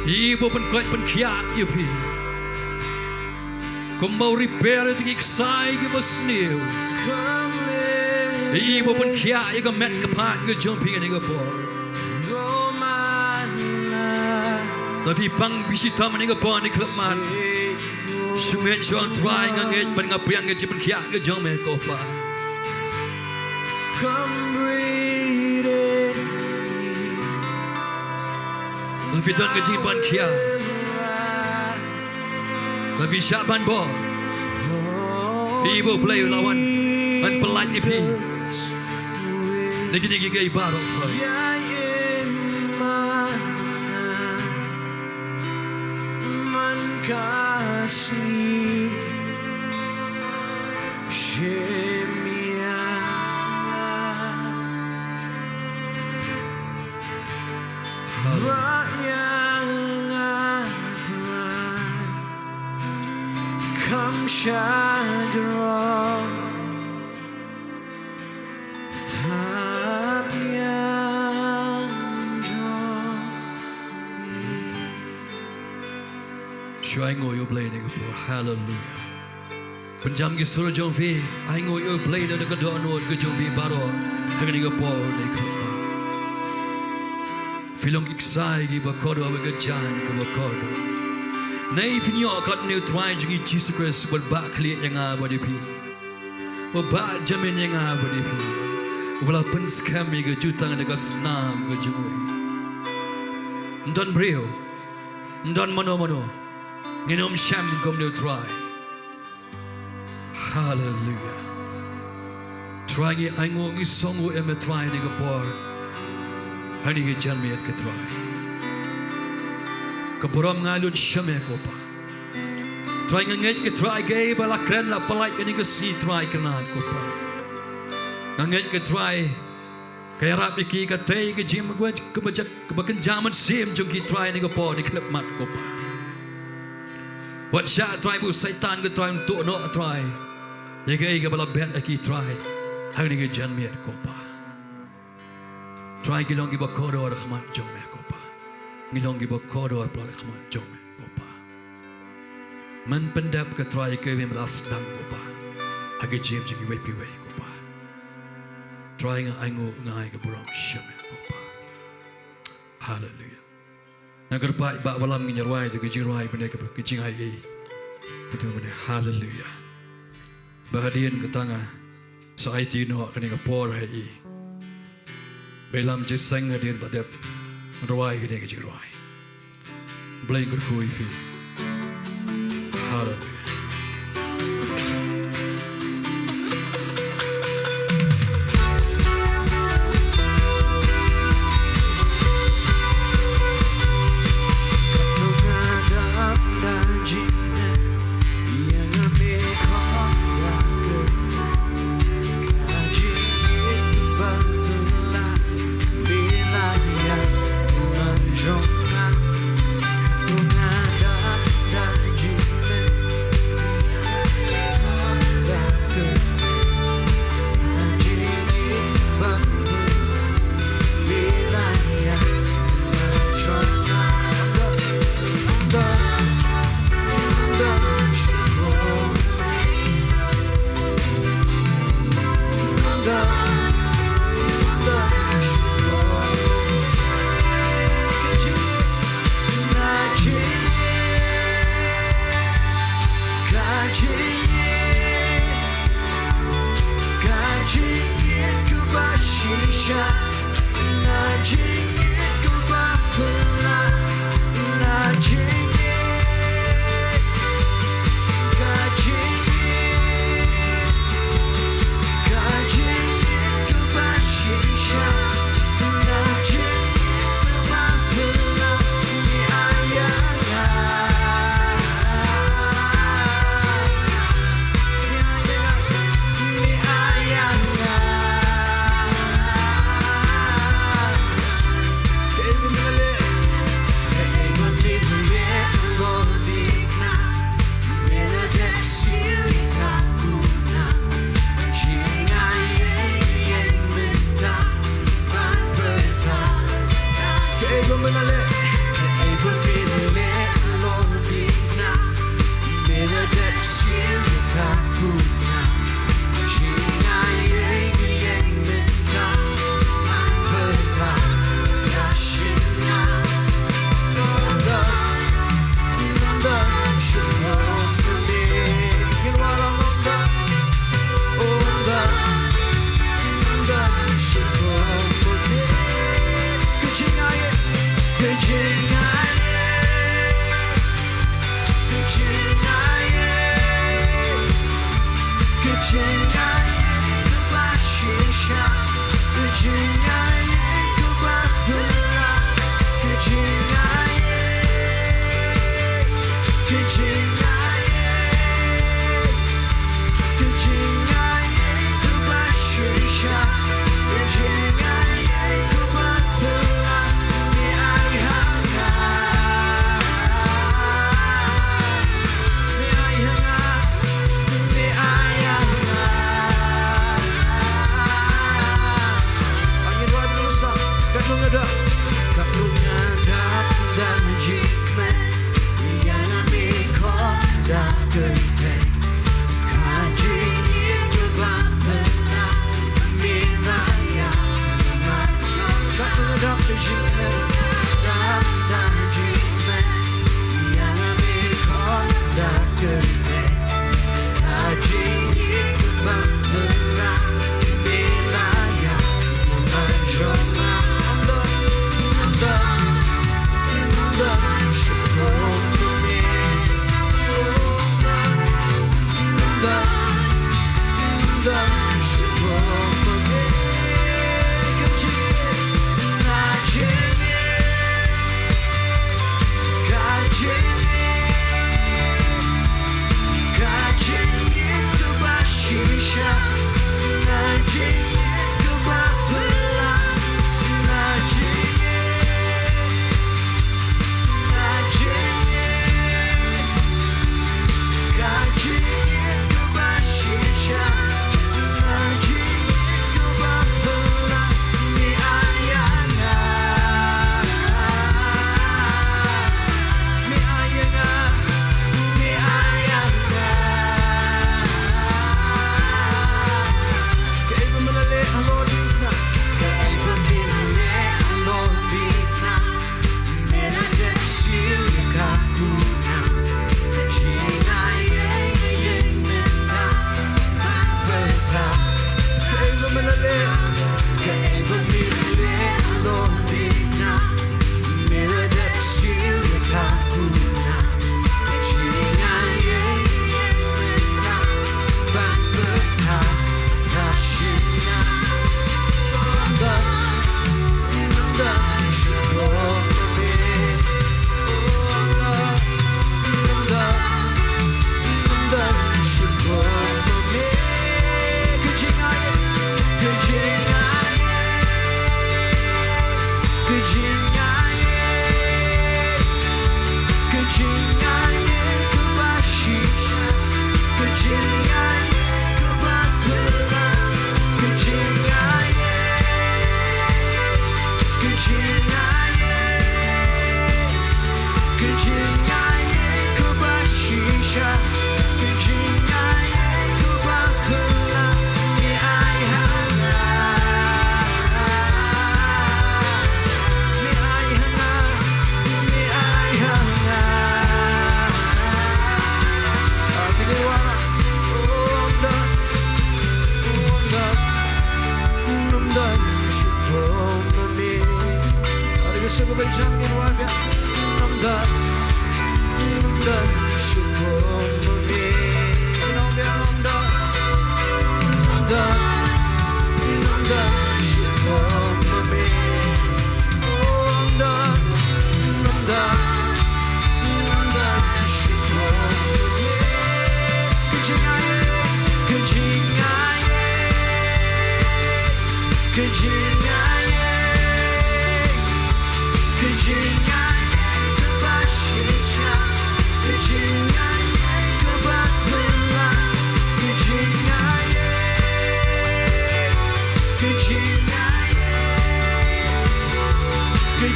Ibu pun kuat pun kiat you pi. Kau mau repair itu kisah ke besniu. Ibu pun kiat you met kepat ke jumping ni ke bor. Tapi bang bisita mana ke bor ni keleman. Sungai John try nganget pen ngapiang ke jipen kiat ke jom me ko pa. Tapi don ke jipen kiat. Tapi syaban bo. Ibu play lawan an pelat ipi. Lagi gay barang koi. Kasih Shemia Rayana Kam Shadro I know you play the hallelujah. Penjam ki suruh jomfi, I know you play the kedua note ke jomfi baru. Hang ni ke po ni ke. Filong iksai ki bakodo ke jan ke bakodo. Nei finyo kat ni try jingi Jesus Christ berbak kli yang apa di pi. Berbak jamin yang apa di pi. Wala pen scam ke jutang ke senam ke jumui. Ndan brio. Ndan mano. Nginom syam kom ni try. Hallelujah. Try ngi aingo ngi songo em try ni ke por. Hani ke janmiat ke try. Ke borom ngalut syame ko pa. Try nganget ke try ke bala kren la palai ni ke si try kenat ko pa. Nganget ke try kaya rap iki ke tei ke jim ko ke bajak ke bakan jaman sim jong ki try ni ke por ni klep mat ko pa. Buat syak try bu syaitan ke try untuk nak try. Jaga ke bala bet aki try. Hari ni ke janmiat ko pa. Try kilong ki bakodo rahmat jom me ko pa. Ngilong ki bakodo pla rahmat jom me ko pa. Man pendap ke try ke bim ras dang ko pa. Hagi jim jigi wepi we ko pa. Try nga aingo ngai ke buram syame ko pa. Hallelujah. Nagar baik bak balam nginyarwai tu kejirwai benda ke Jingiasyllok. Betul benar. Hallelujah. Bahadian ke tanga saiti no kini ke por hai. Belam jisang hadian badap rwai ke kejirwai. Blame ke kui fi. Hallelujah. able menale, able menale, Lord Bina, Mera that seal kakuna, Jingiasyllok, Bynta, Bynta, Kashina, Nonglum, Shillong, Kinwalang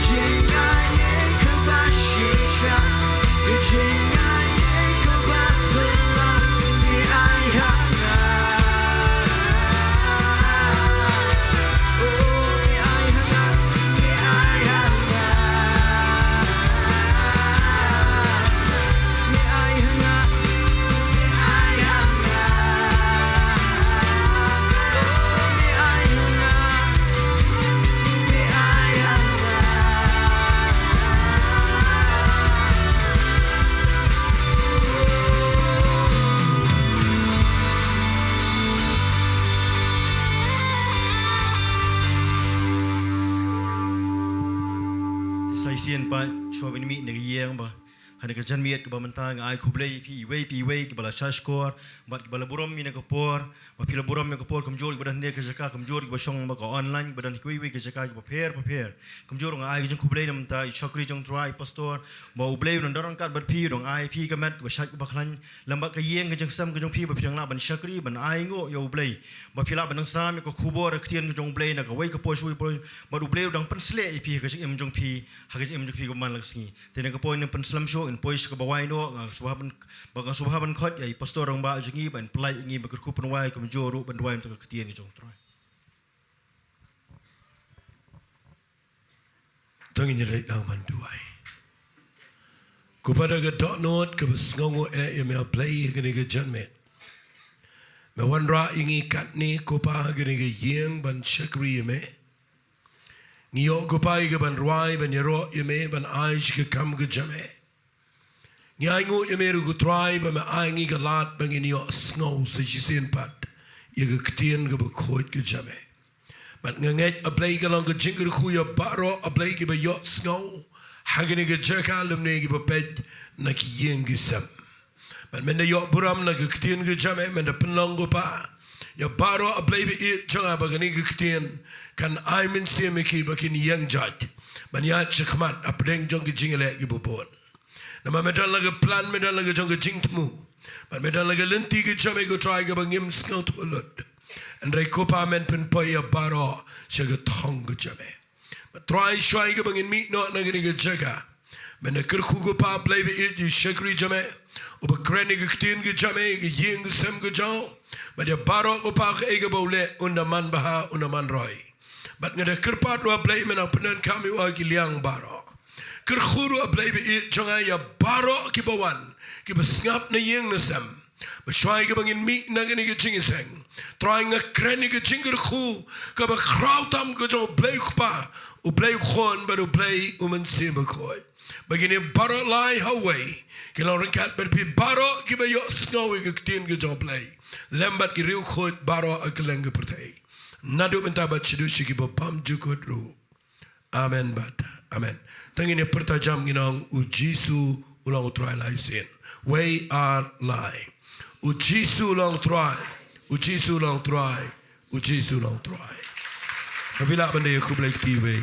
Jingiasyllok, sian pa cho bin mi ne yeng ba han ke jan miet ke ba mentang ai kublei pi wei ke bala shashkor bat ke bala burom mi ne ko por ba pila burom me ko por kamjor ke badan ne ke jaka kamjor ke ba shong ba ko online badan ke wei ke jaka ke ba per kamjor ng ai jong kublei nam ta chokri jong try pastor ba ublei non dorang kat bat pi dong ai pi ke mat ke ba shat ke ba khlan lamba ke yeng ke jong sam ke jong pi ba pidang la ban shakri ban ai ngo yo ublei ba pila ban sam ko khubor ke tien ke jong blei na ke wei ke po shui po ba ublei dong pan sle pi ke em jong pi ha ke em jong pi ko man lak sngi te ne ke po ne pan slam show in pois ke bawai no subhaban khot ai pastor rong ba jingi ban plai ngi ba ku pan wai ko joru ban wai to ke tien ke jong try tangin ni lek man duai ku pada ke dot note ke sngongo me play ke ni ke janmet me wan ra ingi kat ni ku pa ke ni ke yeng ban shakri me ngiyo ku pa ke ban rwai ban yero me ban aish ke kam ke jame ngai ngu me ru ku try ba me ai ngi ke lat ban ni yo snow se jisen pat ye ke ktien ke ba khot ke jame but nganget a play ke long ke jingir khu ya baro a play ke ba yo snow hagini ke Jaka lumne ke ba pet na ki yeng ke sam but men yo buram na ke ktien ke jame men de penlong ko pa ya baro a play be it changa ba ke ktien kan ai men se me ki ba kin yeng jat ban ya chkhmat a preng jong ke jingele ke bo nama medan lagi plan medan lagi jong ke jingtmu but medan lagi lenti ke jame ko try ke bangim skot ulut and rei ko pa men pen poya baro shaga thong ke jame but try shwai ke bangin meet not nagi ke Jaka men ker khu ko pa play be it you shakri jame ob kreni ke tin ke jame ke yeng sem ke jao but ya baro ko pa ke ke bole undaman baha undaman roi but ngada ker pa do play men apnen kami wa ki liang baro ker khuru a play be it jonga ya baro ki bawan ki besngap na yeng na sem beswai ke bangin mi na ke ni ke jingiseng trying a kreni ke jingir khu ka ba krautam ke jo play pa u play khon but u play men sim ko begini baro lai haway ke loren kat ber pi baro ki ba yo snow ke tin ke jo play lembat ki riu khot baro a keleng ke pertai nadu Bynta ba chidu shiki ba pam jukot ru amen bat amen tangini pertajam ginang ujisu ulang try lai sin we are lie ujisu ulang try ujisu ulang try ujisu ulang try avila bande ku blek ti we